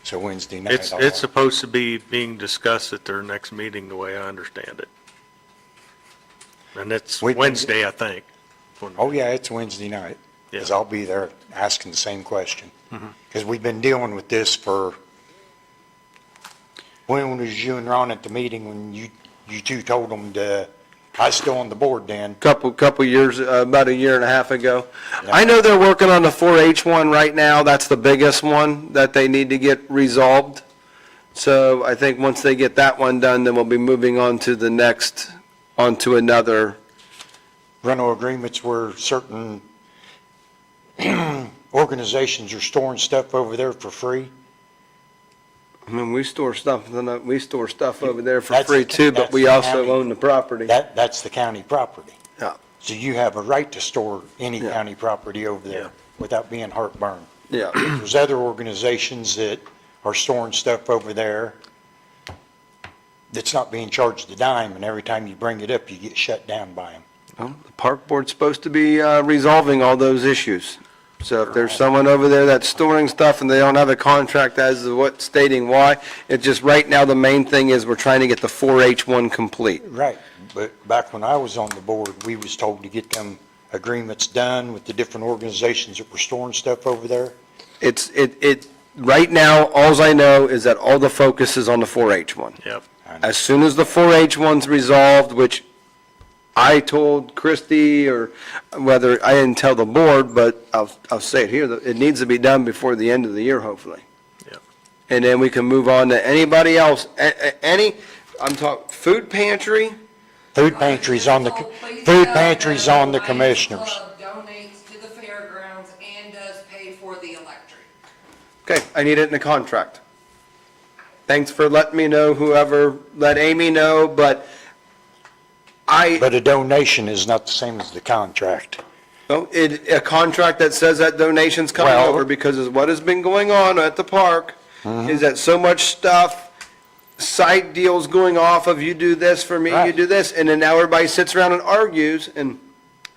So Wednesday night. It's supposed to be being discussed at their next meeting, the way I understand it. And it's We've been- Wednesday, I think. Oh, yeah, it's Wednesday night, because Yeah. I'll be there asking the same question. Because we've been dealing with this for, when was you and Ron at the meeting when you two told them to, I was still on the board then. Couple years, about a year and a half ago. I know they're working on the 4-H one right now. That's the biggest one that they need to get resolved. So I think once they get that one done, then we'll be moving on to the next, onto another. Rental agreements where certain organizations are storing stuff over there for free. I mean, we store stuff over there for That's free the- too, but that's we the also county. own the property. That's the county property. Yeah. So you have a right to store any Yeah. county property over Yeah. there without being heartburned. Yeah. There's other organizations that are storing stuff over there that's not being charged a dime, and every time you bring it up, you get shut down by them. Well, the park board's supposed to be resolving all those issues. So if there's someone over there that's storing stuff and they don't have a contract as to what, stating why, it's just right now, the main thing is we're trying to get the 4-H one complete. Right, but back when I was on the board, we was told to get them agreements done with the different organizations that were storing stuff over there. Right now, alls I know is that all the focus is on the 4-H one. Yep. As soon as the 4-H one's resolved, which I told Christie, or whether, I didn't tell the board, but I'll say it here, that it needs to be done before the end of the year, hopefully. Yep. And then we can move on to anybody else, I'm talking, food pantry, Food pantries on the, Please food know pantries that on the Lions commissioners. Club donates to the fairgrounds and does pay for the electric. okay, I need it in the contract. Thanks for letting me know, whoever let Amy know, but But a donation is not the same as the contract. No, a contract that says that donation's coming Well- over, because is what has been going on at the park, is that so much stuff, site deals going off of you do this for me, you Right. do this, and then now everybody sits around and argues, and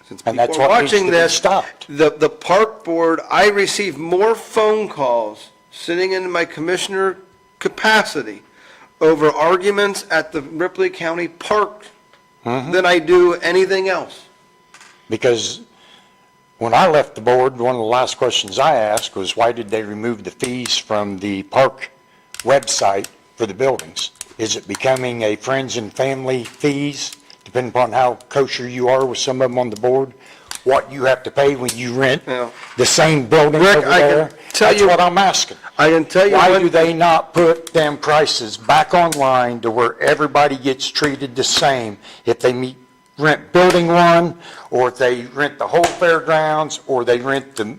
since And people that's are what needs to watching be this, stopped. the park board, I receive more phone calls sitting in my commissioner capacity over arguments at the Ripley County Park than I do anything else. Because when I left the board, one of the last questions I asked was, why did they remove the fees from the park website for the buildings? Is it becoming a friends and family fees, depending upon how kosher you are with some of them on the board? What you have to pay when you rent Yeah. the same building Rick, over I can there? tell That's you- what I'm asking. I can tell you Why one- do they not put them prices back online to where everybody gets treated the same if they rent building one, or if they rent the whole fairgrounds, or they rent the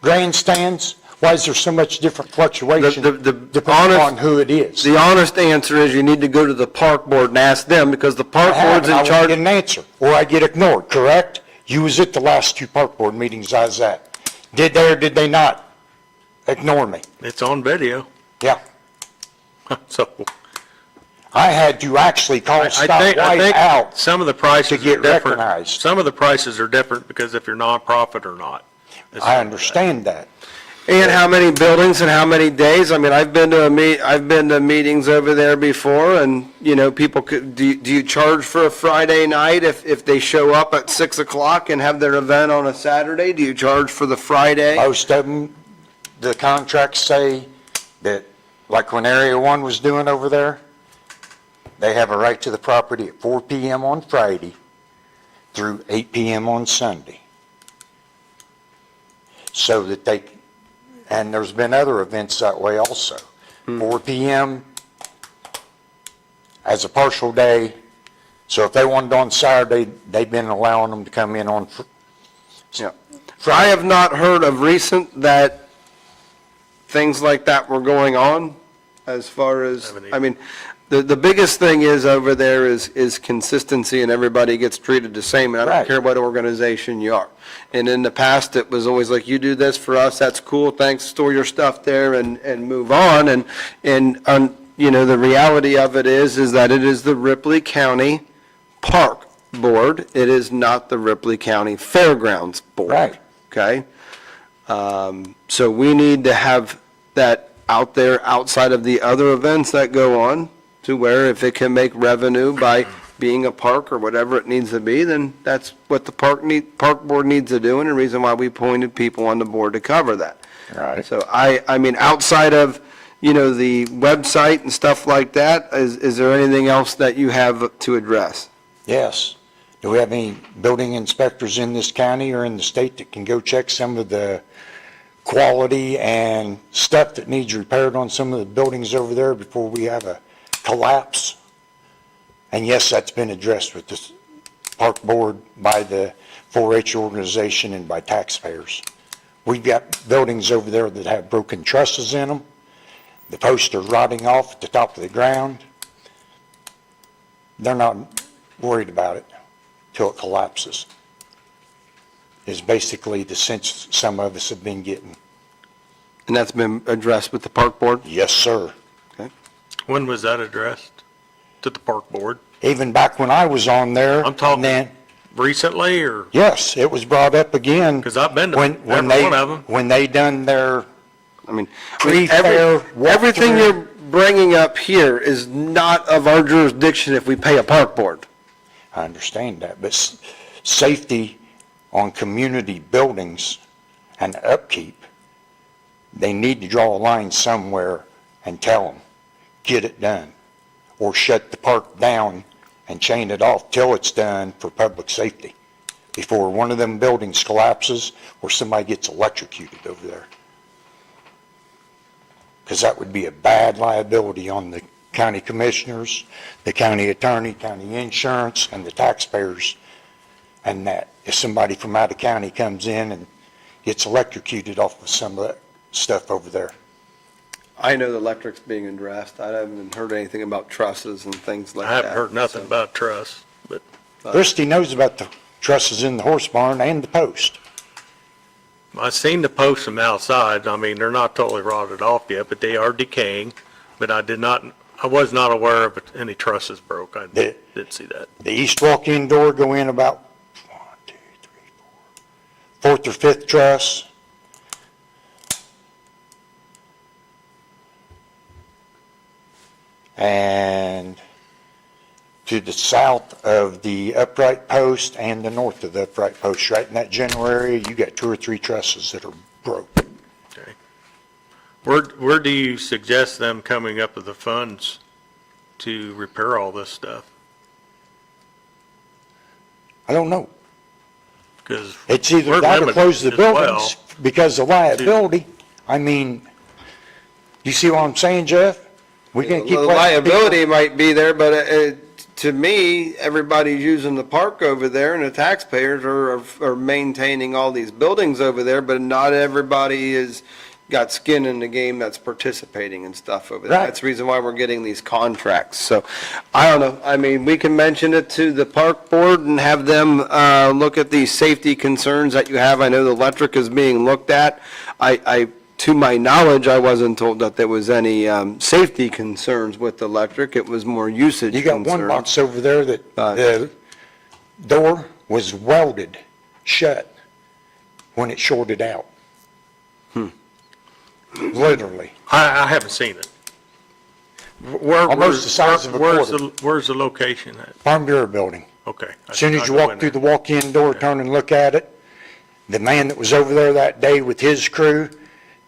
grandstands? Why is there so much different fluctuation The depending honest- on who it is? The honest answer is you need to go to the park board and ask them, because the park I have, board's and I in won't charge. get an answer, or I get ignored, correct? You was at the last two park board meetings I was at. Did they or did they not ignore me? It's on video, Yeah. so. I had to actually call I think Stoplight out. some of the prices to are get different. recognized. Some of the prices are different because if you're nonprofit or not. It's I understand that. And how many buildings and how many days? I mean, I've been to meetings over there before, and, you know, people could, do you charge for a Friday night if they show up at 6 o'clock and have their event on a Saturday? Do you charge for the Friday? Most of them, the contracts say that, like when Area 1 was doing over there, they have a right to the property at 4 PM on Friday through 8 PM on Sunday. So that they, and there's been other events that way also. 4 PM as a partial day. So if they wanted on Saturday, they've been allowing them to come in on Yeah. I have not heard of recent that things like that were going on, as far as, Haven't I mean, the biggest thing is over there is consistency, and everybody gets treated the same, and I don't Right. care what organization you are. And in the past, it was always like, you do this for us, that's cool, thanks, store your stuff there and move on. And you know, the reality of it is that it is the Ripley County Park Board. It is not the Ripley County Fairgrounds Board. Right. Okay? So we need to have that out there outside of the other events that go on, to where if it can make revenue by being a park or whatever it needs to be, then that's what the park board needs to do, and the reason why we appointed people on the board to cover that. Right. So I mean, outside of, you know, the website and stuff like that, is there anything else that you have to address? Yes. Do we have any building inspectors in this county or in the state that can go check some of the quality and stuff that needs repaired on some of the buildings over there before we have a collapse? And yes, that's been addressed with this park board by the 4-H organization and by taxpayers. We've got buildings over there that have broken trusses in them. The posts are rotting off at the top of the ground. They're not worried about it till it collapses, is basically the sense some of us have been getting. And that's been addressed with the park board? Yes, sir. When was that addressed? To the park board? Even back when I was on there. I'm talking- then- Recently, or, Yes, it was brought up again. because I've been to When every they, one of them. when they done their I mean, pre-fair everything walkthrough. you're bringing up here is not of our jurisdiction if we pay a park board. I understand that, but safety on community buildings and upkeep, they need to draw a line somewhere and tell them, get it done, or shut the park down and chain it off till it's done for public safety, before one of them buildings collapses or somebody gets electrocuted over there. Because that would be a bad liability on the county commissioners, the county attorney, county insurance, and the taxpayers. And that if somebody from out of county comes in and gets electrocuted off of some of that stuff over there. I know the electric's being addressed. I haven't heard anything about trusses and things like I that. haven't heard nothing so. about truss, but Christie knows about the trusses in the horse barn and the post. I seen the posts from outside. I mean, they're not totally rotted off yet, but they are decaying. But I was not aware of any trusses broke. I did see that. The east walk-in door go in about 1, 2, 3, 4, 4th or 5th truss. And to the south of the upright post and the north of the upright post, right in that general area, you got 2 or 3 trusses that are broke. Okay. Where do you suggest them coming up with the funds to repair all this stuff? I don't know. Because It's either we're that or limited close the as well. buildings because of liability. I mean, you see what I'm saying, Jeff? We can keep The letting people- liability might be there, but to me, everybody's using the park over there, and the taxpayers are maintaining all these buildings over there, but not everybody is got skin in the game that's participating and stuff over there. Right. That's the reason why we're getting these contracts. So, I don't know, I mean, we can mention it to the park board and have them look at these safety concerns that you have. I know the electric is being looked at. To my knowledge, I wasn't told that there was any safety concerns with the electric. It was more usage You got one concerns. box over there that the door was welded shut when it shorted out. Literally. I haven't seen it. Almost the size of a quarter. Where's the location at? Farm Bureau building. Okay. As soon as you I'll go walk in through there. the walk-in door, turn and look at it, the man that was over there that day with his crew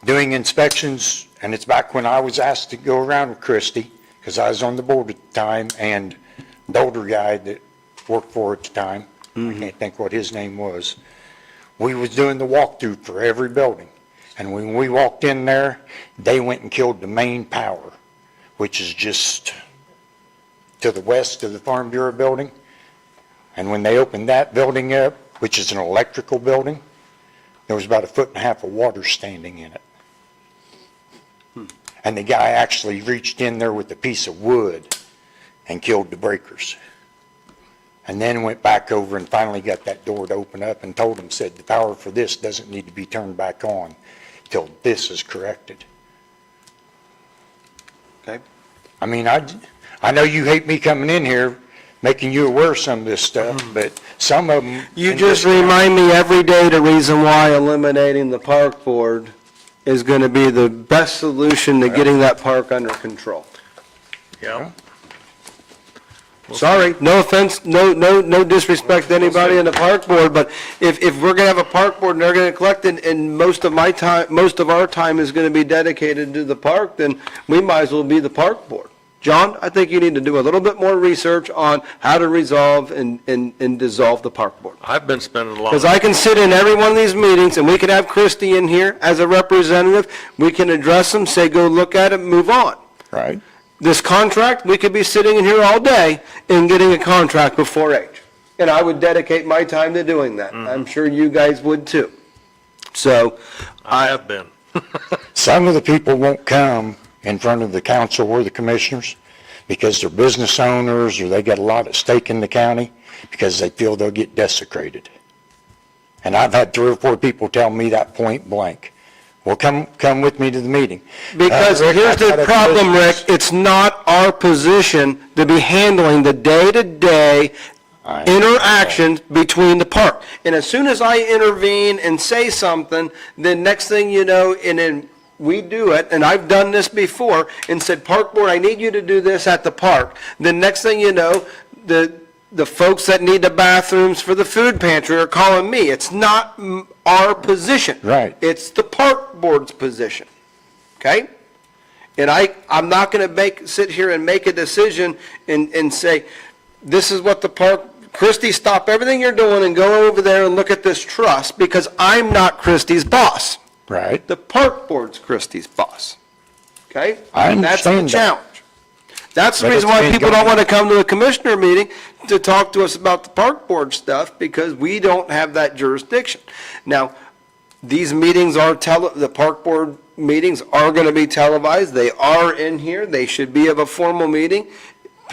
doing inspections, and it's back when I was asked to go around with Christie, because I was on the board at the time, and the older guy that worked for it at the time, I can't think what his name was, we was doing the walkthrough for every building. And when we walked in there, they went and killed the main power, which is just to the west of the Farm Bureau building. And when they opened that building up, which is an electrical building, there was about 1.5 feet of water standing in it. And the guy actually reached in there with a piece of wood and killed the breakers. And then went back over and finally got that door to open up and told him, said, the power for this doesn't need to be turned back on till this is corrected. Okay. I mean, I know you hate me coming in here, making you aware of some of this stuff, but some of them. You just remind me every day the reason why eliminating the park board is going to be the best solution to getting that park under control. Yeah. Sorry, no offense, no disrespect to anybody in the park board, but if we're going to have a park board and they're going to collect it, and most of our time is going to be dedicated to the park, then we might as well be the park board. John, I think you need to do a little bit more research on how to resolve and dissolve the park board. I've been spending a lot. Because I can sit in every one of these meetings, and we could have Christie in here as a representative, we can address them, say, go look at it, move on. Right. This contract, we could be sitting in here all day and getting a contract with 4-H. And I would dedicate my time to doing that. I'm sure you guys would too. So, I have been. Some of the people won't come in front of the council or the commissioners because they're business owners or they got a lot at stake in the county because they feel they'll get desecrated. And I've had 3 or 4 people tell me that point blank. Well, come with me to the meeting. because Rick, here's I've got the a problem, Rick, business- it's not our position to be handling the day-to-day I- interactions between the park. And as soon as I intervene and say something, then next thing you know, and then we do it, and I've done this before, and said, Park Board, I need you to do this at the park. Then next thing you know, the folks that need the bathrooms for the food pantry are calling me. It's not our position. Right. It's the park board's position, okay? And I'm not going to sit here and make a decision and say, this is what the park, Christie, stop everything you're doing and go over there and look at this trust, because I'm not Christie's boss. Right. The park board's Christie's boss, okay? I understand That's the that. challenge. That's the But reason it's why been people don't going- want to come to a commissioner meeting to talk to us about the park board stuff, because we don't have that jurisdiction. Now, these meetings are the park board meetings are going to be televised. They are in here. They should be of a formal meeting.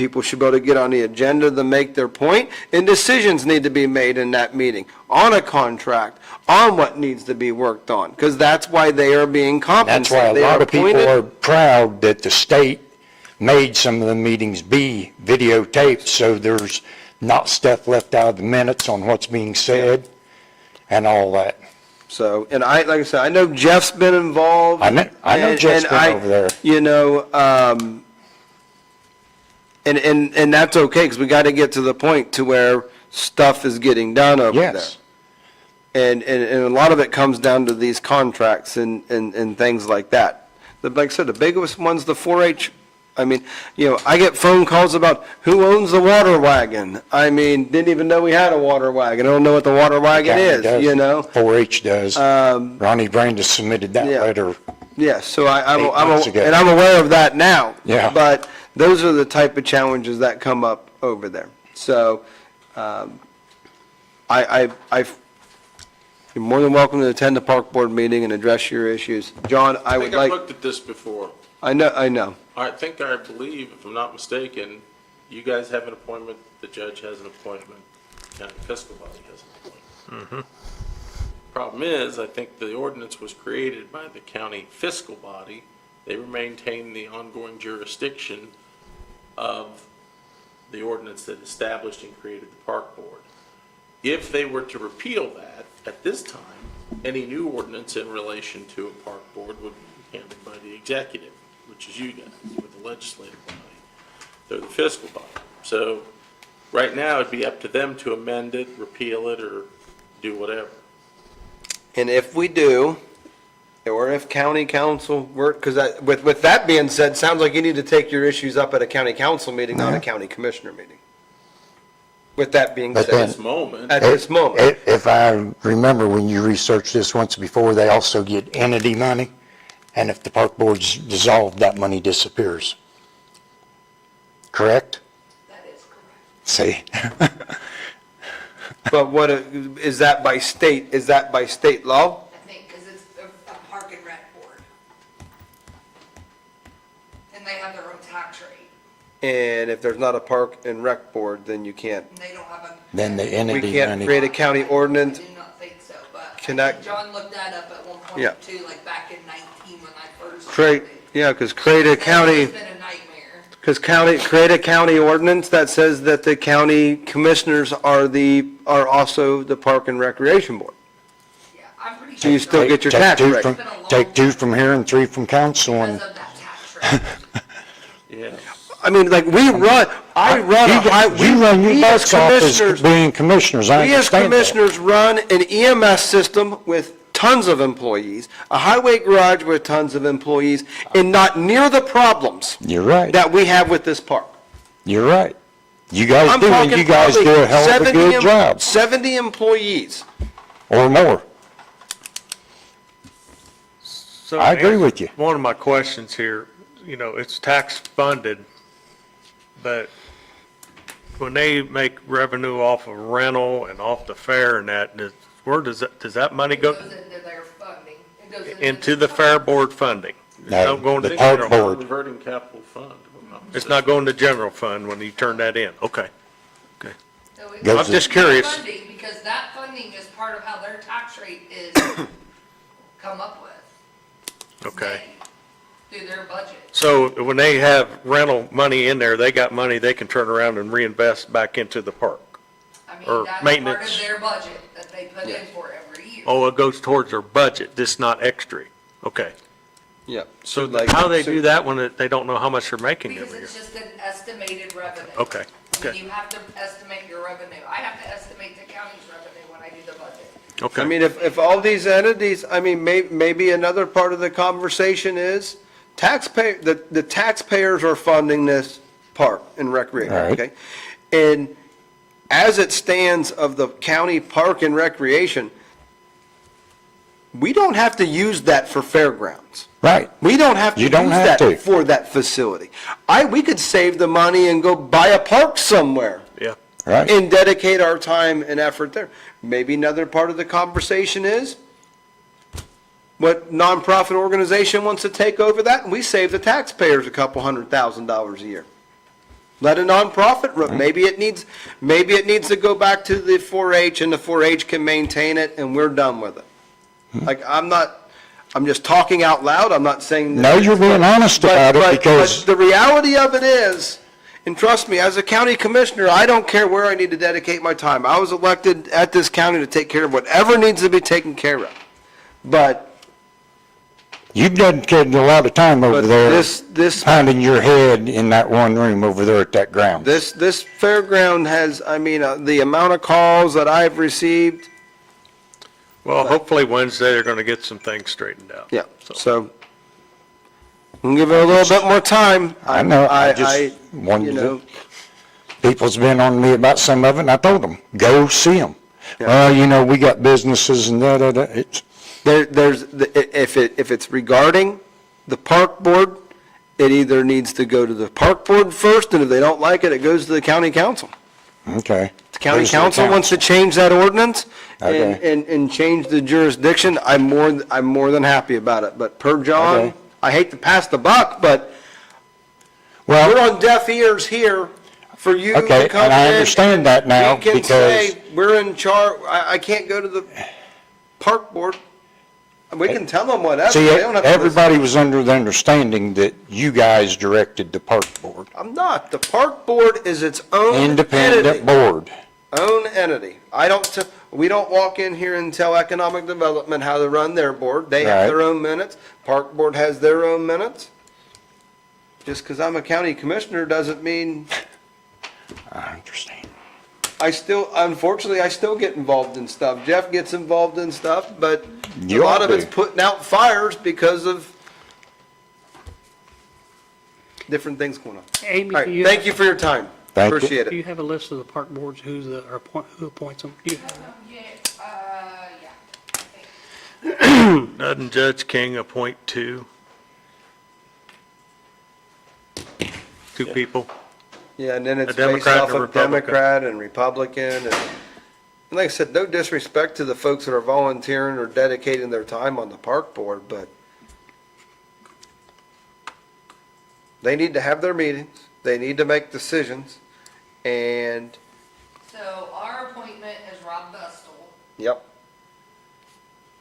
People should be able to get on the agenda to make their point, and decisions need to be made in that meeting on a contract, on what needs to be worked on, because that's why they are being That's why compensated. a They are lot of people appointed- are proud that the state made some of the meetings be videotaped, so there's not stuff left out of the minutes on what's being said and all that. So, and like I said, I know Jeff's been involved. I know and- Jeff's and been I- over there. You know, and that's okay, because we got to get to the point to where stuff is getting done over there. Yes. And a lot of it comes down to these contracts and things like that. But like I said, the biggest one's the 4-H. I mean, you know, I get phone calls about who owns the water wagon. I mean, didn't even know we had a water wagon. I don't know what the water wagon County is, does. you know? 4-H does. Ronnie Brandis submitted that yeah. letter. Yeah, so 8 months ago. and I'm aware of that now. Yeah. But those are the type of challenges that come up over there. So, you're more than welcome to attend the park board meeting and address your issues. John, I I would think I've like, looked at this before. I know. I believe, if I'm not mistaken, you guys have an appointment, the judge has an appointment, county fiscal body has an appointment. Problem is, I think the ordinance was created by the county fiscal body. They maintain the ongoing jurisdiction of the ordinance that established and created the park board. If they were to repeal that, at this time, any new ordinance in relation to a park board would be handled by the executive, which is you guys, with the legislative body. They're the fiscal body. So, right now, it'd be up to them to amend it, repeal it, or do whatever. And if we do, or if county council work, because with that being said, sounds like you need to take your issues up at a county council meeting, not a county commissioner meeting. With that being But said. At this moment, At this moment. If I remember when you researched this once before, they also get entity money, and if the park board's dissolved, that money disappears. Correct? That is correct. See? But is that by state law? I think, because it's a park and rec board. And they have their own tax rate, And if there's not a park and rec board, then you can't, and they don't have a. Then the we entity can't money. create a county ordinance. I do not think so, but Can I I- think John looked that up at one Yeah. point too, like back in 19 when I first Create, started. yeah, because create a county, It's been a nightmare. create a county ordinance that says that the county commissioners are also the park and recreation board. Yeah, I'm pretty So sure. you still get your tax rate. Take 2 from here and 3 from council, and Because of that tax rate. yeah. I mean, like, we run your we as bus office commissioners, being commissioners, I we as understand that. commissioners run an EMS system with tons of employees, a highway garage with tons of employees, and not near the problems You're right, that we have with this park. you're right. You guys I'm do, and talking you guys probably do a hell of a 70 good job, 70 employees. or more. So I agree with you. One of my questions here, you know, it's tax funded, but when they make revenue off of rental and off the fair and that, where does that money It go? goes into their funding. It goes Into the fair board funding? It's No, not going to the park general- board. Converting capital fund. if I'm not It's mistaken. not going to general fund when you turn that in? Okay. So it Goes goes to- I'm just into their curious. funding, because that funding is part of how their tax rate is come up with. Okay. Through their budget. So when they have rental money in there, they got money they can turn around and reinvest back into the park? I Or mean, that's part of maintenance. their budget that they put in for every year. Oh, it goes towards their budget, this not extra? Okay. Yeah. So how they do that when they don't know how much they're making Because every year? it's just an estimated revenue. Okay, I mean, okay. you have to estimate your revenue. I have to estimate the county's revenue when I do the budget. Okay. I mean, if all these entities, I mean, maybe another part of the conversation is the taxpayers are funding this park and recreation, Right. okay? And as it stands of the county park and recreation, we don't have to use that for fairgrounds. Right. We don't have to You use don't have that to. for that facility. We could save the money and go buy a park somewhere Yeah. Right. and dedicate our time and effort there. Maybe another part of the conversation is, what nonprofit organization wants to take over that, and we save the taxpayers a couple $100,000 a year. Let a nonprofit run. Maybe it needs to go back to the 4-H and the 4-H can maintain it and we're done with it. Like, I'm just talking out loud. I'm not saying that. No, you're being honest about it because. But the reality of it is, and trust me, as a county commissioner, I don't care where I need to dedicate my time. I was elected at this county to take care of whatever needs to be taken care of. But You've dedicated a lot of time over But there, this- pounding your head in that one room over there at that ground. this fairground has, I mean, the amount of calls that I've received, Well, hopefully Wednesday, they're gonna get some things straightened out. yeah, so we'll give it a little bit more time. I know, I just wanted you know, to, people's been on me about some of it, and I told them, go see them. Yeah. Well, you know, we got businesses and da-da-da, it's, if it's regarding the park board, it either needs to go to the park board first, and if they don't like it, it goes to the county council. okay. The county Goes to the council wants to change that ordinance and, Okay. and change the jurisdiction, I'm more than happy about it. But per John, Okay. I hate to pass the buck, but Well, we're on deaf ears here for you to Okay, come in. and I understand that now We can because- say, we're in charge, I can't go to the park board. We can tell them whatever. see, They don't have to listen. everybody was under the understanding that you guys directed the park board. I'm not. The park board is its own entity. Independent board. Own entity. We don't walk in here and tell economic development how to run their board. They have Right. their own minutes. Park board has their own minutes. Just because I'm a county commissioner doesn't mean I understand. unfortunately, I still get involved in stuff. Jeff gets involved in stuff, but a You lot ought of it's to. putting out fires because of different things going on. Amy, All do right, you, thank you for your time. Thank you. Appreciate do it. you have a list of the park boards, who appoints them? Do you have that? Yeah, I think. Doesn't Judge King appoint two people? Yeah, and then it's A based Democrat off and a of Republican. Democrat and Republican, and like I said, no disrespect to the folks that are volunteering or dedicating their time on the park board, but they need to have their meetings, they need to make decisions, and, So our appointment is Rob Vestal. yep,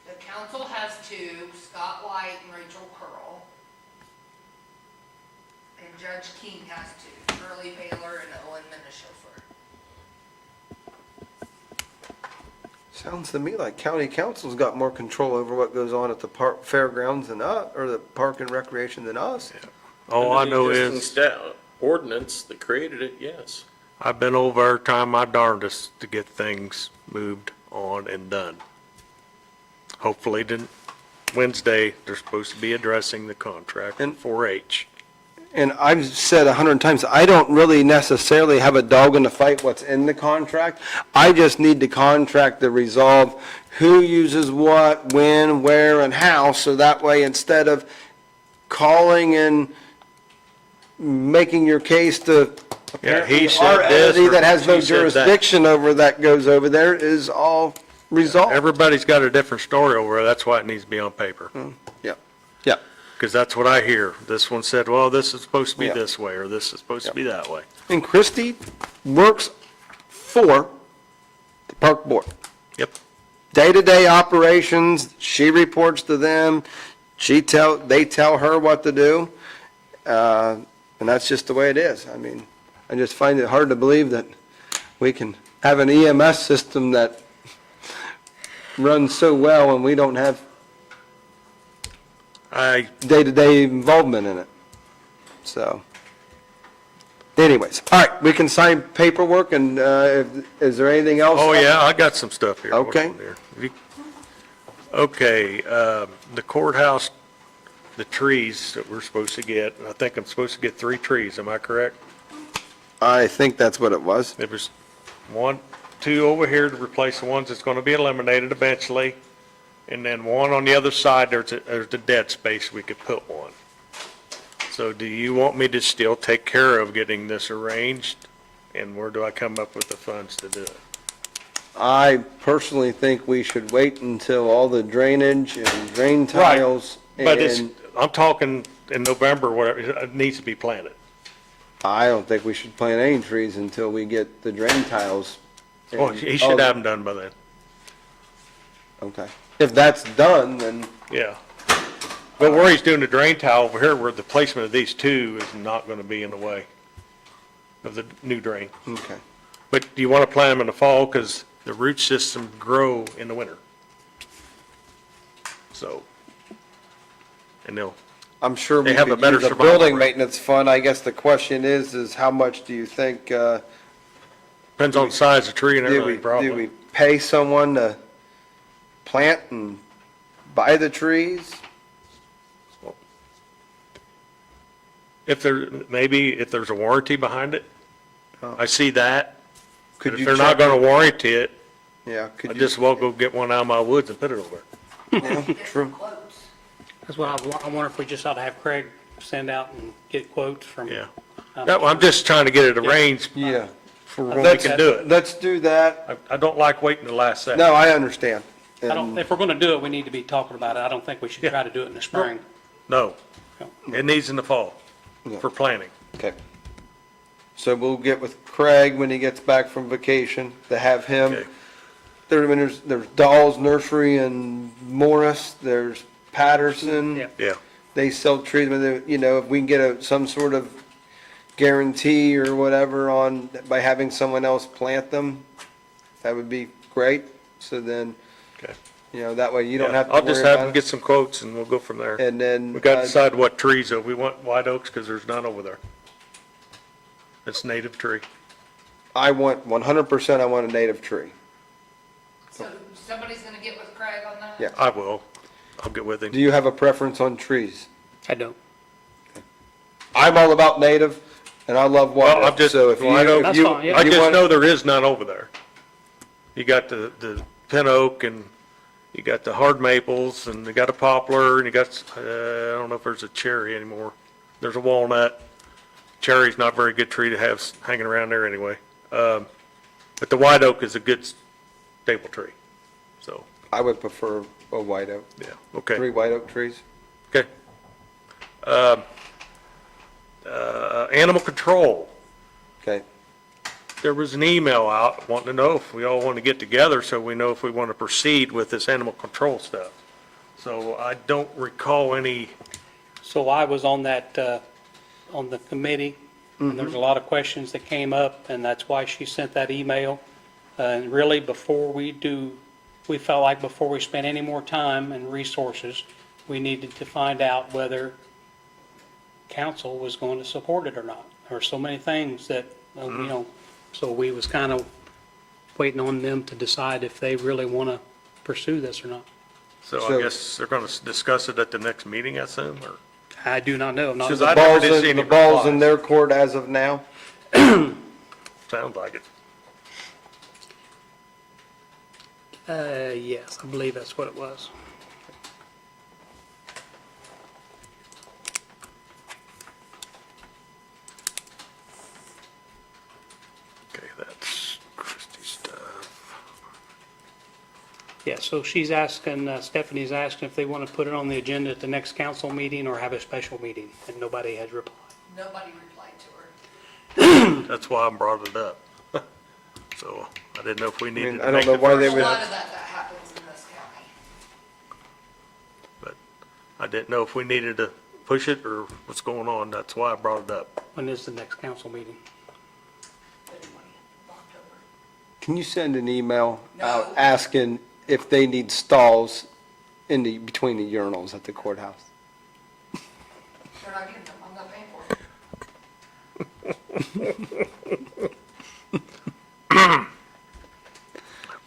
The council has two, Scott White and Rachel Curl. And Judge King has two, Shirley Baylor and Owen Minishofer. sounds to me like county council's got more control over what goes on at the park, fairgrounds than us, or the park and recreation than us. All I Under the know existing is, ordinance that created it, yes. I've been over trying my darndest to get things moved on and done. Hopefully, Wednesday, they're supposed to be addressing the contract And- for 4-H. And I've said 100 times, I don't really necessarily have a dog in the fight what's in the contract. I just need the contract to resolve who uses what, when, where, and how, so that way, instead of calling and making your case to Yeah, he apparently said our this, entity or that has no she said that. jurisdiction over that goes over there, is all resolved. Everybody's got a different story over there, that's why it needs to be on paper. Yeah, yeah. Because that's what I hear. This one said, well, this is supposed to be Yeah. this way, or this is supposed to be that way. And Christie works for the park board. Yep. Day-to-day operations, she reports to them, they tell her what to do, and that's just the way it is. I mean, I just find it hard to believe that we can have an EMS system that runs so well and we don't have day-to-day involvement in it. So, anyways, all right, we can sign paperwork, and is there anything else? Oh, yeah, I got some stuff here. Okay. Hold on here. Okay, the courthouse, the trees that we're supposed to get, I think I'm supposed to get 3 trees, am I correct? I think that's what it was. There was 2 over here to replace the ones that's gonna be eliminated eventually, and then 1 on the other side, there's a dead space, we could put 1. So do you want me to still take care of getting this arranged, and where do I come up with the funds to do it? I personally think we should wait until all the drainage and drain tiles But it's, and, I'm talking in November, whatever, it needs to be planted. I don't think we should plant any trees until we get the drain tiles. Well, and he all should the- have them done by then, Okay. If that's done, then, yeah. But where he's doing the drain tile over here, where the placement of these two is not gonna be in the way of the new drain. okay. But do you wanna plant them in the fall, because the root system grow in the winter? So, and they'll, I'm sure They we have a could better use a survival building rate. maintenance fund. I guess the question is how much do you think, depends on the size of the tree and do we, everything, probably. do we pay someone to plant and buy the trees? If there, maybe if there's a warranty behind it, Oh. I see that. Could But you if they're not check- gonna warranty it, Yeah, I could you? just well go get one out of my woods and put it over. Yeah, Get true. some quotes. That's what I wonder if we just ought to have Craig send out and get quotes from. Yeah. That- I'm just trying to get it arranged Yeah. for when we Let's- can do it. Let's do that. I don't like waiting the last second. No, I understand. I don't, And- if we're gonna do it, we need to be talking about it. I don't think we should try to do it in the spring. No. It needs in the fall Yeah. for planning. Okay. So we'll get with Craig when he gets back from vacation to have him. Okay. There's Dahl's Nursery in Morris, there's Patterson. Yeah. Yeah. They sell trees, but if we can get some sort of guarantee or whatever by having someone else plant them, that would be great. So then, Okay. that way you don't Yeah, have to I'll worry just have about them it. get some quotes and we'll go from there. And then. We got to decide what trees, though. We want white oaks because there's none over there. It's native tree. I want, 100% I want a native tree. So somebody's gonna get with Craig on that? Yeah. I will. I'll get with Do him. you have a preference on trees? I don't. I'm all about native, and I love white Well, I'm oak, just, so if you, white oak, That's you, fine, yeah. I you just want- know there is none over there. You got the pin oak and you got the hard maples and you got a poplar and you got, I don't know if there's a cherry anymore. There's a walnut. Cherry's not a very good tree to have hanging around there anyway. But the white oak is a good staple tree. So, I would prefer a white oak, yeah, okay. 3 white oak trees. Okay. Animal control. Okay, There was an email out wanting to know if we all want to get together so we know if we want to proceed with this animal control stuff. So I don't recall any, So I was on that, on the committee, and there's a lot of questions that came up, and that's why she sent that email. And really, we felt like before we spent any more time and resources, we needed to find out whether council was going to support it or not. There were so many things that, so we was kind of waiting on them to decide if they really want to pursue this or not. so So- I guess they're going to discuss it at the next meeting, I assume, or? I do not know. I'm not- Because the I never ball's did see in, any the ball's in replies. their court as of now. Sounds like it. Yes, I believe that's what it was. Okay, that's Christie's stuff. Yeah, so she's asking, Stephanie's asking if they want to put it on the agenda at the next council meeting or have a special meeting, and nobody has replied. Nobody replied to her. That's why I brought it up. So I didn't know if we needed I to don't make know the why they first would- A lot step, of that happens in this county. but I didn't know if we needed to push it or what's going on. That's why I brought it up. When is the next council meeting? The 20th of October. Can you send an email out No. asking if they need stalls between the urinals at the courthouse? They're not getting them, I'm not paying for it.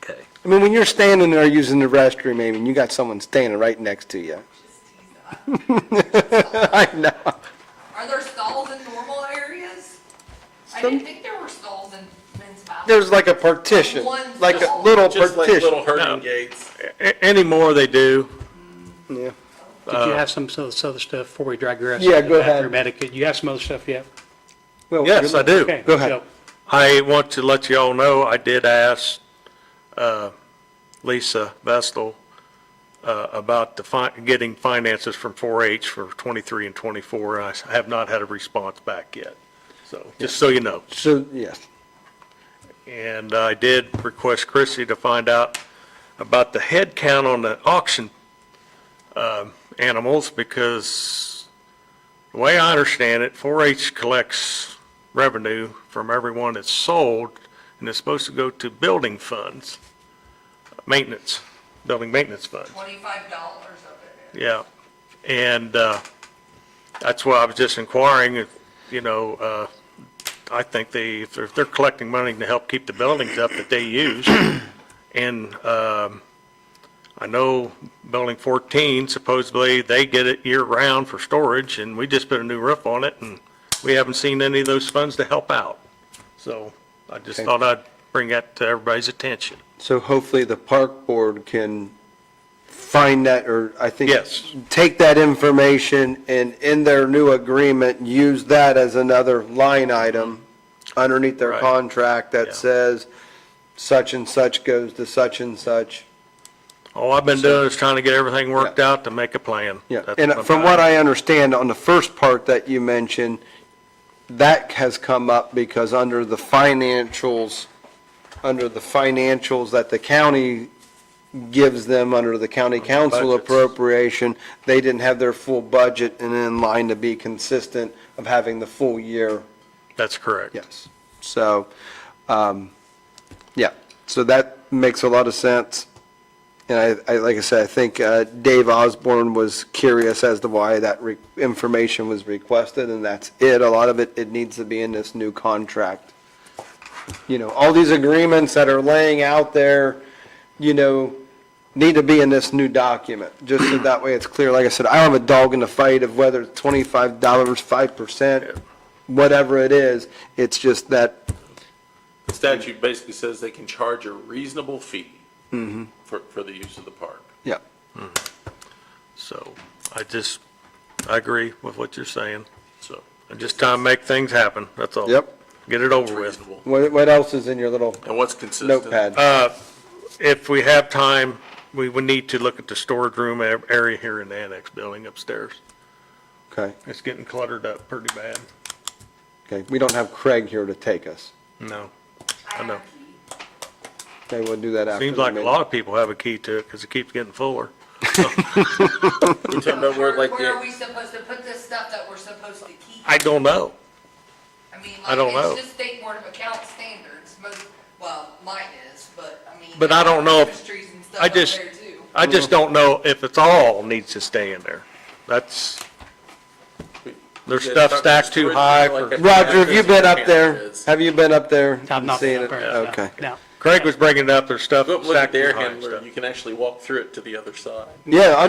Okay. I mean, when you're standing there using the restroom, maybe, and you got someone standing right next to you. Just tease that. I know. Are there stalls in normal areas? I Some- didn't think there were stalls in men's bathrooms. There's like a partition, One like a stall. little Just like little partition. herding gates. Anymore they do. Yeah. Did you have some of this other stuff before we digress? Yeah, go ahead. Bathroom etiquette, you have some other stuff yet? Well, Yes, I do. Okay, Go ahead. so- I want to let you all know, I did ask Lisa Vestal about getting finances from 4-H for 23 and 24, and I have not had a response back yet. So, just so you know. So, yes. And I did request Chrissy to find out about the head count on the auction animals, because the way I understand it, 4-H collects revenue from everyone that's sold, and it's supposed to go to building funds, maintenance, building maintenance funds. $25 of it. Yeah, and that's why I was just inquiring, I think if they're collecting money to help keep the buildings up that they use, and I know Building 14, supposedly they get it year-round for storage, and we just put a new roof on it, and we haven't seen any of those funds to help out. So I just Okay. thought I'd bring that to everybody's attention. So hopefully the park board can find that, or I think. Yes. Take that information and in their new agreement, use that as another line item underneath their Right. contract that Yeah. says such and such goes to such and such. All I've been doing is trying to get everything worked out to make a plan. Yeah, That's and I'm from trying. what I understand, on the first part that you mentioned, that has come up because under the financials that the county gives them under the county council budgets. appropriation, they didn't have their full budget and in line to be consistent of having the full year. That's correct. Yes. So, yeah, so that makes a lot of sense. And I like I said, I think Dave Osborne was curious as to why that information was requested, and that's it. A lot of it needs to be in this new contract. All these agreements that are laying out there, need to be in this new document, just so that way it's clear. Like I said, I don't have a dog in the fight of whether it's $25, 5%, whatever it is. It's just that, The statute basically says they can charge a reasonable fee for the use of the park. yeah. So I agree with what you're saying. So I'm just trying to make things happen, that's all. Yep. Get it It's over with. reasonable. What else is in your little And what's consistent? notepad? If we have time, we would need to look at the storage room area here in the annex building upstairs. Okay, It's getting cluttered up pretty bad. okay. We don't have Craig here to take us. No, I know. Okay, we'll do that after. Seems the like a meeting. lot of people have a key to it because it keeps getting fuller. You're talking about where like Where are the, we supposed to put this stuff that we're supposed to keep? I don't know. I mean, I don't know. it's just State Board of Accounts standards, mine is, but I mean. But I don't know if- Registries and stuff I up just- there too. I just don't know if it's all needs to stay in there. There's Yeah, stuff talk stacked too storage high room, for, like Roger, have you been up there? Is. Have you been up there? I've and not seen been up it? there, no. Okay. No. Craig was bringing it up, there's stuff Go up look at stacked the too air high and handler, stuff. you can actually walk through it to the other side. Yeah,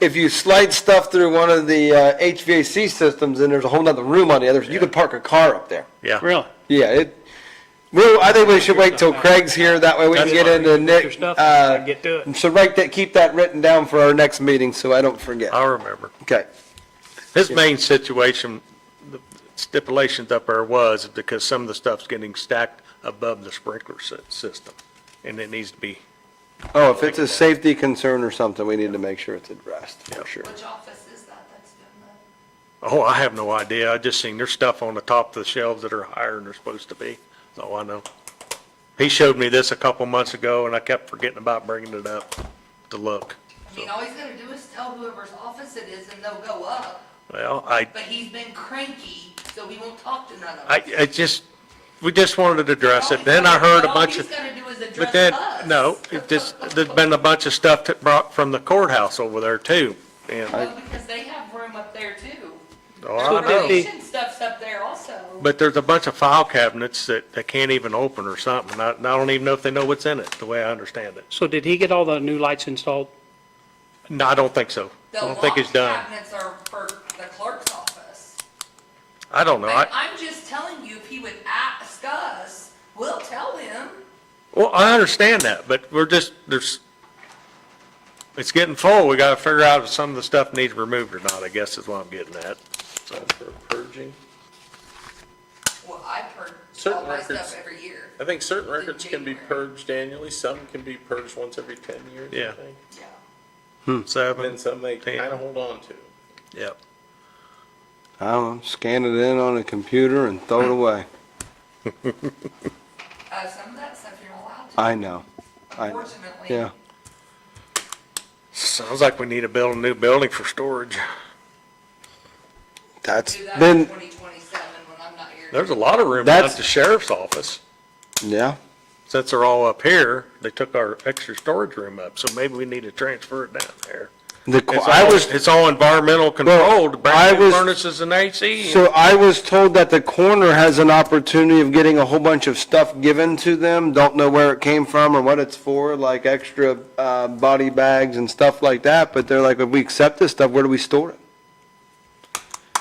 if you slide stuff through one of the HVAC systems and there's a whole nother room on the other, you could park a car up there. Yeah. Really? Yeah, I think we should wait till Craig's here, that way we can That's get into Your Nick. stuff, I get to it. So keep that written down for our next meeting so I don't forget. I remember. Okay, His main situation, the stipulations up there was because some of the stuff's getting stacked above the sprinkler system, and it needs to be, oh, if it's a safety concern or something, we need to make sure it's addressed, for sure. Which office is that that's doing that? oh, I have no idea. I just seen there's stuff on the top of the shelves that are higher than they're supposed to be. That's all I know. He showed me this a couple months ago, and I kept forgetting about bringing it up to look. I mean, all he's gonna do is tell whoever's office it is and they'll go up, Well, but he's been cranky, so he won't talk to none of us. we just wanted to address All it. Then I heard a bunch of. All he's gonna do is But address then, us. no, there's been a bunch of stuff that brought from the courthouse over there too. And, Well, because they have room up there too. oh, Their I know. probation stuff's up there also. But there's a bunch of file cabinets that they can't even open or something. I don't even know if they know what's in it, the way I understand it. So did he get all the new lights installed? No, I don't think so. I The don't think it's lock done. cabinets are for the clerk's office. I don't know. I'm just telling you, if he would ask us, we'll tell him. Well, I understand that, but it's getting full. We gotta figure out if some of the stuff needs removed or not, I guess is what I'm getting at. So for purging. Well, I purge all Certain my records- stuff every year. I think certain records can be January. purged annually, some can be purged once every 10 years, Yeah. I think. Yeah. And then 7, some they 10. kind of hold on to. yep. I don't know, scan it in on a computer and throw it away. Some of that stuff you're not allowed to. I know. I know. Unfortunately. Yeah. Sounds like we need to build a new building for storage. That's Do that in been, 2027 when I'm not here. There's a lot of room down at That's- the sheriff's office. yeah. Since they're all up here, they took our extra storage room up, so maybe we need to transfer it down there. It's all environmental controlled, I brand new was- furnaces and AC. So I was told that the corner has an opportunity of getting a whole bunch of stuff given to them. Don't know where it came from or what it's for, like extra body bags and stuff like that. But they're like, if we accept this stuff, where do we store it?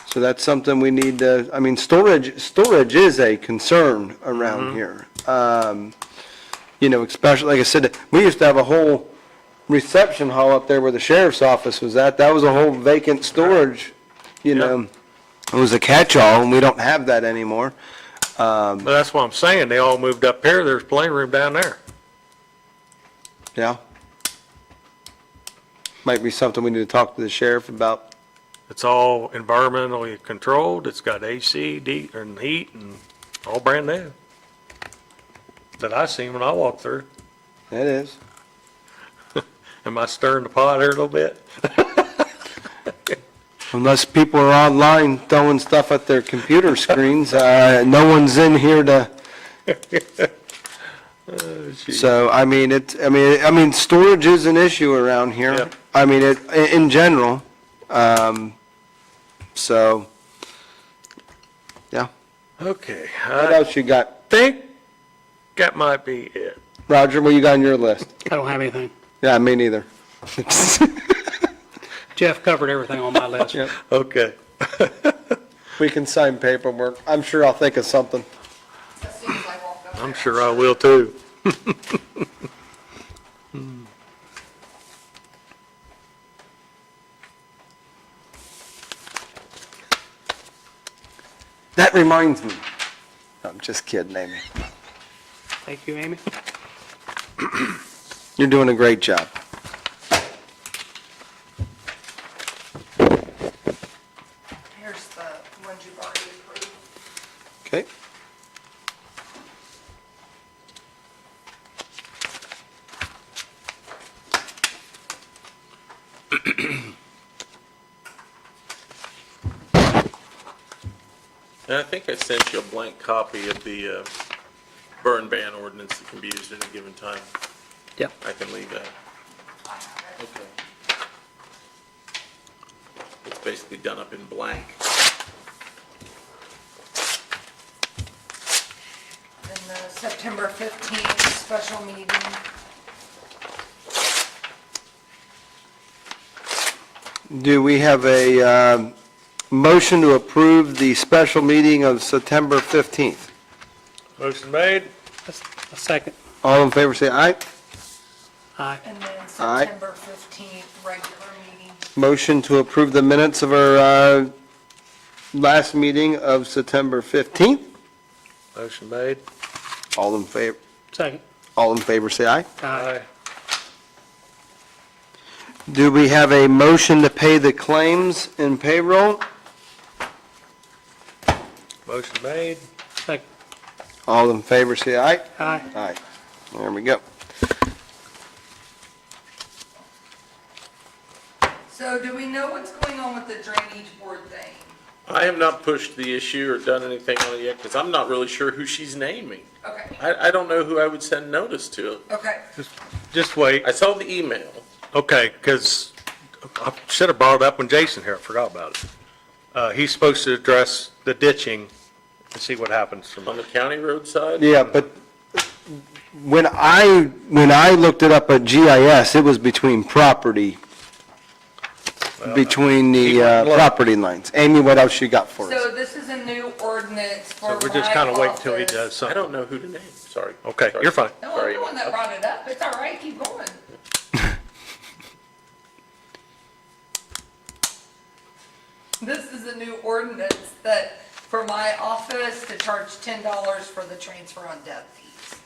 So that's something we need to, I mean, storage is a concern around here. You know, especially, like I said, we used to have a whole reception hall up there where the sheriff's office was at. That was a whole vacant storage, you know. It was a catch-all, and we don't have that anymore. But that's what I'm saying, they all moved up here, there's plenty of room down there. Yeah. Might be something we need to talk to the sheriff about. It's all environmentally controlled, it's got AC, and heat, and all brand new. That I seen when I walked through. It is. Am I stirring the pot here a little bit? Unless people are online throwing stuff at their computer screens, no one's in here to. So, I mean, storage is an issue around here. Yep. I mean, in general. So, yeah. Okay, What I else you got? think that might be it. Roger, what you got on your list? I don't have anything. Yeah, me neither. Jeff covered everything on my list. Yep. Okay. We can sign paperwork. I'm sure I'll think of something. As soon as I walk up I'm there. sure I will too. That reminds me. I'm just kidding, Amy. Thank you, Amy. You're doing a great job. Here's the ones you've already approved. Okay. And I think I sent you a blank copy of the burn ban ordinance that can be used at a given time. Yep. I can leave that. I have it. Okay. It's basically done up in blank. And the September 15th special meeting. Do we have a motion to approve the special meeting of September 15th? Motion made. A second. All in favor, say aye. Aye. And then Aye. September 15th, regular meeting. Motion to approve the minutes of our last meeting of September 15th. Motion made. All in favor, Second. say aye. Aye. Do we have a motion to pay the claims in payroll? Motion made. Second. All in favor, say aye. Aye. Aye. There we go. So do we know what's going on with the drainage board thing? I have not pushed the issue or done anything on it yet because I'm not really sure who she's naming. Okay, I don't know who I would send notice to. okay. Just wait. I saw the email. Okay, because I should have brought it up when Jason here, I forgot about it. He's supposed to address the ditching and see what happens from On the county road side? Yeah, but when I looked it up at GIS, it was between between the property lines. Amy, what else you got for us? So this is a new ordinance for So my we're just kind of waiting until he office. does I something. don't know who to name, sorry. Okay, Sorry. you're fine. No, I'm Sorry. the one that brought it up. It's all right, keep going. This is a new ordinance that, for my office, to charge $10 for the transfer on deed fees.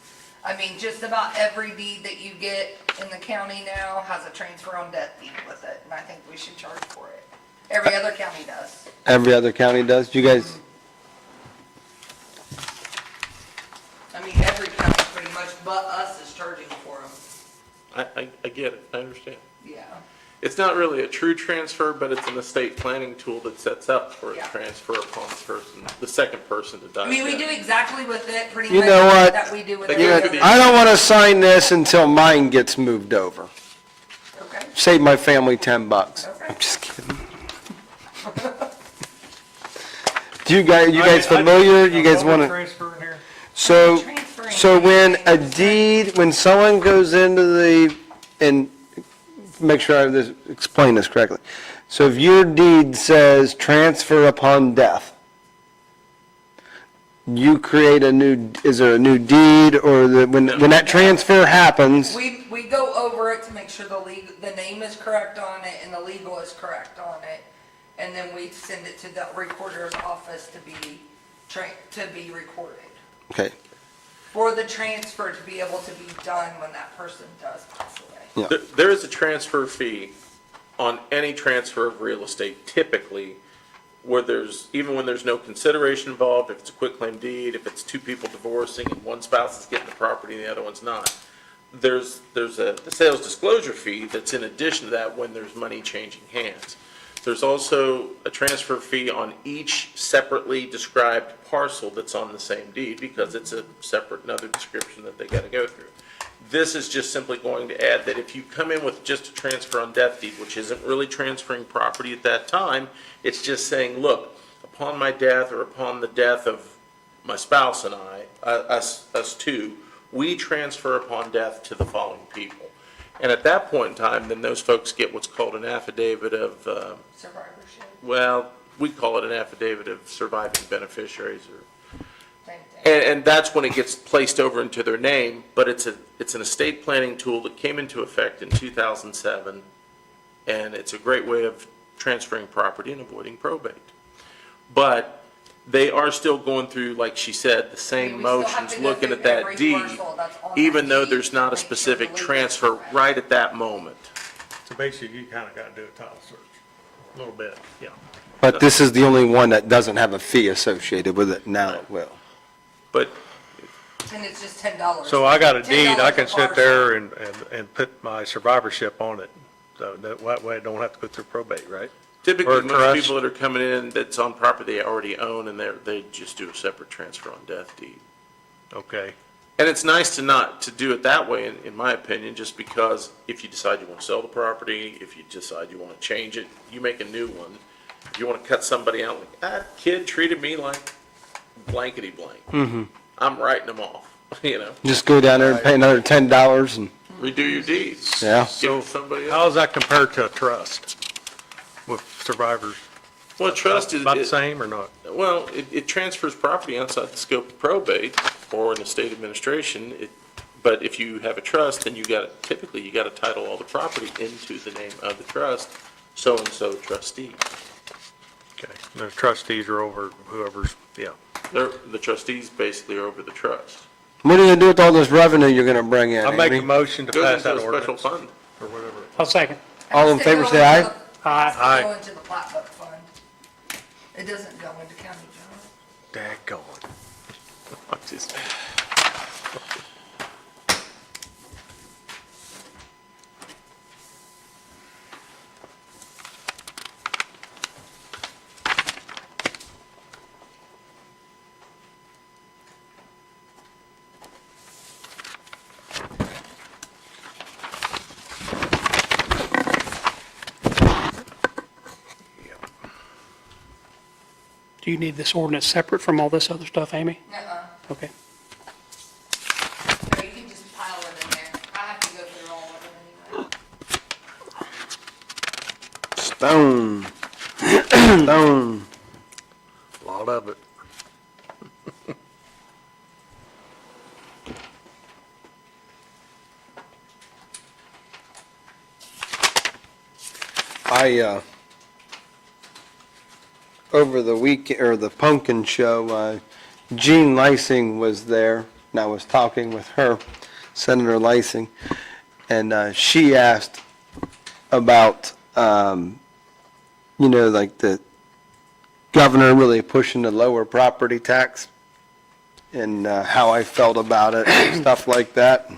I mean, just about every deed that you get in the county now has a transfer on deed feed with it, and I think we should charge for it. Every other county does. Every other county does? You guys, I mean, every county pretty much, but us is charging for them. I get it, I understand. Yeah. It's not really a true transfer, but it's an estate planning tool that sets up for a Yeah. transfer upon the person, the second person to die. I mean, we do exactly with it pretty You much know what? that we do with They every give other. you the- I don't want to sign this until mine gets moved over. Okay. Save my family $10. Okay. I'm just kidding. You guys familiar? You guys want to? Transfer in here? So, Transferring so when a anything. deed, when someone goes into the, and make sure I explain this correctly. So if your deed says transfer upon death, you create a new, is there a new deed or when that transfer happens? We go over it to make sure the name is correct on it and the legal is correct on it. And then we send it to the recorder's office to be recorded. Okay, For the transfer to be able to be done when that person does pass away. There is a transfer fee on any transfer of real estate typically, where even when there's no consideration involved, if it's a quitclaim deed, if it's two people divorcing and one spouse is getting the property and the other one's not. There's the sales disclosure fee that's in addition to that when there's money changing hands. There's also a transfer fee on each separately described parcel that's on the same deed because it's a separate another description that they got to go through. This is just simply going to add that if you come in with just a transfer on death deed, which isn't really transferring property at that time, it's just saying, look, upon my death or upon the death of my spouse and us two, we transfer upon death to the following people. And at that point in time, then those folks get what's called an affidavit of, Survivorship, well, we call it an affidavit of surviving beneficiaries or same thing. and that's when it gets placed over into their name, but it's an estate planning tool that came into effect in 2007, and it's a great way of transferring property and avoiding probate. But they are still going through, like she said, the same We still have motions, to go looking through at that every deed, parcel that's on that even though deed there's not a to make sure specific the legal is transfer correct. right at that moment. So basically, you kind of got to do a title search, a little bit, yeah. But this is the only one that doesn't have a fee associated with it. Now it will. But And it's just $10. So I got a deed, I $10 can a sit parcel. there and put my survivorship on it. So that way I don't have to go through probate, right? typically, Or most trust. people that are coming in that's on property they already own, and they just do a separate transfer on death deed. Okay. And it's nice to not, to do it that way, in my opinion, just because if you decide you want to sell the property, if you decide you want to change it, you make a new one. If you want to cut somebody out, like, that kid treated me like blankety blank. I'm writing them off, you know, Just go down there and pay another $10 and, redo your deeds. yeah. Give it to somebody How else. does that compare to a trust with survivors? Well, trust is, About the same or not? well, it transfers property outside the scope of probate or an estate administration. But if you have a trust, then typically you got to title all the property into the name of the trust, so-and-so trustee. Okay. And the trustees are over whoever's, yeah. The trustees basically are over the trust. What are you gonna do with all this revenue you're gonna bring in, I make a Amy? motion to Goes pass into that a special ordinance. fund. Or whatever. I'll second. All in It favor, goes say aye. into the- Aye. It has Aye. to go into the plat book fund. It doesn't go into county general. Daggone. I'm just- Do you need this ordinance separate from all this other stuff, Amy? Nuh-uh. Okay. No, you can just pile it in there. I have to go through all of it anyway. Stone. Stone. A lot of it. Over the week, or the pumpkin show, Jean Lysing was there, and I was talking with her, Senator Lysing, and she asked about, like governor really pushing the lower property tax and how I felt about it, stuff like that.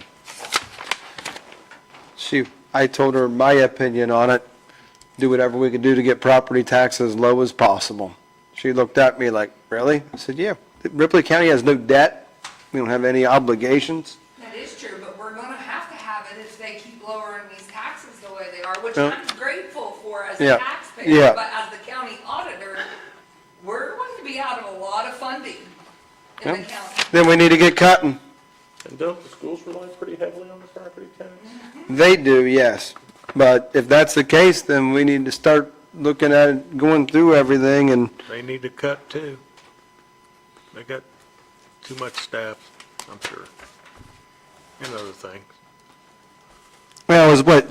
I told her my opinion on it, do whatever we could do to get property taxes as low as possible. She looked at me like, really? I said, yeah. Ripley County has no debt. We don't have any obligations. That is true, but we're gonna have to have it if they keep lowering these taxes the way they are, which Yeah. I'm grateful for as Yeah. a taxpayer. Yeah. But as the county auditor, we're going to be out of a lot of funding in the Yeah. county. Then we need to get cutting. And don't the schools rely pretty heavily on the property tax? They do, yes. But if that's the case, then we need to start looking at it, going through everything and, They need to cut too. They got too much staff, I'm sure, and other things. well, is what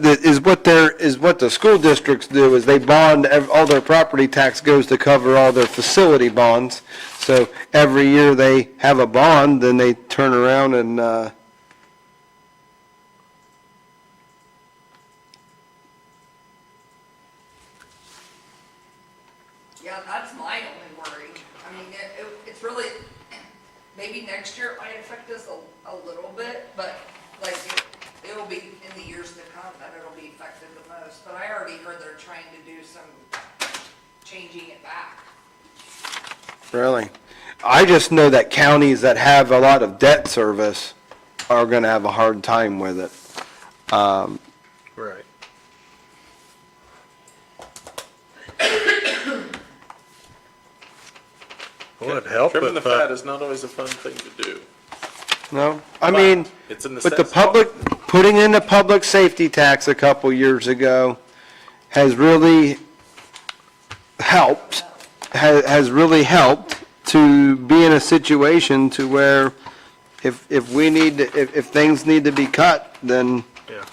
the school districts do is they bond, all their property tax goes to cover all their facility bonds. So every year they have a bond, then they turn around and, Yeah, that's my only worry. I mean, it's really, maybe next year it might affect us a little bit, but like, it'll be in the years to come that it'll be affected the most. But I already heard they're trying to do some changing it back. really. I just know that counties that have a lot of debt service are gonna have a hard time with it. Right. Well, it'd help Trimming the if, fat is not always a fun thing to do. No, I mean, It's a but the necessity. public, putting in the public safety tax a couple years ago has really helped, has really helped to be in a situation to where if we need, if things need to be cut, then, yeah.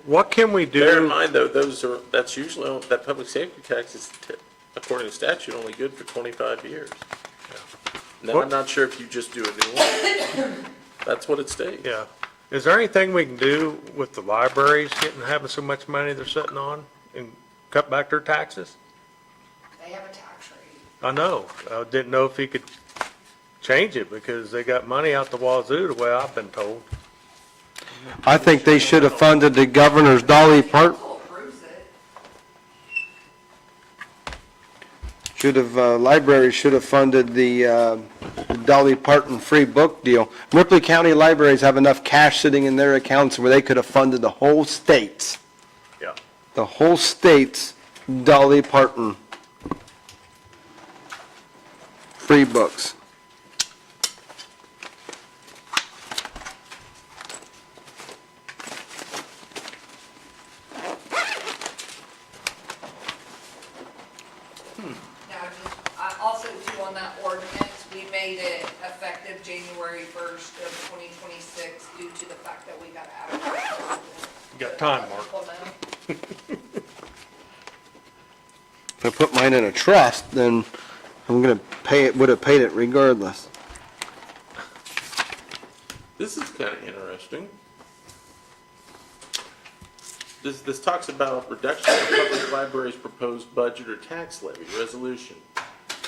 What can we Bear in do? mind, though, that's usually, that public safety tax is, according to statute, only good for 25 years. Now, What- I'm not sure if you just do a new one. That's what it states. Yeah. Is there anything we can do with the libraries having so much money they're sitting on and cut back their taxes? They have a tax rate. I know. I didn't know if he could change it because they got money out the wazoo, the way I've been told. I think they should have funded the governor's Dolly Parton. Council approves it. Libraries should have funded the Dolly Parton free book deal. Ripley County libraries have enough cash sitting in their accounts where they could have funded the whole state's, Yeah. Dolly Parton free books. Now, also too, on that ordinance, we made it effective January 1st of 2026 due to the fact that we got out of. You got time, Mark. If I put mine in a trust, then I'm gonna pay it, would have paid it regardless. This is kind of interesting. This talks about reduction of public library's proposed budget or tax levy resolution.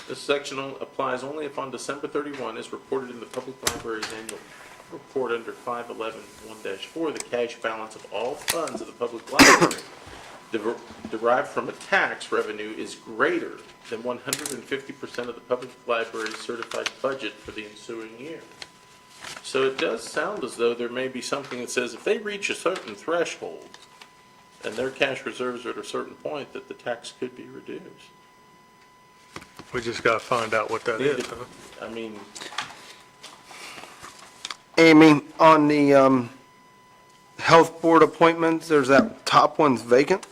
This section applies only if on December 31 is reported in the public library's annual report under 511-1-4, the cash balance of all funds of the public library derived from a tax revenue is greater than 150% of the public library's certified budget for the ensuing year. So it does sound as though there may be something that says if they reach a certain threshold and their cash reserves are at a certain point, that the tax could be reduced. We just gotta find out what that is, huh? I mean, Amy, on the health board appointments, there's that top one's vacant?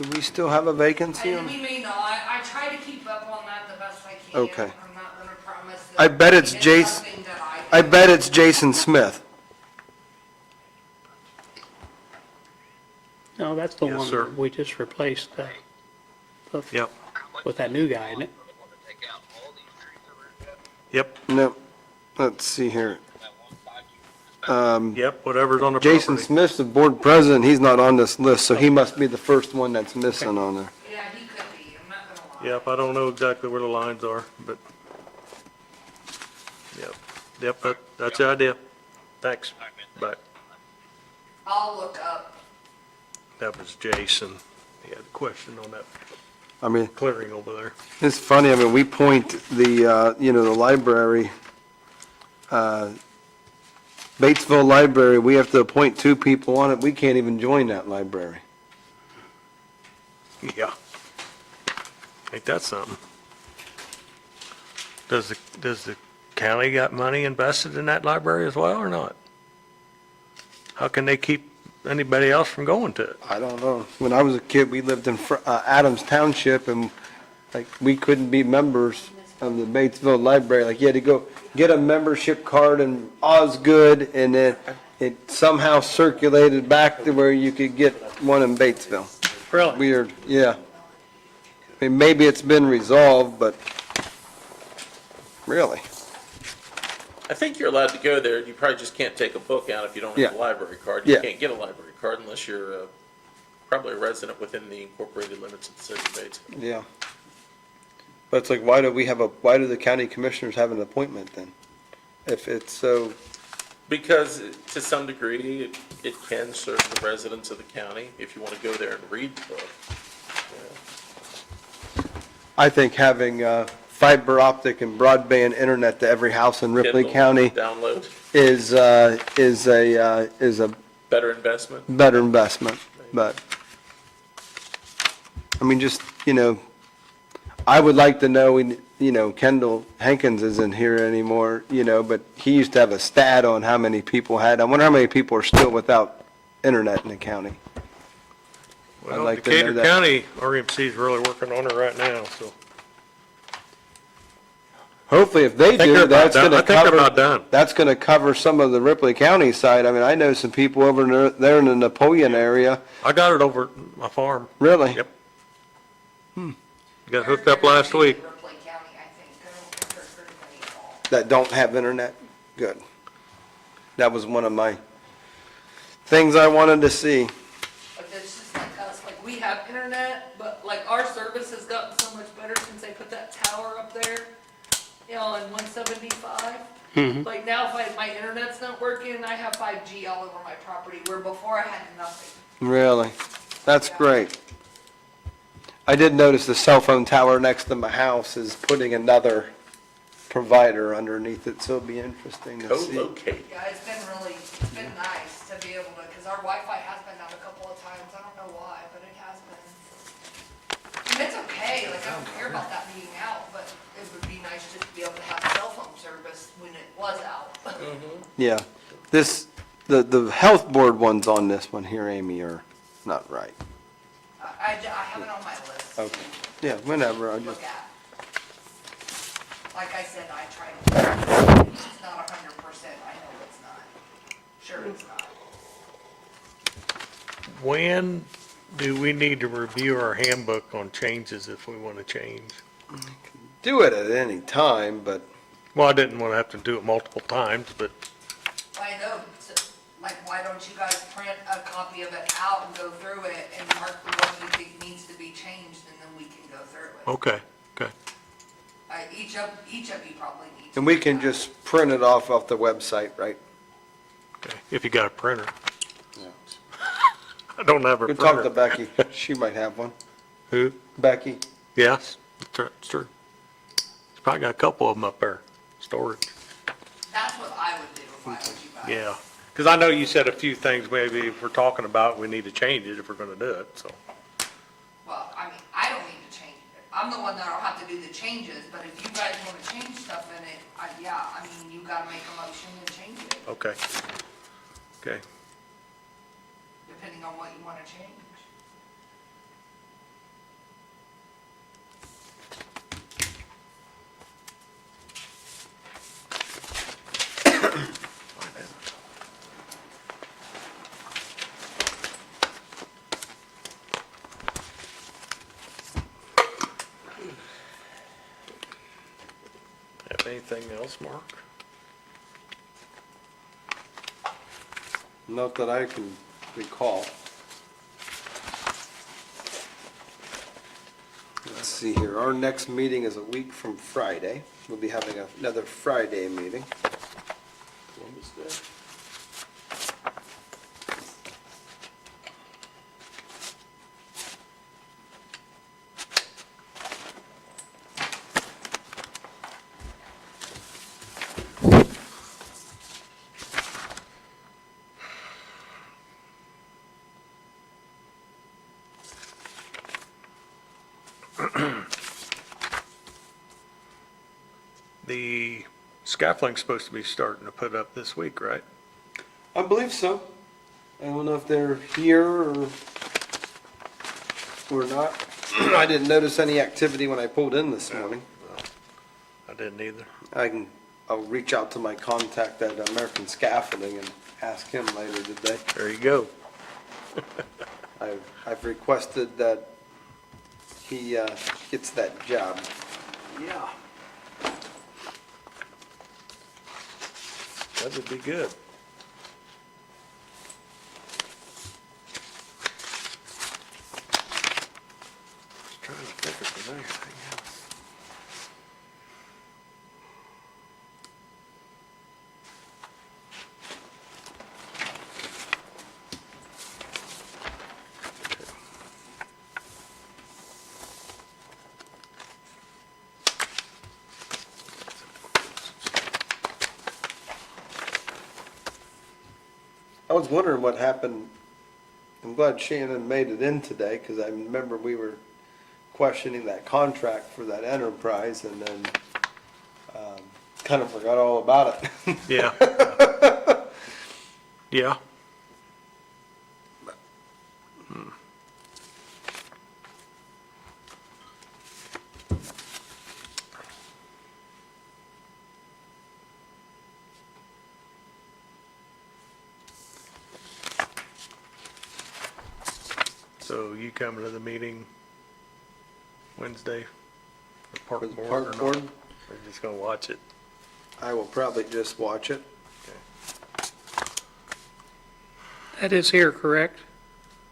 Do we still have a vacancy? And on- we may not, I try to keep up on that the best I can. Okay. I'm not gonna promise that. I bet it's Jason, something that I bet it's Jason Smith. No, that's the Yes, one sir. that we just replaced, Yep, with that new guy, isn't it? yep, No, let's see here. yep, whatever's on the Jason property. Smith's the board president, he's not on this list, so he must be the first one that's missing on there. Yeah, he could be, I'm not gonna Yep, I don't know exactly where the lines are, but, yep, that's the idea. Thanks. Bye. I'll look up. That was Jason. He had a question on that I mean, clearing over there. it's funny, I mean, we point the, the library, Batesville Library, we have to appoint 2 people on it. We can't even join that library. Yeah. Ain't that something? Does the county got money invested in that library as well or not? How can they keep anybody else from going to it? I don't know. When I was a kid, we lived in Adams Township, and like, we couldn't be members of the Batesville Library. Like, you had to go get a membership card in Osgood, and then it somehow circulated back to where you could get one in Batesville. Really? Weird, yeah. I mean, maybe it's been resolved, but really? I think you're allowed to go there, you probably just can't take a book out if you don't have a Yeah. library card. You Yeah. can't get a library card unless you're probably a resident within the incorporated limits of the city of Batesville. Yeah. But it's like, why do the county commissioners have an appointment then? If it's so, Because to some degree, it can serve the residents of the county if you want to go there and read the book. I think having fiber optic and broadband internet to every house in Ripley Kindle, County Download, is a better investment. better investment, but, I mean, just, I would like to know, Kendall Hankins isn't here anymore, but he used to have a stat on how many people had. I wonder how many people are still without internet in the county. I'd Well, like to know Decatur that. County RMC is really working on it right now, so. Hopefully, if they I think do, they're about that's done. gonna I think they're cover, about done. that's gonna cover some of the Ripley County side. I mean, I know some people over there in the Napoleon area, I got it over at my farm. really. Yep. Got hooked up last week. Ripley County, I think. I don't think there's very many at all. That don't have internet? Good. That was one of my things I wanted to see. Like, it's just like us, like, we have internet, but like, our service has gotten so much better since they put that tower up there, on 175. Like, now if my internet's not working, I have 5G all over my property, where before I had nothing. Really? That's Yeah. great. I did notice the cell phone tower next to my house is putting another provider underneath it, so it'll be interesting to see. Co-locate. Yeah, it's been nice to be able to, because our Wi-Fi has been down a couple of times, I don't know why, but it has been. And it's okay, like, I don't care about that being out, but it would be nice just to be able to have cell phone service when it was out. Yeah. The health board ones on this one here, Amy, are not right. I have it on my list Okay. Yeah, whenever, I to just, look at. Like I said, I try to, it's not 100%, I know it's not. Sure it's not. When do we need to review our handbook on changes if we want to change? do it at any time, but Well, I didn't want to have to do it multiple times, but, I know, so, like, why don't you guys print a copy of it out and go through it and mark the one you think needs to be changed, and then we can go through it. okay. Each of you probably needs. and we can just print it off the website, right? Okay, if you got a printer. I don't have a You can talk to printer. Becky, she might have one. Who? Becky, Yes, it's true. It's probably got a couple of them up there, storage. That's what I would do if I was you guys. Yeah, because I know you said a few things maybe if we're talking about, we need to change it if we're going to do it, so. Well, I mean, I don't need to change it. I'm the one that'll have to do the changes, but if you guys want to change stuff in it, I mean, you gotta make a motion and change it, Okay. Okay. depending on what you want to change. Have anything else, Mark? not that I can recall. Let's see here, our next meeting is a week from Friday. We'll be having another Friday meeting. Columbus Day. The scaffolding's supposed to be starting to put up this week, right? I believe so. I don't know if they're here or not. I didn't notice any activity when I pulled in this morning. I didn't either. I'll reach out to my contact at American Scaffolding and ask him later today. There you go. I've requested that he gets that job. Yeah. That would be good. Just trying to think if there's anything else. I was wondering what happened. I'm glad Shannon made it in today, because I remember we were questioning that contract for that enterprise, and then kind of forgot all about it. Yeah. Yeah. So you coming to the meeting Wednesday? The For park the board or park not? board, We're just gonna watch it. I will probably just watch it. That is here, correct?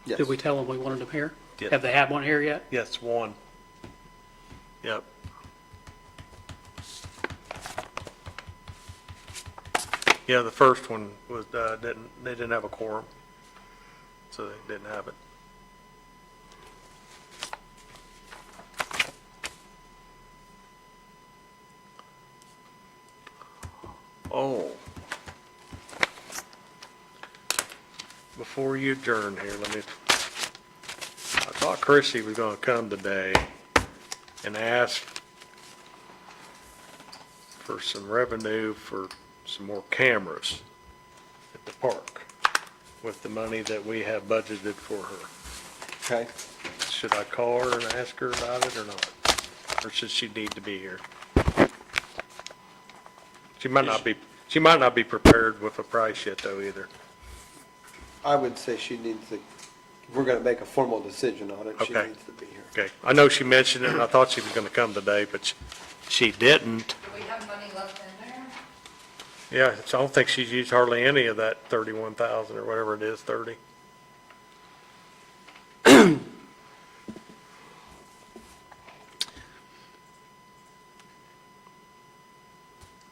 Yes. Did we tell them we wanted them here? Yeah. Have they had one here yet? Yes, one. Yep. Yeah, the first one was, they didn't have a quorum, so they didn't have it. Oh. Before you adjourn here, I thought Chrissy was gonna come today and ask for some revenue for some more cameras at the park with the money that we have budgeted for her. Okay. Should I call her and ask her about it or not? Or should she need to be here? She might not be prepared with a price yet though either. I would say she needs to, if we're gonna make a formal decision on it, she Okay. needs to be here. Okay, I know she mentioned it and I thought she was gonna come today, but she didn't. Do we have money left in there? Yeah, so I don't think she's used hardly any of that 31,000 or whatever it is, 30.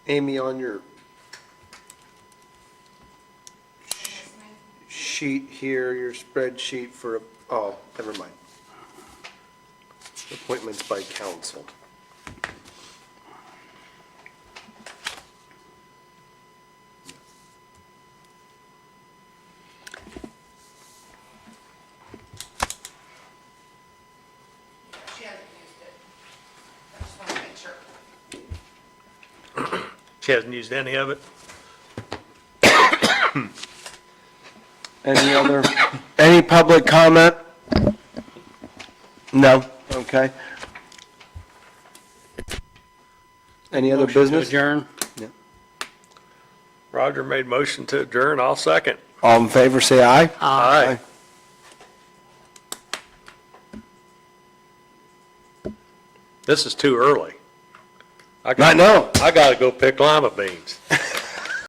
Amy, on your sheet here, your spreadsheet for, oh, never mind. Appointments by council. She hasn't used it. I just want to make sure. She hasn't used any of it? Any public comment? No, okay. Any other Motion to business? Adjourn? Roger made motion to adjourn, I'll second. All in favor, say aye. Aye. This is too early. I know. I gotta go pick lima beans.